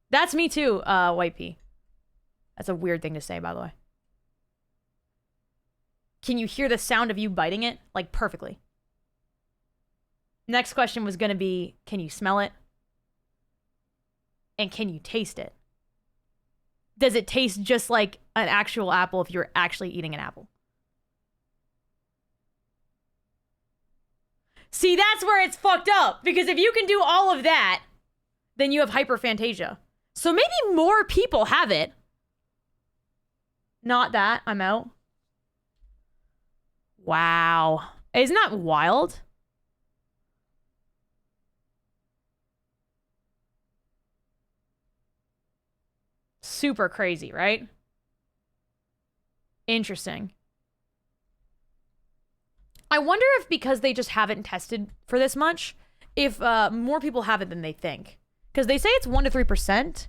That's me too, White Pea. That's a weird thing to say, by the way. Can you hear the sound of you biting it? Like, perfectly. Next question was going to be, can you smell it? And can you taste it? Does it taste just like an actual apple if you're actually eating an apple? See, that's where it's fucked up. Because if you can do all of that, then you have hyperfantasia. So maybe more people have it. Not that. I'm out. Wow. Isn't that wild? Super crazy, right? Interesting. I wonder if because they just haven't tested for this much, if more people have it than they think. Because they say it's 1 to 3%.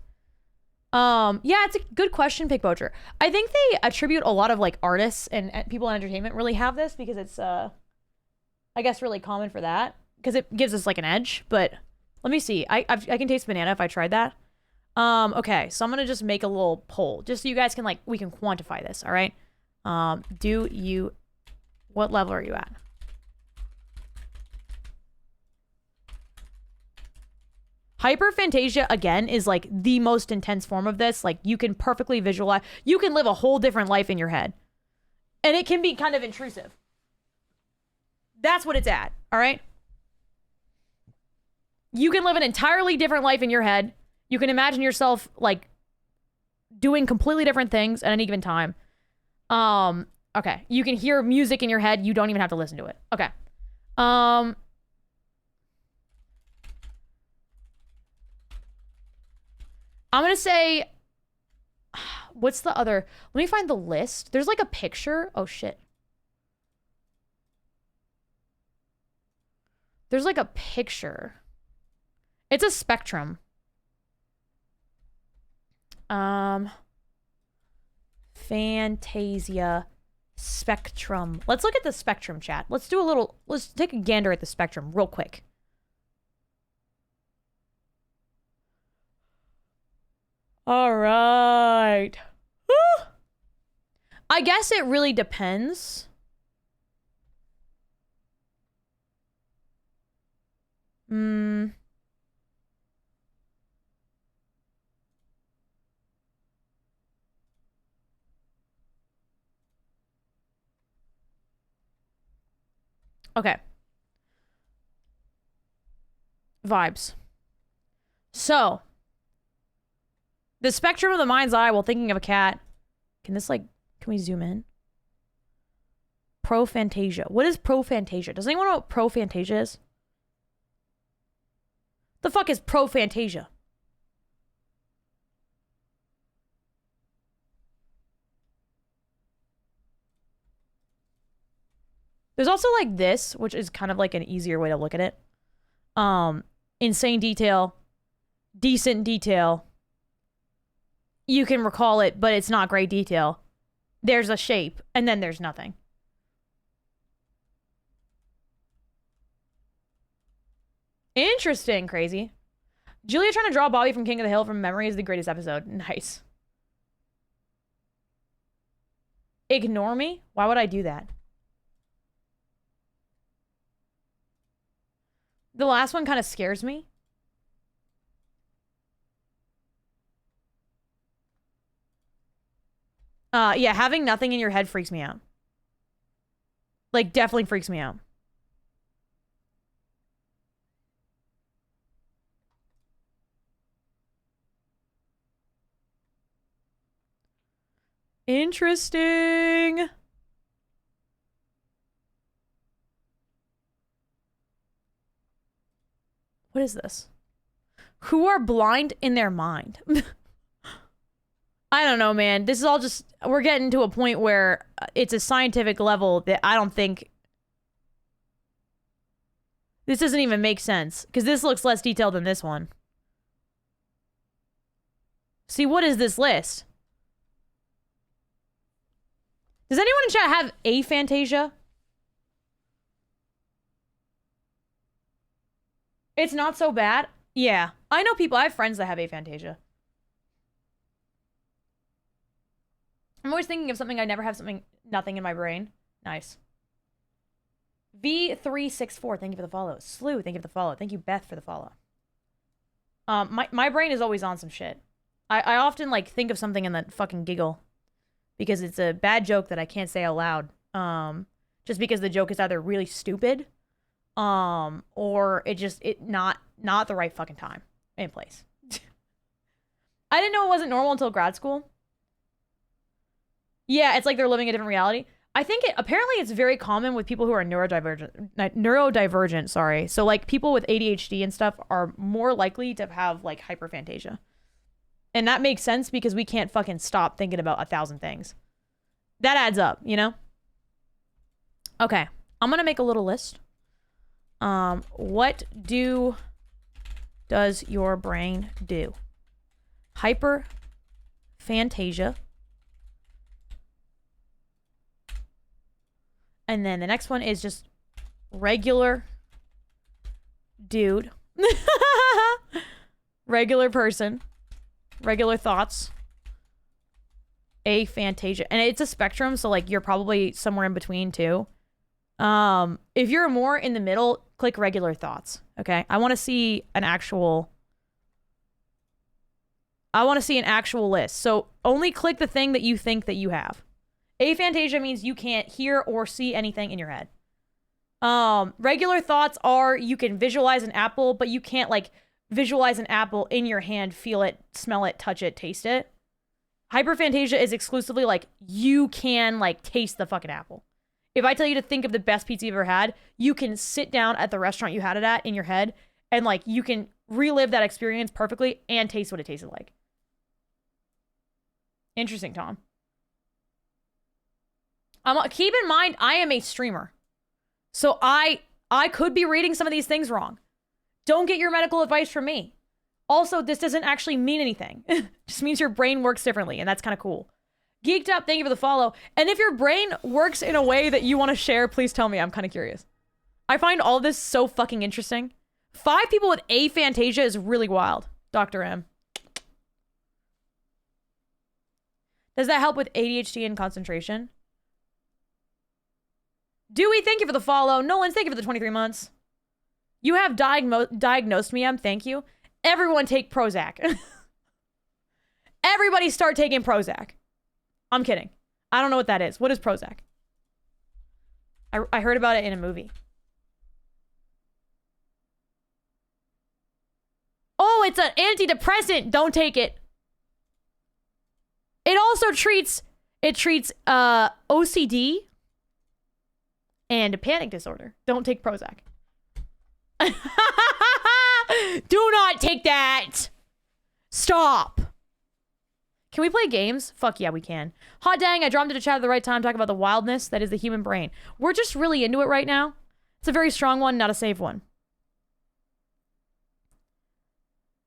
Yeah, it's a good question, Pick Poacher. I think they attribute a lot of like artists and people in entertainment really have this because it's, I guess, really common for that. Because it gives us like an edge. But let me see. I can taste banana if I tried that. Okay, so I'm gonna just make a little poll just so you guys can like, we can quantify this, all right? What level are you at? Hyperfantasia, again, is like the most intense form of this. Like, you can perfectly visualize, you can live a whole different life in your head. And it can be kind of intrusive. That's what it's at, all right? You can live an entirely different life in your head. You can imagine yourself like doing completely different things at any given time. Okay. You can hear music in your head. You don't even have to listen to it. Okay. I'm gonna say, what's the other? Let me find the list. There's like a picture. Oh shit. There's like a picture. It's a spectrum. Fantasia spectrum. Let's look at the spectrum, chat. Let's take a gander at the spectrum real quick. All right. Woo! I guess it really depends. Okay. Vibes. So, the spectrum of the mind's eye while thinking of a cat. Can we zoom in? Profantasia. What is profantasia? Does anyone know what profantasia is? The fuck is profantasia? There's also like this, which is kind of like an easier way to look at it. Insane detail, decent detail. You can recall it, but it's not great detail. There's a shape, and then there's nothing. Interesting, crazy. Julia trying to draw Bobby from King of the Hill from memory is the greatest episode. Nice. Ignore me? Why would I do that? The last one kind of scares me. Yeah, having nothing in your head freaks me out. Like, definitely freaks me out. Interesting. What is this? Who are blind in their mind? I don't know, man. This is all just... We're getting to a point where it's a scientific level that I don't think... This doesn't even make sense. Because this looks less detailed than this one. See, what is this list? Does anyone in chat have aphantasia? It's not so bad. Yeah. I know people, I have friends that have aphantasia. I'm always thinking of something I never have nothing in my brain. Nice. V364, thank you for the follow. Slew, thank you for the follow. Thank you, Beth, for the follow. My brain is always on some shit. I often, like, think of something and then fucking giggle. Because it's a bad joke that I can't say out loud. Just because the joke is either really stupid, or it not the right fucking time and place. I didn't know it wasn't normal until grad school. Yeah, it's like they're living a different reality. I think apparently it's very common with people who are neurodivergent, sorry. So like people with ADHD and stuff are more likely to have like hyperfantasia. And that makes sense because we can't fucking stop thinking about 1,000 things. That adds up, you know? Okay, I'm gonna make a little list. What does your brain do? Hyperfantasia. And then the next one is just regular dude. Regular person. Regular thoughts. Aphantasia. And it's a spectrum, so like you're probably somewhere in between too. If you're more in the middle, click regular thoughts. Okay? I want to see an actual list. So only click the thing that you think that you have. Aphantasia means you can't hear or see anything in your head. Regular thoughts are you can visualize an apple, but you can't like visualize an apple in your hand, feel it, smell it, touch it, taste it. Hyperfantasia is exclusively like you can like taste the fucking apple. If I tell you to think of the best pizza you've ever had, you can sit down at the restaurant you had it at in your head and like you can relive that experience perfectly and taste what it tasted like. Interesting, Tom. Keep in mind, I am a streamer. So I could be reading some of these things wrong. Don't get your medical advice from me. Also, this doesn't actually mean anything. It just means your brain works differently, and that's kind of cool. Geeked Up, thank you for the follow. And if your brain works in a way that you want to share, please tell me. I'm kind of curious. I find all this so fucking interesting. 5 people with aphantasia is really wild. Dr. M. Does that help with ADHD and concentration? Dewey, thank you for the follow. Nolan, thank you for the 23 months. You have diagnosed me, thank you. Everyone take Prozac. Everybody start taking Prozac. I'm kidding. I don't know what that is. What is Prozac? I heard about it in a movie. Oh, it's an antidepressant. Don't take it. It also treats OCD and a panic disorder. Don't take Prozac. Do not take that. Stop. Can we play games? Fuck yeah, we can. Hot dang, I dropped into chat at the right time talking about the wildness that is the human brain. We're just really into it right now. It's a very strong one, not a safe one.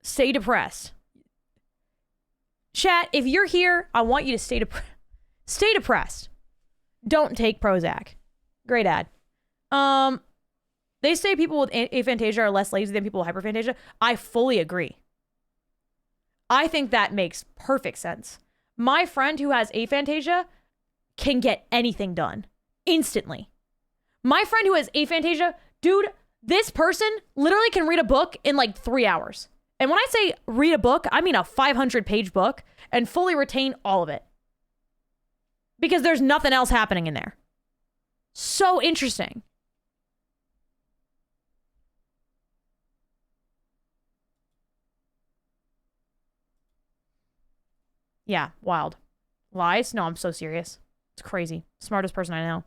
Stay depressed. Chat, if you're here, I want you to stay depressed. Don't take Prozac. Great ad. They say people with aphantasia are less lazy than people with hyperfantasia. I fully agree. I think that makes perfect sense. My friend who has aphantasia can get anything done instantly. My friend who has aphantasia, dude, this person literally can read a book in like 3 hours. And when I say read a book, I mean a 500-page book and fully retain all of it. Because there's nothing else happening in there. So interesting. Yeah, wild. Lies? No, I'm so serious. It's crazy. Smartest person I know.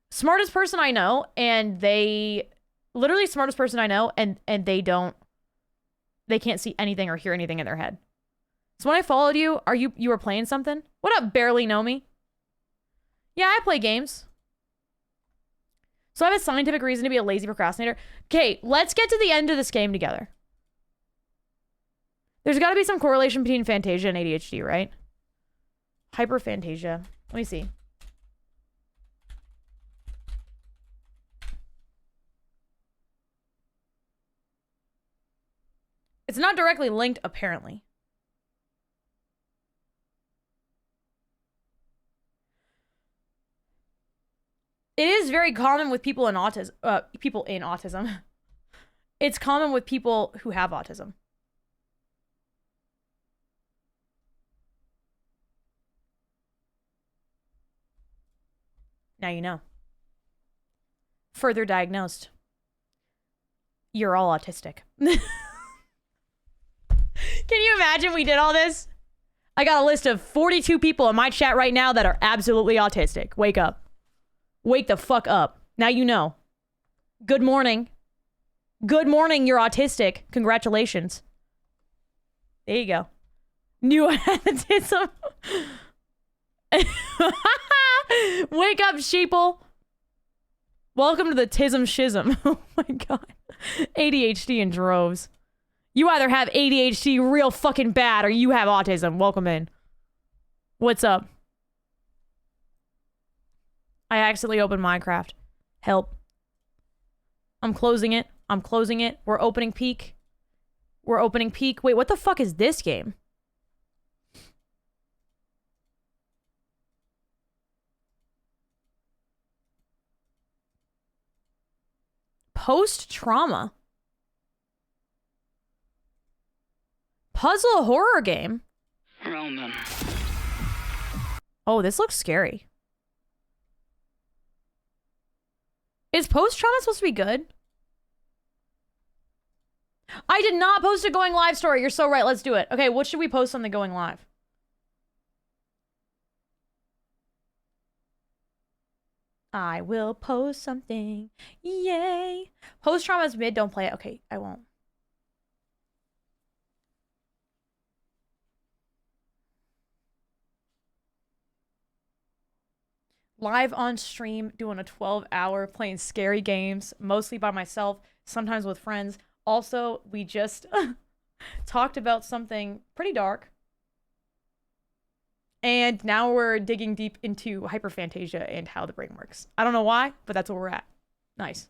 Smartest person I know, and they... Literally smartest person I know, and they don't... They can't see anything or hear anything in their head. So when I followed you, you were playing something? What up, barely know me? Yeah, I play games. So I have a scientific reason to be a lazy procrastinator. Okay, let's get to the end of this game together. There's got to be some correlation between Fantasia and ADHD, right? Hyperfantasia. Let me see. It's not directly linked, apparently. It is very common with people in autism. It's common with people who have autism. Now you know. Further diagnosed. You're all autistic. Can you imagine we did all this? I got a list of 42 people in my chat right now that are absolutely autistic. Wake up. Wake the fuck up. Now you know. Good morning. Good morning, you're autistic. Congratulations. There you go. New autism. Wake up, sheeple. Welcome to the tism shism. Oh my god. ADHD in droves. You either have ADHD real fucking bad or you have autism. Welcome in. What's up? I accidentally opened Minecraft. Help. I'm closing it. I'm closing it. We're opening peak. We're opening peak. Wait, what the fuck is this game? Post-trauma. Puzzle horror game. Roman. Oh, this looks scary. Is post-trauma supposed to be good? I did not post a going live story. You're so right. Let's do it. Okay, what should we post on the going live? I will post something. Yay. Post-trauma is mid. Don't play it. Okay, I won't. live on stream doing a 12-hour playing scary games, mostly by myself, sometimes with friends. Also, we just talked about something pretty dark. And now we're digging deep into hyperfantasia and how the brain works. I don't know why, but that's where we're at. Nice.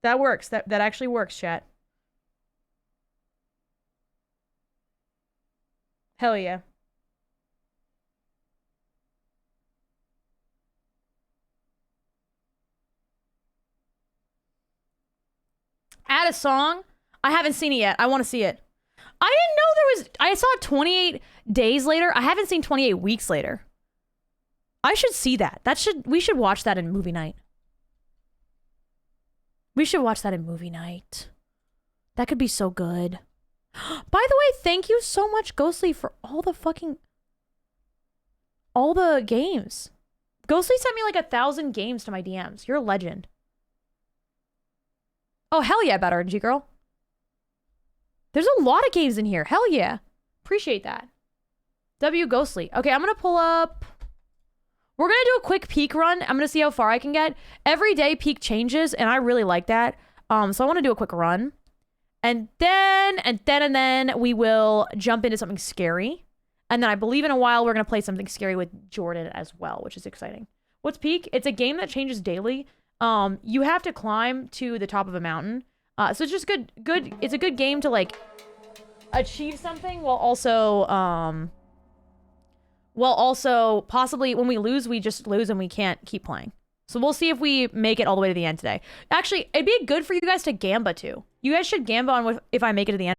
That works. That actually works, chat. Hell yeah. Add a song? I haven't seen it yet. I want to see it. I didn't know there was... I saw it 28 days later. I haven't seen 28 weeks later. I should see that. We should watch that in movie night. We should watch that in movie night. That could be so good. By the way, thank you so much, Ghostly, for all the games. Ghostly sent me like 1,000 games to my DMs. You're a legend. Oh, hell yeah, Bad RNG girl. There's a lot of games in here. Hell yeah. Appreciate that. W Ghostly. Okay, I'm gonna pull up... We're gonna do a quick peak run. I'm gonna see how far I can get. Every day peak changes, and I really like that. So I want to do a quick run. And then we will jump into something scary. And then I believe in a while we're going to play something scary with Jordan as well, which is exciting. What's Peak? It's a game that changes daily. You have to climb to the top of a mountain. So it's just good. It's a good game to like achieve something while also possibly when we lose, we just lose and we can't keep playing. So we'll see if we make it all the way to the end today. Actually, it'd be good for you guys to Gamba too. You guys should Gamba on if I make it to the end.